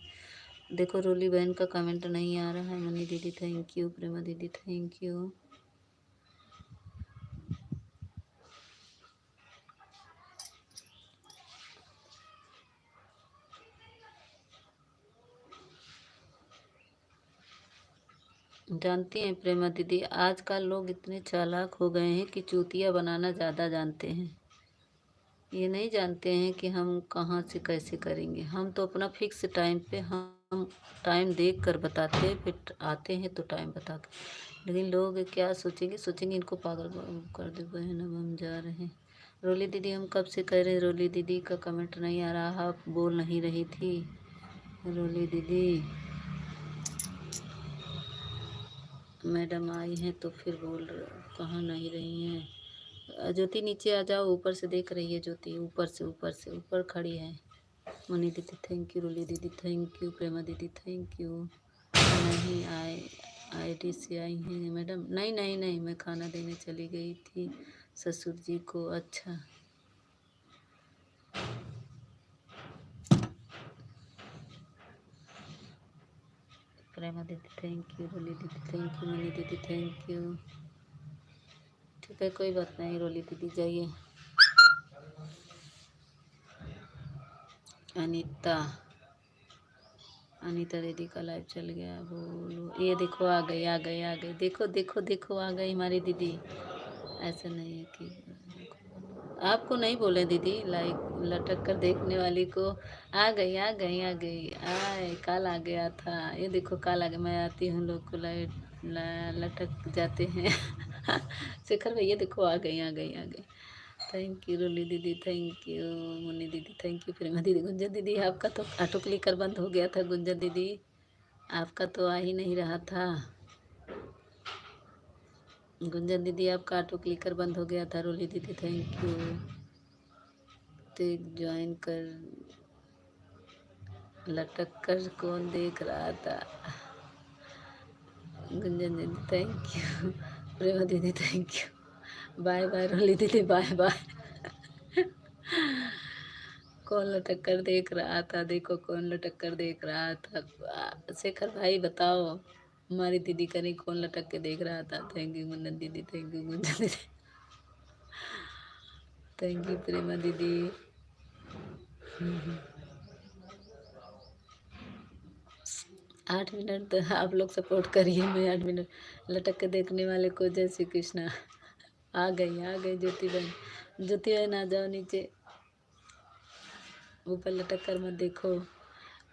देखो रोली बहन का कमेंट नहीं आ रहा है। मनी दीदी थैंक यू, प्रेमा दीदी थैंक यू। जानती हैं प्रेमा दीदी, आजकल लोग इतने चालाक हो गए हैं कि चूतिया बनाना ज़्यादा जानते हैं। ये नहीं जानते हैं कि हम कहाँ से कैसे करेंगे। हम तो अपना फिक्स टाइम पे हम टाइम देख कर बताते हैं, फिर आते हैं तो टाइम बता कर। लेकिन लोग क्या सोचेंगे? सोचेंगे इनको पागल कर दे बहन, अब हम जा रहे हैं। रोली दीदी हम कब से कह रहे हैं, रोली दीदी का कमेंट नहीं आ रहा, आप बोल नहीं रही थी रोली दीदी। मैडम आई हैं तो फिर बोल कहाँ नहीं रही हैं। ज्योति नीचे आ जाओ, ऊपर से देख रही है ज्योति, ऊपर से ऊपर खड़ी है। मनी दीदी थैंक यू, रोली दीदी थैंक यू, प्रेमा दीदी थैंक यू। नहीं आए, आईडी से आई हैं मैडम? नहीं, मैं खाना देने चली गई थी ससुर जी को। अच्छा प्रेमा दीदी थैंक यू, रोली दीदी थैंक यू, मनी दीदी थैंक यू। ठीक है कोई बात नहीं, रोली दीदी जाइए। अनीता दीदी का लाइव चल गया, बोलो। ये देखो आ गई। देखो आ गई हमारी दीदी। ऐसा नहीं है कि आपको नहीं बोले दीदी, लाइक लटक कर देखने वाली को। आ गई आए, काल आ गया था। ये देखो काल आ गया। मैं आती हूँ, लोग को लाइट लटक जाते हैं। शेखर भैया देखो आ गई। थैंक यू रोली दीदी थैंक यू, मुन्नी दीदी थैंक यू, प्रेमा दीदी। गुंजन दीदी आपका तो ऑटो क्लिकर बंद हो गया था। गुंजन दीदी आपका तो आ ही नहीं रहा था। गुंजन दीदी आपका ऑटो क्लिकर बंद हो गया था। रोली दीदी थैंक यू। तो ज्वाइन कर लटक कर कौन देख रहा था? गुंजन दीदी थैंक यू, प्रेमा दीदी थैंक यू। बाय बाय रोली दीदी बाय बाय। कौन लटक कर देख रहा था? देखो कौन लटक कर देख रहा था। शेखर भाई बताओ, हमारी दीदी का नहीं, कौन लटक के देख रहा था? थैंक यू मुन्नन दीदी थैंक यू, गुंजन दीदी थैंक यू, प्रेमा दीदी। 8 मिनट तो आप लोग सपोर्ट करिए। मैं 8 मिनट लटक के देखने वाले को जय श्री कृष्णा। आ गई ज्योति बहन आ जाओ नीचे। ऊपर लटक कर मत देखो।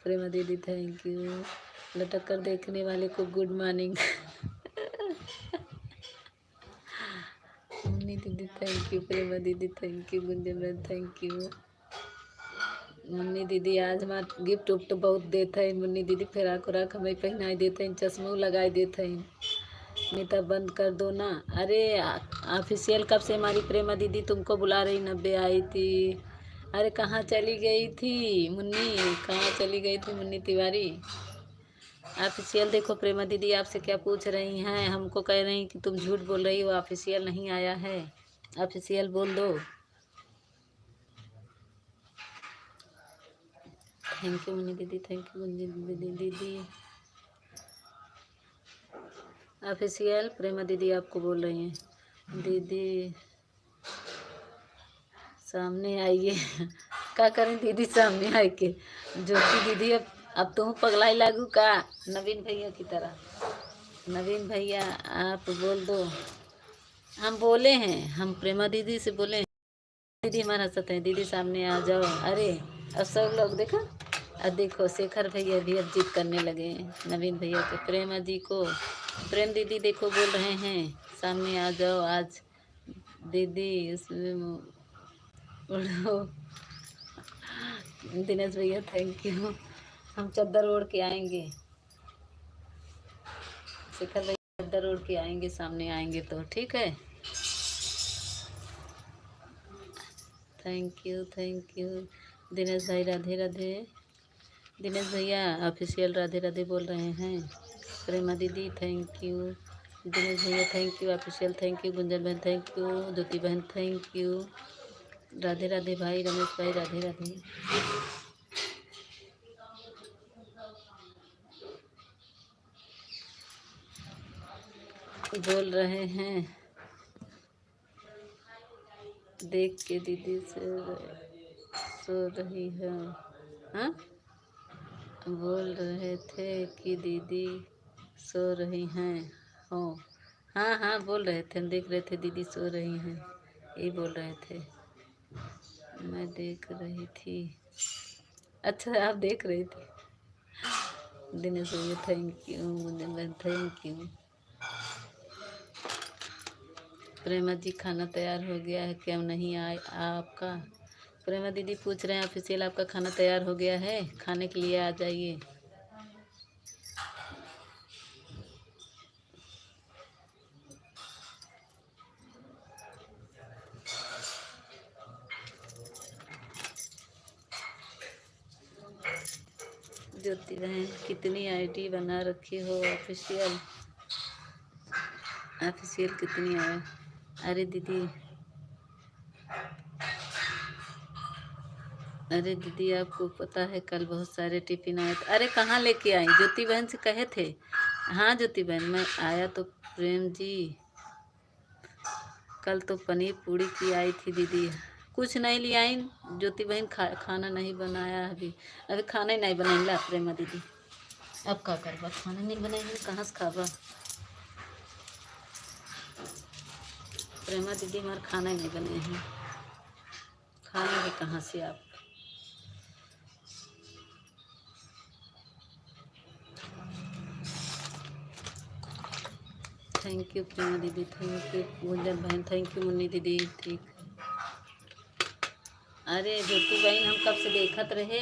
प्रेमा दीदी थैंक यू, लटक कर देखने वाले को गुड मॉर्निंग। मुन्नी दीदी थैंक यू, प्रेमा दीदी थैंक यू, गुंजन बहन थैंक यू। मुन्नी दीदी आज हमार गिफ्ट उफ्ट बहुत देते हैं। मुन्नी दीदी फिराक उराक हमें पहनाई देते हैं, चश्मो लगाई देते हैं। नहीं तो बंद कर दो ना। अरे ऑफिशियल कब से हमारी प्रेमा दीदी तुमको बुला रही, 90 आई थी। अरे कहाँ चली गई थी मुन्नी, कहाँ चली गई थी मुन्नी तिवारी? ऑफिशियल देखो प्रेमा दीदी आपसे क्या पूछ रही हैं, हमको कह रही कि तुम झूठ बोल रही हो, ऑफिशियल नहीं आया है। ऑफिशियल बोल दो। थैंक यू मुन्नी दीदी थैंक यू दीदी। ऑफिशियल प्रेमा दीदी आपको बोल रही हैं। दीदी सामने आइए। क्या करें दीदी सामने आए के? ज्योति दीदी अब तुम पगलाई लागू का नवीन भैया की तरह? नवीन भैया आप बोल दो। हम बोले हैं, हम प्रेमा दीदी से बोले हैं। दीदी हमारा साथ है, दीदी सामने आ जाओ। अरे अब सब लोग देखो, अब देखो शेखर भैया भी अब जिद करने लगे हैं नवीन भैया के। प्रेमा जी को प्रेम दीदी देखो बोल रहे हैं सामने आ जाओ आज। दीदी उसमें उड़ो। दिनेश भैया थैंक यू, हम चद्दर ओढ़ के आएंगे। शेखर भैया चद्दर ओढ़ के आएंगे, सामने आएंगे तो ठीक है। थैंक यू दिनेश भाई, राधे राधे। दिनेश भैया ऑफिशियल राधे राधे बोल रहे हैं। प्रेमा दीदी थैंक यू। दिनेश भैया thank you official, thank you. Gunjan बहन थैंक यू। ज्योति बहन थैंक यू। राधे राधे भाई। रमेश भाई राधे राधे। बोल रहे हैं देख के दीदी से सो रही है। हाँ, बोल रहे थे कि दीदी सो रही हैं हो। हाँ हाँ बोल रहे थे, हम देख रहे थे दीदी सो रही हैं, यही बोल रहे थे। मैं देख रही थी। अच्छा आप देख रही थी। दिनेश भैया thank you. Gunjan thank you. Prema ji खाना तैयार हो गया है क्या? नहीं आए आपका? प्रेमा दीदी पूछ रहे हैं ऑफिशियल आपका खाना तैयार हो गया है, खाने के लिए आ जाइए। ज्योति बहन कितनी आईडी बना रखी हो ऑफिशियल? ऑफिशियल कितनी है? अरे दीदी, अरे दीदी आपको पता है कल बहुत सारे टिफिन आए थे। अरे कहाँ लेके आई? ज्योति बहन से कहे थे। हाँ ज्योति बहन मैं आया तो प्रेम जी कल तो पनीर पूड़ी की आई थी दीदी, कुछ नहीं ले आई। ज्योति बहन खाना नहीं बनाया अभी, अभी खाना ही नहीं बनाई प्रेमा दीदी। अब का करबा, खाना नहीं बनाई कहाँ से खाबा? प्रेमा दीदी हमारे खाना ही नहीं बने हैं, खाएंगे कहाँ से आप? थैंक यू प्रेमा दीदी, थैंक यू गुंजन बहन, थैंक यू मुन्नी दीदी। ठीक, अरे ज्योति बहन हम कब से देखत रहे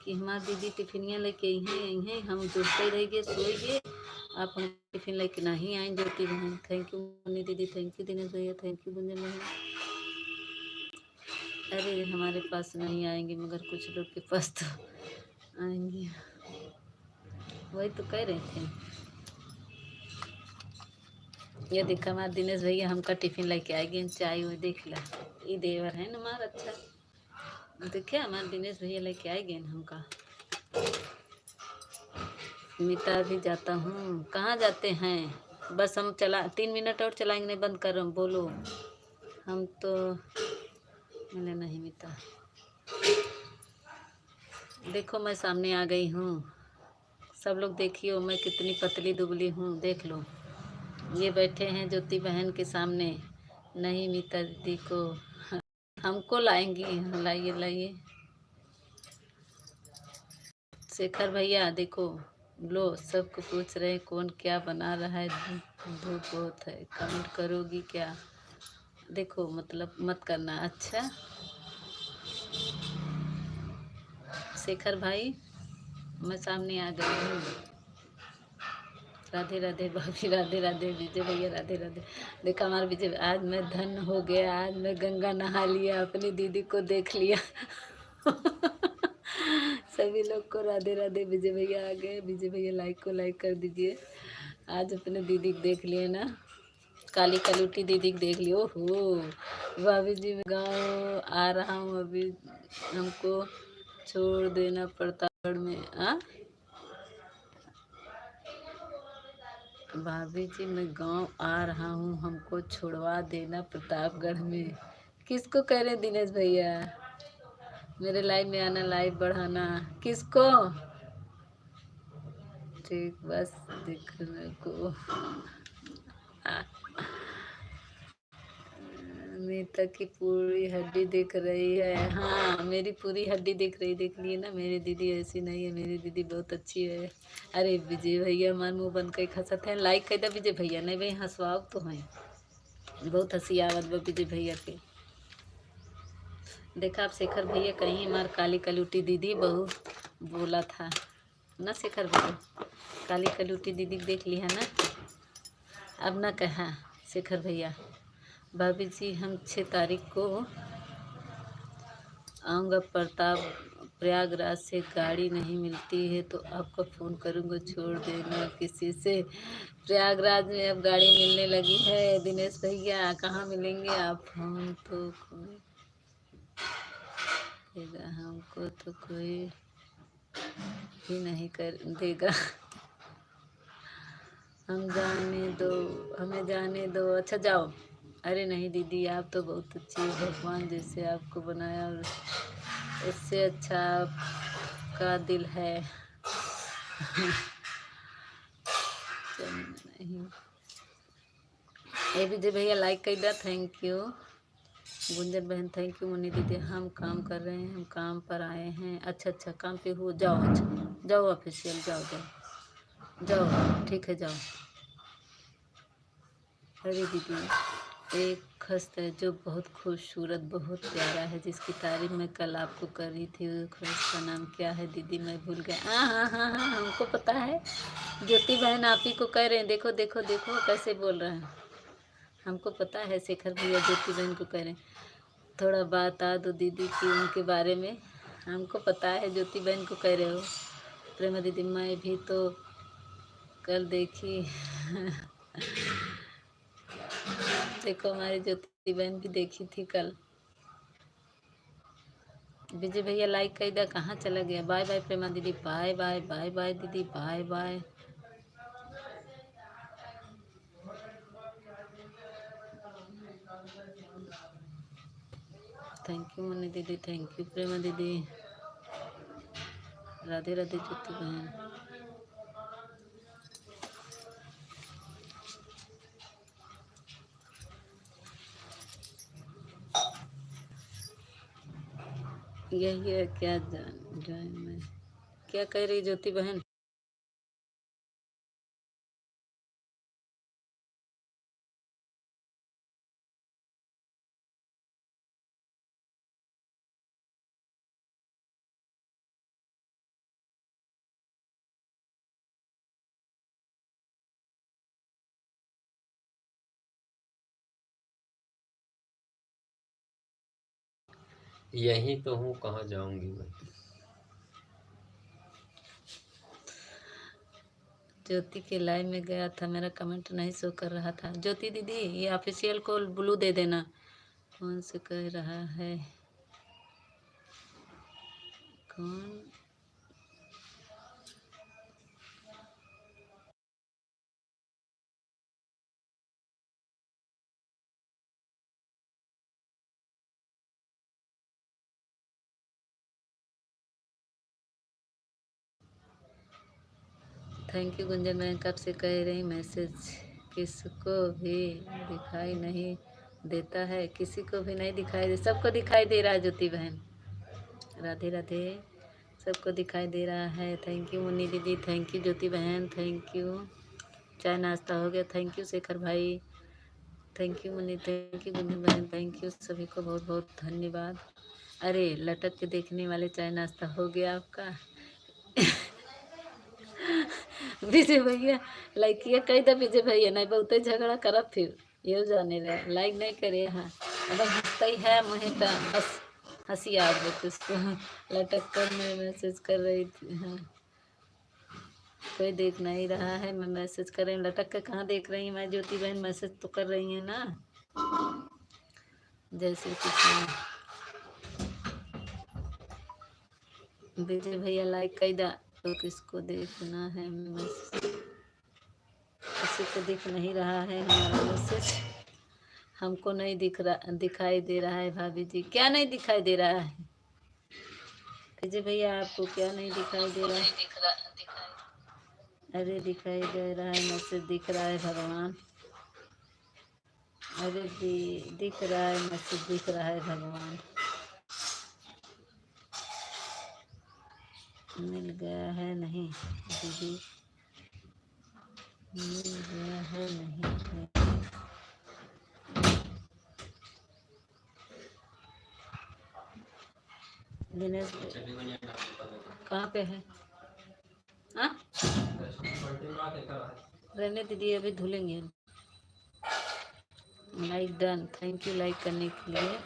कि हमारी दीदी टिफिनिया लेके आई हैं, हम जुड़ते रह गए सोए गए, आप हम टिफिन लेके नहीं आए। ज्योति बहन थैंक यू मुन्नी दीदी, थैंक यू दिनेश भैया, थैंक यू गुंजन बहन। अरे हमारे पास नहीं आएंगे मगर कुछ लोग के पास तो आएंगे, वही तो कह रहे थे। ये देखा हमारे दिनेश भैया हमका टिफिन लेके आएगी, चाय वो देख ला, ये देवर है ना हमारा। अच्छा देखे हमारे दिनेश भैया लेके आएंगे हमका। मीता भी जाता हूँ, कहाँ जाते हैं? बस हम चला 3 मिनट और चलाएंगे, नहीं बंद कर रहा हूँ, बोलो। हम तो मिले नहीं मीता। देखो मैं सामने आ गई हूँ, सब लोग देखियो मैं कितनी पतली दुबली हूँ, देख लो। ये बैठे हैं ज्योति बहन के सामने। नहीं मीता दीदी को हमको लाएंगी, लाइए लाइए। शेखर भैया देखो, लो सबको पूछ रहे हैं कौन क्या बना रहा है, धूप बहुत है, कमेंट करोगी क्या? देखो मतलब मत करना। अच्छा शेखर भाई मैं सामने आ गई हूँ। राधे राधे भाभी, राधे राधे विजय भैया, राधे राधे। देखा हमारा विजय, आज मैं धन हो गया, आज मैं गंगा नहा लिया, अपनी दीदी को देख लिया। सभी लोग को राधे राधे। विजय भैया आ गए, विजय भैया लाइक को लाइक कर दीजिए। आज अपने दीदी को देख लिए ना, काली कलूटी दीदी को देख लियो हो। भाभी जी मैं गाँव आ रहा हूँ अभी, हमको छोड़ देना प्रतापगढ़ में। आ भाभी जी मैं गांव आ रहा हूँ, हमको छुड़वा देना प्रतापगढ़ में। किसको कह रहे दिनेश भैया? मेरे लाइव में आना, लाइव बढ़ाना। किसको? ठीक बस दिखने को। मीता की पूरी हड्डी दिख रही है। हाँ मेरी पूरी हड्डी दिख रही, देख लिए ना। मेरी दीदी ऐसी नहीं है, मेरी दीदी बहुत अच्छी है। अरे विजय भैया हमारे मुँह बंद कर हंसत है, लाइक कर दे विजय भैया। नहीं भाई हंसवाओ तो है, बहुत हंसी आवत बा विजय भैया के। देखा आप शेखर भैया कहीं हमार काली कलूटी दीदी बहुत बोला था ना शेखर भैया, काली कलूटी दीदी देख ली है ना। अब ना कहा शेखर भैया। भाभी जी हम 6 तारीख को आऊँगा प्रयागराज से गाड़ी नहीं मिलती है तो आपको फ़ोन करूँगा, छोड़ देना किसी से। प्रयागराज में अब गाड़ी मिलने लगी है दिनेश भैया, कहाँ मिलेंगे आप? फ़ोन तो कोई देगा हमको, तो कोई भी नहीं कर देगा। हमें जाने दो। अच्छा जाओ। अरे नहीं दीदी, आप तो बहुत अच्छी है, भगवान जैसे आपको बनाया और उससे अच्छा आपका दिल है। नहीं, ए विजय भैया लाइक कर दिया, थैंक यू। गुंजन बहन थैंक यू। मुन्नी दीदी हम काम कर रहे हैं, हम काम पर आए हैं। अच्छा अच्छा, काम पे हो, जाओ। अच्छा जाओ ऑफिशियल, जाओ जाओ जाओ, ठीक है जाओ। अरे दीदी, एक खस्त है जो बहुत खूबसूरत, बहुत प्यारा है, जिसकी तारीफ मैं कल आपको कर रही थी। वो खस्त का नाम क्या है दीदी, मैं भूल गया। हाँ हाँ हाँ हाँ, हमको पता है। ज्योति बहन आप ही को कह रहे हैं, देखो देखो देखो कैसे बोल रहे हैं। हमको पता है, शेखर भैया ज्योति बहन को कह रहे हैं। थोड़ा बता दो दीदी की उनके बारे में। हमको पता है ज्योति बहन को कह रहे हो। प्रेमा दीदी मैं भी तो कल देखी। देखो हमारी ज्योति बहन भी देखी थी कल। विजय भैया लाइक कर दिया, कहाँ चला गया? बाय बाय प्रेमा दीदी, बाय बाय, बाय बाय दीदी, bye bye. Thank you Munni दीदी, थैंक यू प्रेमा दीदी। राधे राधे ज्योति बहन। यही है क्या जान में क्या कह रही ज्योति बहन? यहीं तो हूँ, कहाँ जाऊंगी मैं। ज्योति के लाइव में गया था, मेरा कमेंट नहीं शो कर रहा था। ज्योति दीदी ये ऑफिशियल को ब्लू दे देना। कौन से कह रहा है? कौन? थैंक यू गुंजन बहन, कब से कह रही मैसेज किसको भी दिखाई नहीं देता है, किसी को भी नहीं दिखाई दे, सबको दिखाई दे रहा है ज्योति बहन। राधे राधे, सबको दिखाई दे रहा है। थैंक यू मुन्नी दीदी, थैंक यू ज्योति बहन, थैंक यू। चाय नाश्ता हो गया, थैंक यू शेखर भाई, thank you Munni, thank you Gunjan बहन, थैंक यू सभी को बहुत बहुत धन्यवाद। अरे लटक के देखने वाले, चाय नाश्ता हो गया आपका? विजय भैया लाइक किया कही था, विजय भैया नहीं बहुत झगड़ा करब, फिर ये जाने रहे लाइक नहीं करे। हाँ अब हंसता ही है मुझे तो, बस हंसी आ गई उसको। लटक कर मैं मैसेज कर रही थी। हाँ कोई देख नहीं रहा है, मैं मैसेज कर रही हूँ। लटक कर कहाँ देख रही हूँ मैं? ज्योति बहन मैसेज तो कर रही है ना। जय श्री कृष्ण। विजय भैया लाइक कर दा, तो किसको देखना है मैसेज? किसी को दिख नहीं रहा है हमारा मैसेज। हमको नहीं दिखाई दे रहा है भाभी जी। क्या नहीं दिखाई दे रहा है विजय भैया? आपको क्या नहीं दिखाई दे रहा है? अरे दिखाई दे रहा है, मैसेज दिख रहा है भगवान। अरे दिख रहा है, मैसेज दिख रहा है भगवान। मिल गया है नहीं दीदी, मिल गया है नहीं। दिनेश कहाँ पे है? हाँ रहने दीदी, अभी धुलेंगे। Like done, thank you like करने के लिए।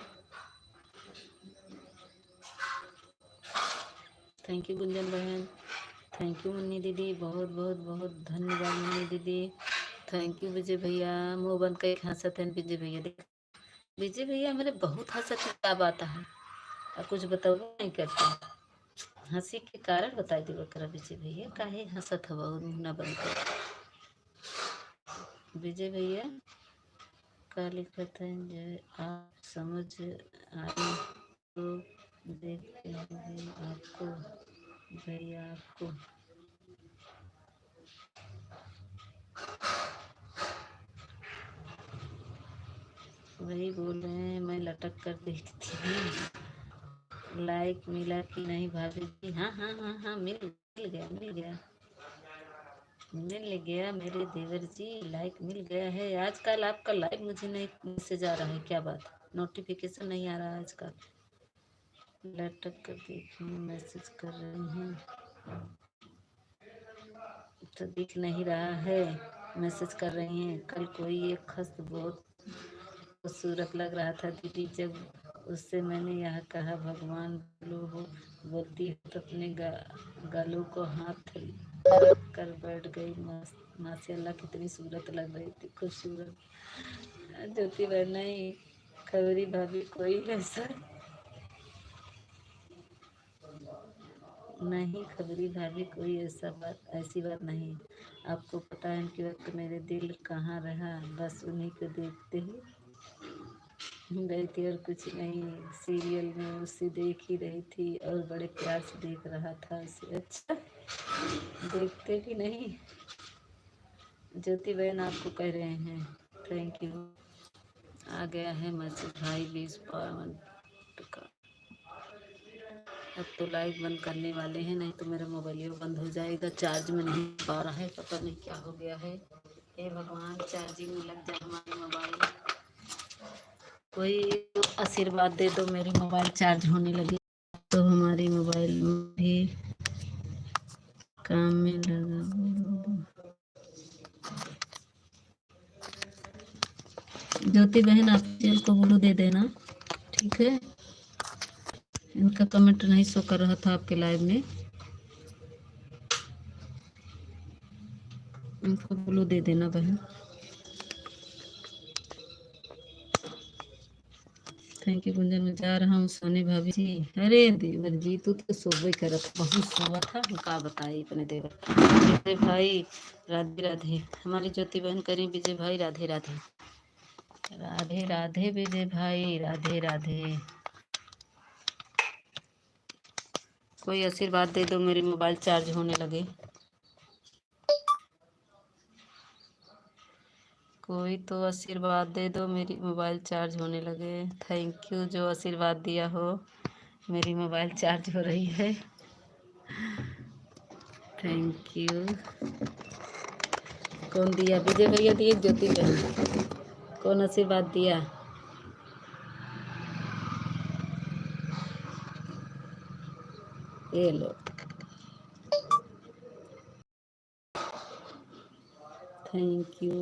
थैंक यू गुंजन बहन, थैंक यू मुन्नी दीदी, बहुत बहुत बहुत धन्यवाद मुन्नी दीदी, थैंक यू विजय भैया। मुँह बंद करके हंसत हैं विजय भैया, देख विजय भैया मेरे बहुत हंसत है, क्या बात है और कुछ बताओ नहीं करते, हंसी के कारण बताई देव करा विजय भैया काहे हंसत हवा मुँह ना बंद कर। विजय भैया का लिखत है जो आप समझ आए तो देखते हैं आपको भैया आपको। वही बोल रहे हैं, मैं लटक कर देखती हूँ लाइक मिला कि नहीं भाभी जी। हाँ हाँ हाँ हाँ, मिल गया मिल गया मिल गया मेरे देवर जी, लाइक मिल गया है। आजकल आपका लाइक मुझे नहीं मैसेज आ रहा है, क्या बात, नोटिफिकेशन नहीं आ रहा है आजकल। लटक कर देखिए मैसेज कर रहे हैं तो दिख नहीं रहा है, मैसेज कर रही हैं। कल कोई एक खस्त बहुत खूबसूरत लग रहा था दीदी, जब उससे मैंने यह कहा भगवान बोलती हो तो अपने गालों को हाथ रख कर बैठ गई। माशाल्लाह कितनी सूरत लग रही थी, खूबसूरत। ज्योति बहन नहीं, खबरी भाभी कोई ऐसा नहीं, खबरी भाभी कोई ऐसी बात नहीं। आपको पता है कि वक्त मेरे दिल कहाँ रहा, बस उन्हीं को देखते ही गई थी और कुछ नहीं। सीरियल में उसे देख ही रही थी और बड़े प्यार से देख रहा था उसे। अच्छा, देखते भी नहीं। ज्योति बहन आपको कह रहे हैं थैंक यू। आ गया है मैसेज भाई 20 का। अब तो लाइव बंद करने वाले हैं, नहीं तो मेरा मोबाइल बंद हो जाएगा। चार्ज में नहीं पा रहा है, पता नहीं क्या हो गया है। हे भगवान, चार्जिंग में लग जाए हमारे मोबाइल। कोई आशीर्वाद दे दो मेरी मोबाइल चार्ज होने लगी तो हमारी मोबाइल भी काम में लगा। ज्योति बहन आप चैनल को बोलो दे देना, ठीक है। इनका कमेंट नहीं शो कर रहा था आपके लाइव में, इनको बोलो दे देना बहन। थैंक यू गुंजन, मैं जा रहा हूँ सोने भाभी जी। अरे देवर जी तू तो सोबे करत, बहुत सोवा था, हम का बताए अपने देवर। विजय भाई राधे राधे, हमारी ज्योति बहन करी विजय भाई राधे राधे। राधे राधे विजय भाई राधे राधे। कोई आशीर्वाद दे दो मेरी मोबाइल चार्ज होने लगे। कोई तो आशीर्वाद दे दो मेरी मोबाइल चार्ज होने लगे। थैंक यू जो आशीर्वाद दिया हो, मेरी मोबाइल चार्ज हो रही है। Thank you. कौन दिया? विजय भैया दिए, ज्योति बहन। कौन आशीर्वाद दिया? ये लो, थैंक यू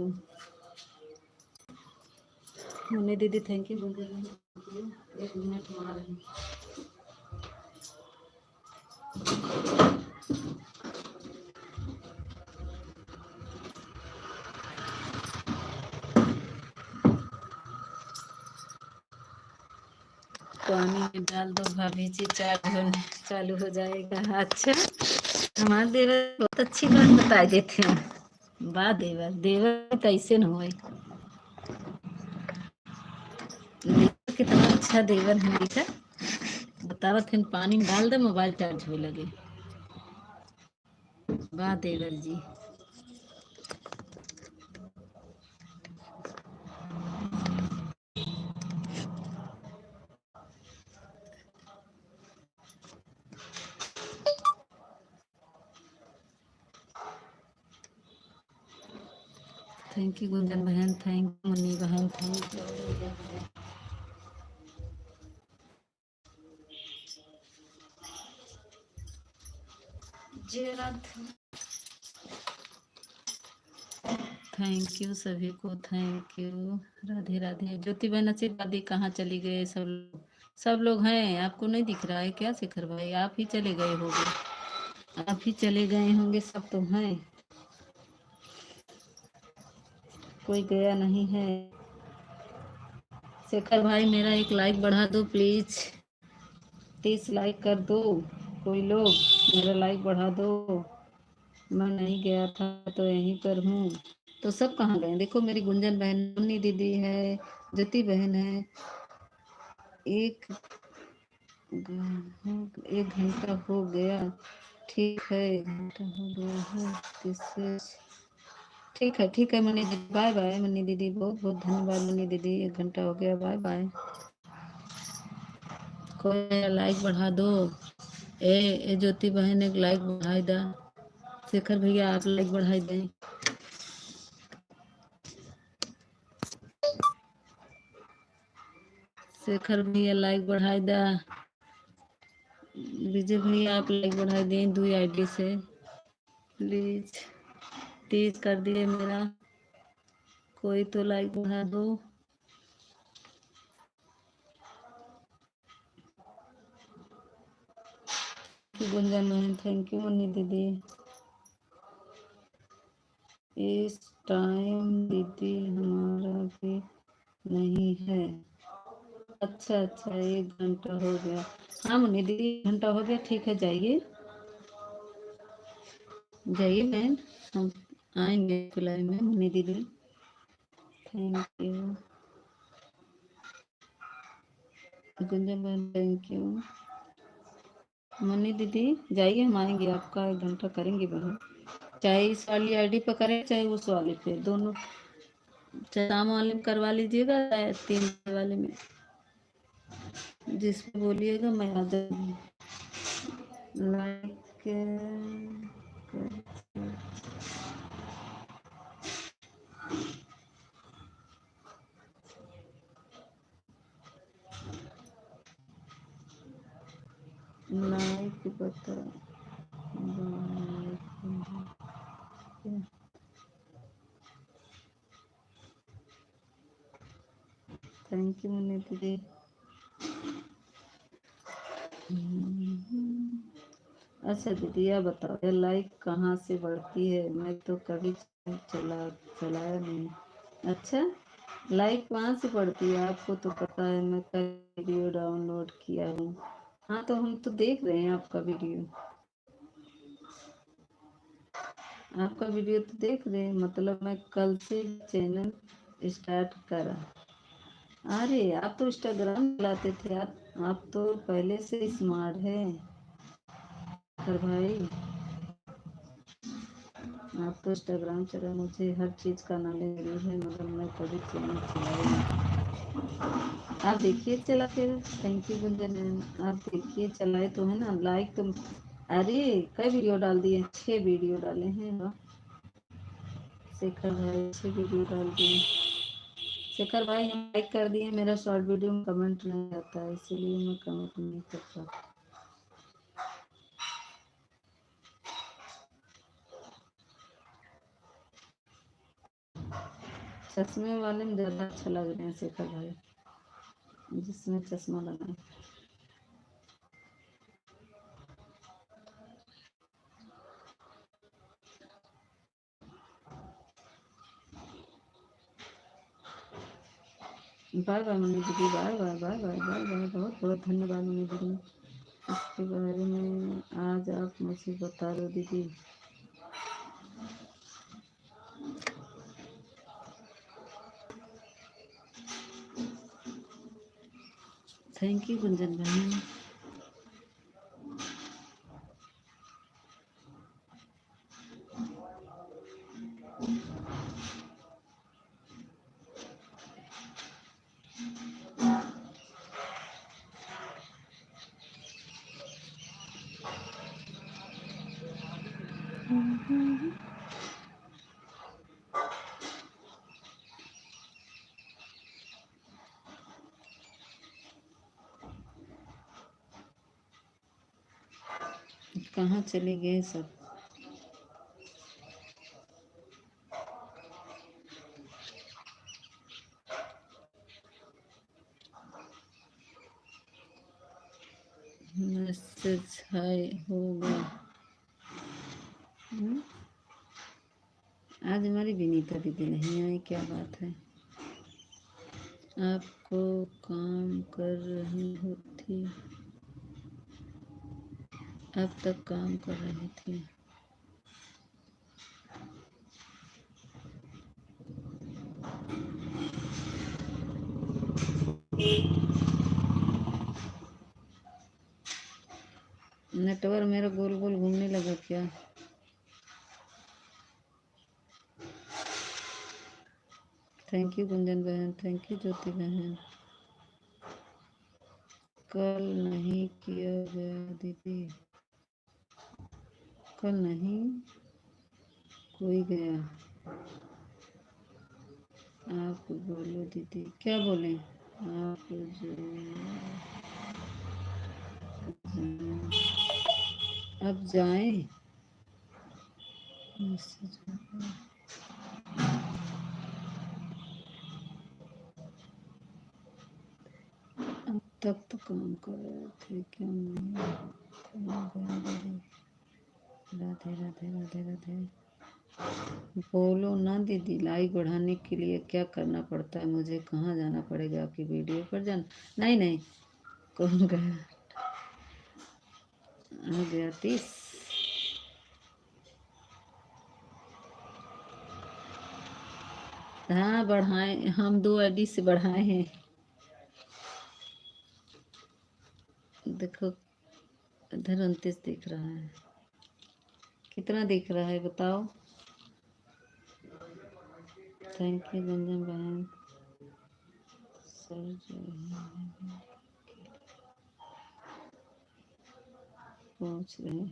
मुन्नी दीदी, थैंक यू। एक मिनट मार। पानी में डाल दो भाभी जी, चार्ज होने चालू हो जाएगा। अच्छा, हमारे देवर बहुत अच्छी बात बता देते हैं। वाह देवर, देवर तो ऐसे न हो। देवर कितना अच्छा देवर है, देखा बतावत है, पानी में डाल दे मोबाइल चार्ज होने लगे। वाह देवर जी। थैंक यू गुंजन बहन, थैंक यू मुन्नी बहन, थैंक यू। जय राधे, थैंक यू सभी को, थैंक यू। राधे राधे। ज्योति बहन आशीर्वाद दी, कहाँ चली गए सब लोग? सब लोग हैं, आपको नहीं दिख रहा है क्या शेखर भाई? आप ही चले गए होंगे, आप ही चले गए होंगे, सब तो हैं, कोई गया नहीं है। शेखर भाई मेरा एक लाइक बढ़ा दो प्लीज, 30 लाइक कर दो कोई लोग, मेरा लाइक बढ़ा दो। मैं नहीं गया था तो यहीं पर हूँ। तो सब कहाँ गए? देखो मेरी गुंजन बहन, मुन्नी दीदी है, ज्योति बहन है। एक एक घंटा हो गया, ठीक है, एक घंटा हो गया है, किससे? ठीक है मनी दीदी, बाय बाय मनी दीदी, बहुत बहुत धन्यवाद मनी दीदी, एक घंटा हो गया, बाय बाय। कोई लाइक बढ़ा दो। ए ज्योति बहन एक लाइक बढ़ाई दा। शेखर भैया आप लाइक बढ़ाई दें। शेखर भैया लाइक बढ़ाई दा। विजय भैया आप लाइक बढ़ा दें 2 आईडी से प्लीज, 30 कर दिए मेरा, कोई तो लाइक बढ़ा दो। गुंजन बहन थैंक यू, मुन्नी दीदी। इस टाइम दीदी हमारा भी नहीं है। अच्छा अच्छा, 1 घंटा हो गया। हाँ मुन्नी दीदी 1 घंटा हो गया, ठीक है, जाइए जाइए बहन, हम आएंगे खुलाई में। मुन्नी दीदी थैंक यू, गुंजन बहन थैंक यू। मुन्नी दीदी जाइए, हम आएंगे, आपका 1 घंटा करेंगे बहन, चाहे इस वाली आईडी पे करें चाहे उस वाले पे, दोनों, चाहे शाम वाले में करवा लीजिएगा चाहे 3 वाले में, जिस पे बोलिएगा मैं आ जाऊंगी। लाइक लाइक बता, थैंक यू मुन्नी दीदी। अच्छा दीदी यह बताओ, ये लाइक कहाँ से बढ़ती है? मैं तो कभी चलाया नहीं। अच्छा, लाइक कहाँ से बढ़ती है? आपको तो पता है मैं कल वीडियो डाउनलोड किया हूँ। हाँ तो हम तो देख रहे हैं आपका वीडियो, आपका वीडियो तो देख रहे हैं, मतलब मैं कल से चैनल स्टार्ट करा। अरे आप तो इंस्टाग्राम चलाते थे, आप तो पहले से स्मार्ट है सर भाई, आप तो इंस्टाग्राम चला, मुझे हर चीज़ का नॉलेज है, मगर मैं कभी चैनल चलाई नहीं। आप देखिए चला के, थैंक यू गुंजन मैम, आप देखिए चलाए तो है ना, लाइक तो, अरे कई वीडियो डाल दिए, 6 वीडियो डाले हैं। वाह शेखर भाई 6 वीडियो डाल दिए। शेखर भाई हम लाइक कर दिए, मेरा शॉर्ट वीडियो में कमेंट नहीं आता है, इसीलिए मैं कमेंट नहीं करता। चश्मे वाले में ज़्यादा अच्छा लग रहे हैं शेखर भाई, जिसमें चश्मा लगा है। बाय बाय मम्मी दीदी, bye bye bye bye bye bye, बहुत बहुत धन्यवाद मम्मी दीदी। इसके बारे में आज आप मुझे बता दो दीदी। थैंक यू गुंजन बहन। कहाँ चले गए सब? मैसेज हाय होगा। आज हमारी विनीता दीदी नहीं आई, क्या बात है? आपको काम कर रही हो थी, अब तक काम कर रही थी। नेटवर्क मेरा गोल गोल घूमने लगा क्या? थैंक यू गुंजन बहन, थैंक यू ज्योति बहन। कल नहीं किया गया दीदी, कल नहीं कोई गया। आप बोलो दीदी, क्या बोले आप? जो अब जाएं। अब तक तो काम कर रहे थे, क्यों नहीं? राधे राधे राधे राधे। बोलो ना दीदी, लाइक बढ़ाने के लिए क्या करना पड़ता है? मुझे कहाँ जाना पड़ेगा? आपकी वीडियो पर जाना? नहीं नहीं, कौन गया? आ गया 30। हाँ बढ़ाए, हम 2 आईडी से बढ़ाए हैं। देखो इधर 29 दिख रहा है, कितना दिख रहा है बताओ? थैंक यू गुंजन बहन। सर जो है पहुँच रहे।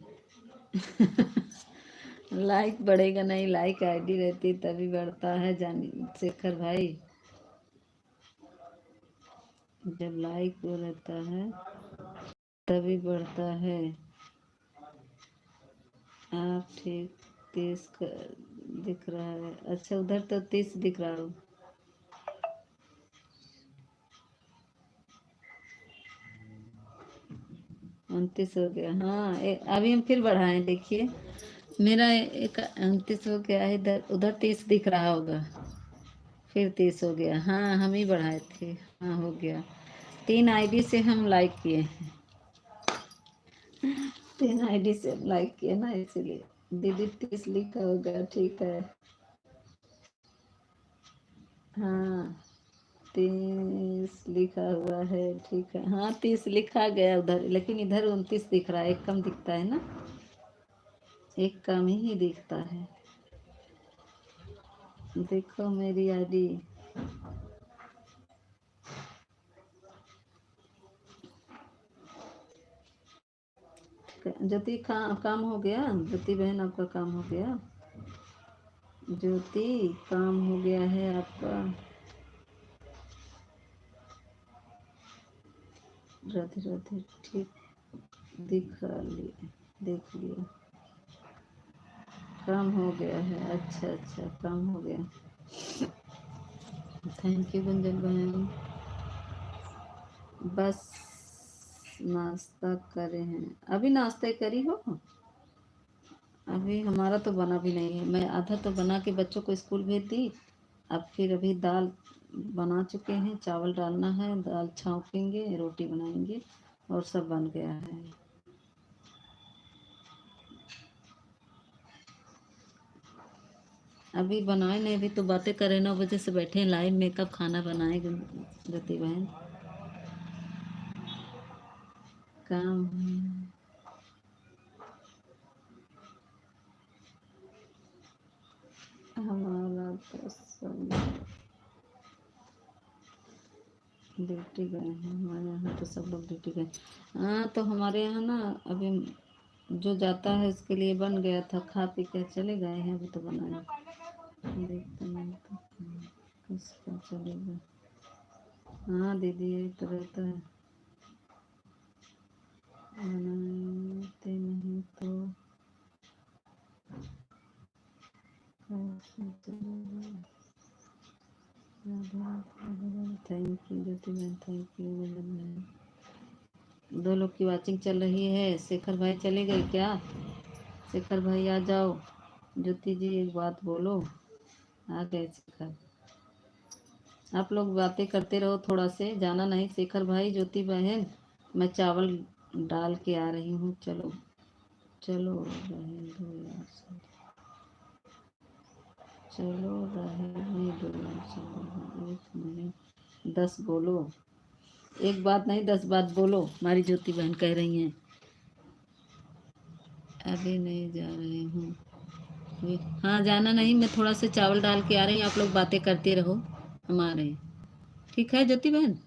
लाइक बढ़ेगा नहीं, लाइक आईडी रहती तभी बढ़ता है जानी शेखर भाई। जब लाइक वो रहता है तभी बढ़ता है। आप ठीक 30 दिख रहा है। अच्छा उधर तो 30 दिख रहा हो। उनतीस हो गया। हाँ अभी हम फिर बढ़ाएं, देखिए मेरा एक 29 हो गया है, इधर उधर 30 दिख रहा होगा, फिर 30 हो गया। हाँ हम ही बढ़ाए थे। हाँ हो गया। 3 आईडी से हम लाइक किए हैं, 3 आईडी से हम लाइक किए ना, इसीलिए दीदी 30 लिखा होगा। ठीक है हाँ 30 लिखा हुआ है, ठीक है। हाँ 30 लिखा गया उधर, लेकिन इधर 29 दिख रहा है, एक कम दिखता है ना, एक कम ही दिखता है। देखो मेरी आईडी। ज्योति काम हो गया? ज्योति बहन आपका काम हो गया? ज्योति काम हो गया है आपका? राधे राधे, ठीक दिखा लिए, देख लिया काम हो गया है। अच्छा अच्छा काम हो गया। थैंक यू गुंजन बहन। बस नाश्ता करे हैं। अभी नाश्ता करी हो? अभी हमारा तो बना भी नहीं है, मैं आधा तो बना के बच्चों को स्कूल भेज दी। अब फिर अभी दाल बना चुके हैं, चावल डालना है, दाल छौंकेंगे, रोटी बनाएंगे और सब बन गया है। अभी बनाए नहीं, अभी तो बातें करें, 9 बजे से बैठे हैं लाइन में, कब खाना बनाएंगे ज्योति बहन? काम है। हमारा तो सब ड्यूटी गए हैं, हमारे यहाँ तो सब लोग ड्यूटी गए। हाँ तो हमारे यहाँ ना अभी जो जाता है उसके लिए बन गया था, खा पी के चले गए हैं, अभी तो बनाए देखते नहीं तो किसका चलेगा। हाँ दीदी यही तो रहता है, बनाते नहीं तो कैसे चलेगा। Thank you Jyoti ma'am, thank you ma'am. दो लोग की वाचिंग चल रही है। शेखर भाई चले गए क्या? शेखर भाई आ जाओ। ज्योति जी एक बात बोलो। आ गए शेखर। आप लोग बातें करते रहो, थोड़ा से जाना नहीं। शेखर भाई, ज्योति बहन, मैं चावल डाल के आ रही हूँ। चलो चलो रहने दो यार सब। चलो रहने दो यार सब। एक नहीं 10 बोलो। एक बात नहीं 10 बात बोलो, हमारी ज्योति बहन कह रही हैं। अभी नहीं जा रही हूँ। हाँ जाना नहीं, मैं थोड़ा सा चावल डाल के आ रही हूँ। आप लोग बातें करते रहो, हम आ रहे हैं। ठीक है ज्योति बहन?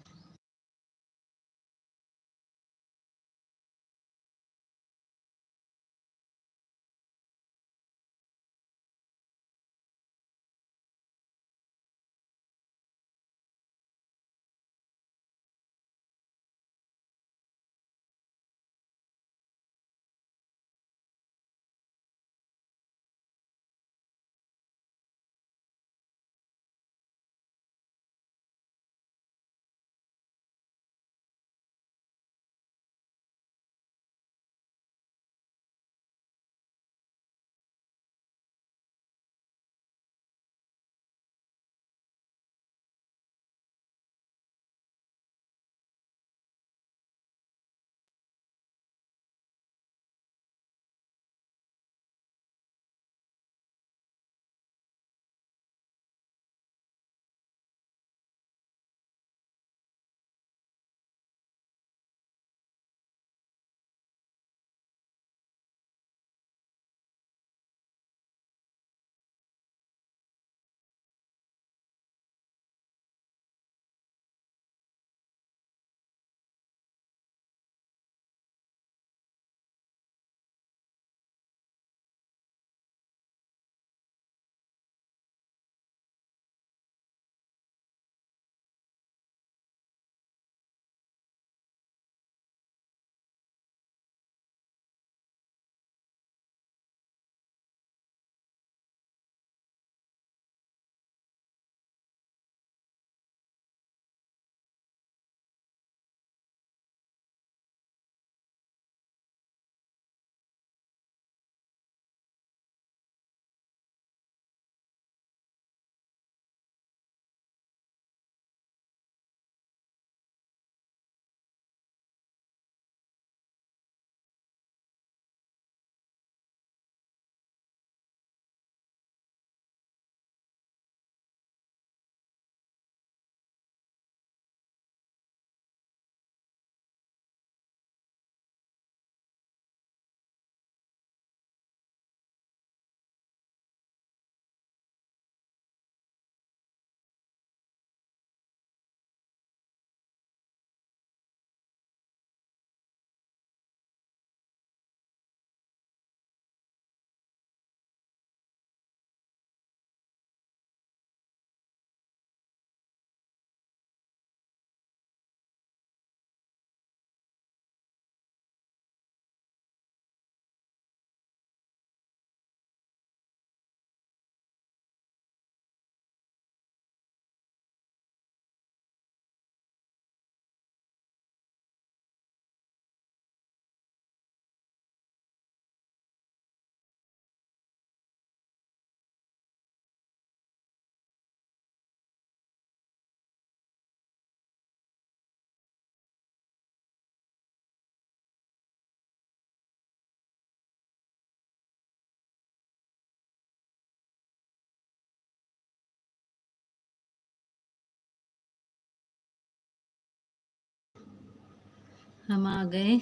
हम आ गए।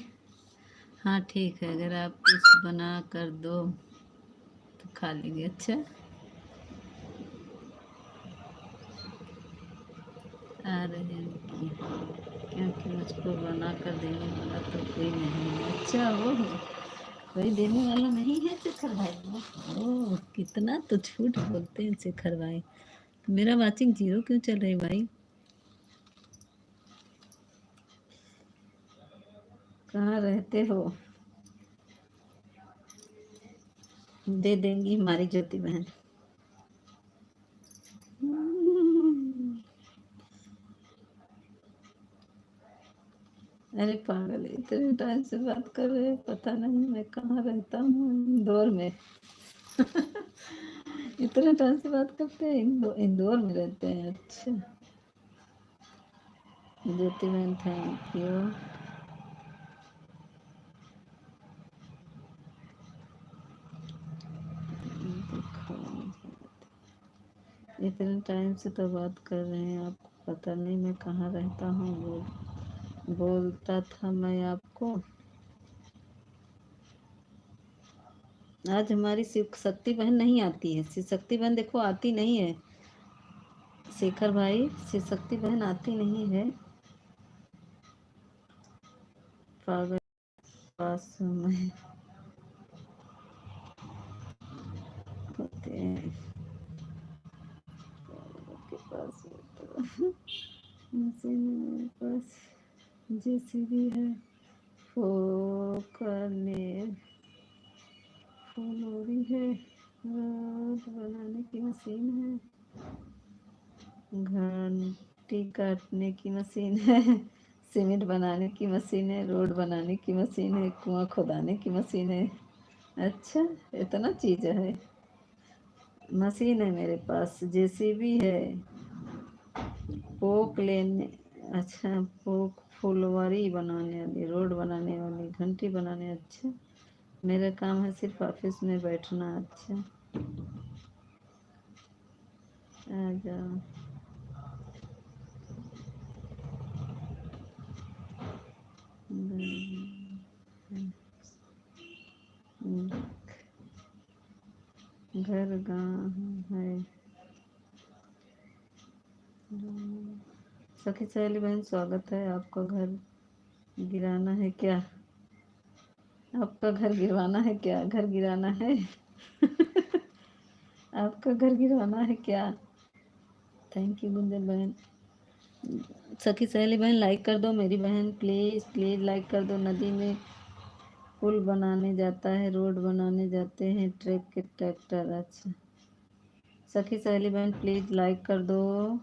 हाँ ठीक है, अगर आप कुछ बना कर दो तो खा लेंगे। अच्छा आ रहे हैं क्योंकि मुझको बना कर देने वाला तो कोई नहीं है। अच्छा वो कोई देने वाला नहीं है शेखर भाई? ओह कितना तो झूठ बोलते हैं शेखर भाई। मेरा वाचिंग 0 क्यों चल रही भाई? कहाँ रहते हो? दे देंगी हमारी ज्योति बहन। अरे पागल है, इतने टाइम से बात कर रहे हैं, पता नहीं मैं कहाँ रहता हूँ, इंदौर में। इतने टाइम से बात करते हैं, इंदौर में रहते हैं। अच्छा ज्योति बहन थैंक यू। इतने टाइम से तो बात कर रहे हैं, आपको पता नहीं मैं कहाँ रहता हूँ, बोलता था मैं आपको। आज हमारी शिव शक्ति बहन नहीं आती है, शिव शक्ति बहन देखो आती नहीं है। शेखर भाई, शिव शक्ति बहन आती नहीं है, पागल पास में होते हैं के पास होता। मशीन मेरे पास जेसीबी है, वो करने फुलौरी है, रोड बनाने की मशीन है, घंटी काटने की मशीन है, सीमेंट बनाने की मशीन है, रोड बनाने की मशीन है, कुआं खोदाने की मशीन है। अच्छा इतना चीज है, मशीन है मेरे पास, जेसीबी है, पोक लेने, अच्छा पोक फुलवारी बनाने वाली, रोड बनाने वाली, घंटी बनाने। अच्छा मेरा काम है सिर्फ ऑफिस में बैठना। अच्छा आ जाओ। घर गाँव है। सखी सहेली बहन स्वागत है, आपका घर गिराना है क्या? आपका घर गिरवाना है क्या? घर गिराना है? आपका घर गिरवाना है क्या? थैंक यू गुंजन बहन। सखी सहेली बहन लाइक कर दो मेरी बहन, प्लीज प्लीज लाइक कर दो। नदी में पुल बनाने जाता है, रोड बनाने जाते हैं ट्रक के ट्रैक्टर। अच्छा सखी सहेली बहन प्लीज लाइक कर दो,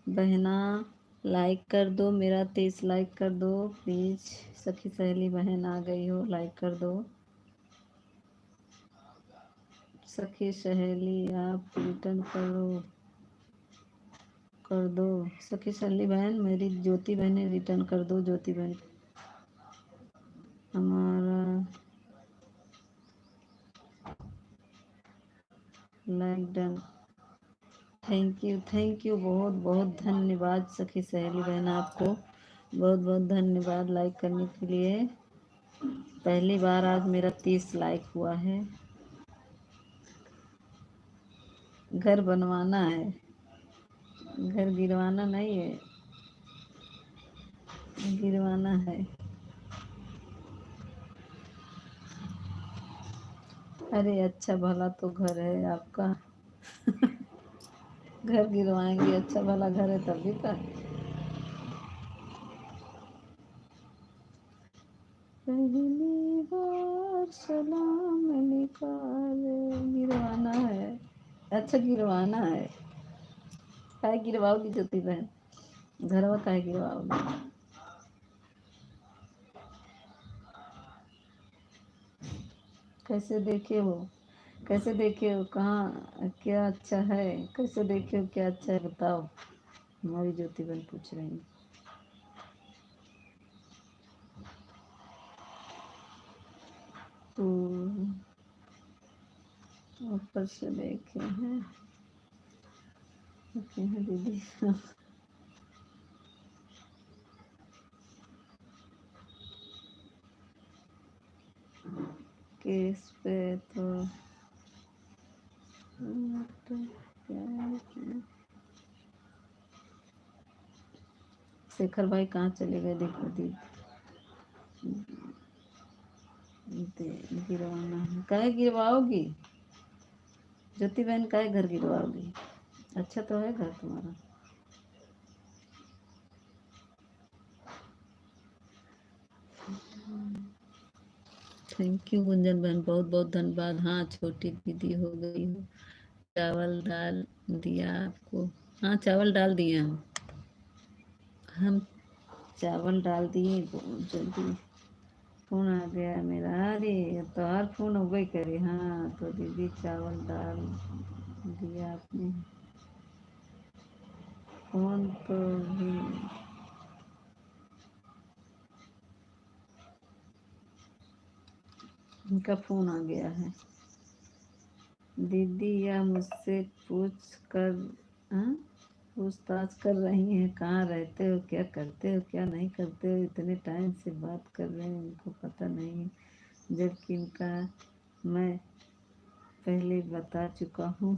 बहना लाइक कर दो, मेरा 30 लाइक कर दो प्लीज। सखी सहेली बहन आ गई हो, लाइक कर दो। सखी सहेली आप रिटर्न करो, कर दो। सखी सहेली बहन मेरी ज्योति बहन रिटर्न कर दो, ज्योति बहन हमारा लाइक डन। थैंक यू बहुत बहुत धन्यवाद सखी सहेली बहन, आपको बहुत बहुत धन्यवाद लाइक करने के लिए। पहली बार आज मेरा 30 लाइक हुआ है। घर बनवाना है, घर गिरवाना नहीं है, गिरवाना है। अरे अच्छा भला तो घर है आपका। घर गिरवाएंगे, अच्छा भला घर है तभी तो। पहली बार सलाम निकाले, गिरवाना है। अच्छा गिरवाना है, काहे गिरवाओगी ज्योति बहन? घरवा काहे गिरवाओगी? कैसे देखे हो, कैसे देखे हो, कहाँ क्या अच्छा है, कैसे देखे हो क्या अच्छा है बताओ? हमारी ज्योति बहन पूछ रही है। तो ऊपर से देखे हैं, देखे हैं दीदी। केस पे तो शेखर भाई कहाँ चले गए? देखो दी गिरवाना है, काहे गिरवाओगी ज्योति बहन, काहे घर गिरवाओगी? अच्छा तो है घर तुम्हारा। थैंक यू गुंजन बहन, बहुत बहुत धन्यवाद। हाँ छोटी दीदी हो गई हो, चावल डाल दिया आपको। हाँ चावल डाल दिए हम चावल डाल दिए जल्दी। फोन आ गया मेरा। अरे तो हर फोन हो गई करे। हाँ तो दीदी चावल डाल दिया आपने। फोन तो भी उनका फोन आ गया है। दीदी या मुझसे पूछ कर हाँ? पूछताछ कर रही हैं कहाँ रहते हो, क्या करते हो, क्या नहीं करते हो। इतने टाइम से बात कर रहे हैं, उनको पता नहीं है, जबकि इनका मैं पहले बता चुका हूँ।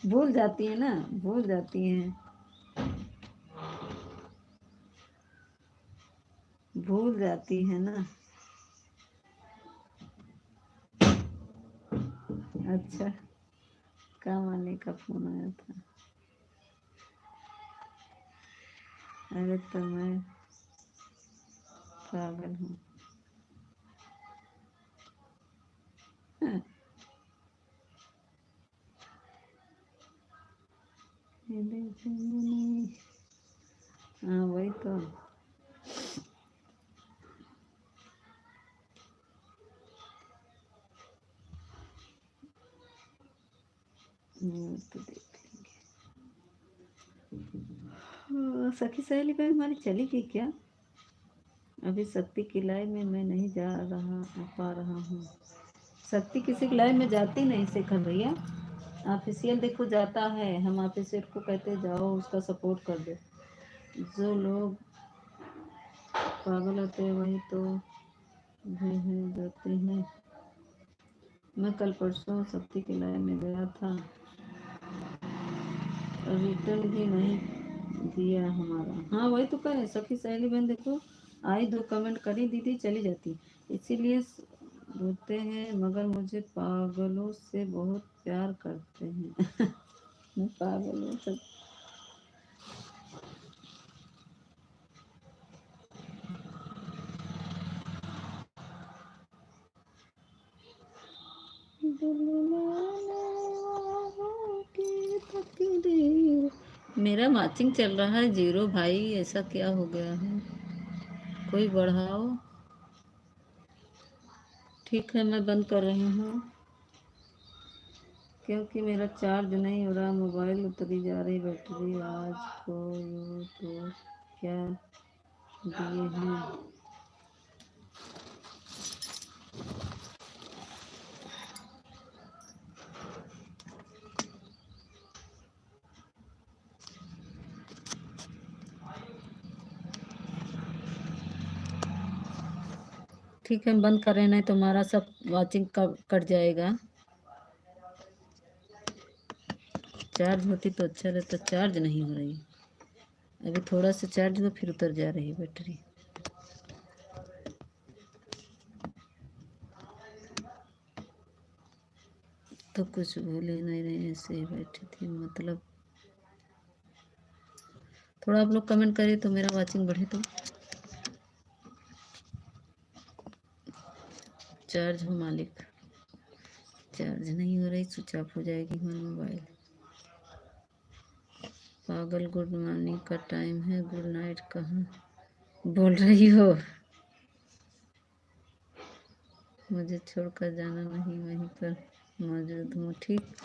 भूल जाती है ना, भूल जाती हैं, भूल जाती है ना। अच्छा, काम आने का फोन आया था। अरे तो मैं पागल हूँ। हाँ वही तो। तो देख लेंगे। सखी सहेली पे हमारी चली गई क्या? अभी शक्ति की लाइव में मैं नहीं जा पा रहा हूँ। शक्ति किसी की लाइव में जाती नहीं शेखर भैया। ऑफिशियल देखो जाता है, हम ऑफिशियल को कहते जाओ उसका सपोर्ट कर दो। जो लोग पागल होते हैं वही तो भी हैं जाते हैं। मैं कल परसों शक्ति की लाइव में गया था, रिटर्न भी नहीं दिया हमारा। हाँ वही तो कह रहे सखी सहेली बहन देखो आई, 2 कमेंट करी दीदी चली जाती। इसीलिए बोलते हैं मगर मुझे पागलों से बहुत प्यार करते हैं। मैं पागल हूँ सब। मेरा मैचिंग चल रहा है 0 भाई, ऐसा क्या हो गया है? कोई बढ़ाओ। ठीक है मैं बंद कर रही हूँ क्योंकि मेरा चार्ज नहीं हो रहा, मोबाइल उतरी जा रही बैटरी। आज को यू तो क्या दिए हैं? ठीक है हम बंद कर रहे हैं, नहीं तो हमारा सब वॉचिंग कट जाएगा। चार्ज होती तो अच्छा रहता, चार्ज नहीं हो रही। अभी थोड़ा सा चार्ज हुआ फिर उतर जा रही है बैटरी। तो कुछ बोल ही नहीं रहे, ऐसे ही बैठी थी। मतलब थोड़ा आप लोग कमेंट करें तो मेरा वॉचिंग बढ़े। तो चार्ज हो मालिक। चार्ज नहीं हो रही, स्विच ऑफ हो जाएगी हमारी मोबाइल। पागल गुड मॉर्निंग का टाइम है, गुड नाइट कहाँ बोल रही हो? मुझे छोड़कर जाना नहीं, वहीं पर मौजूद हूँ। ठीक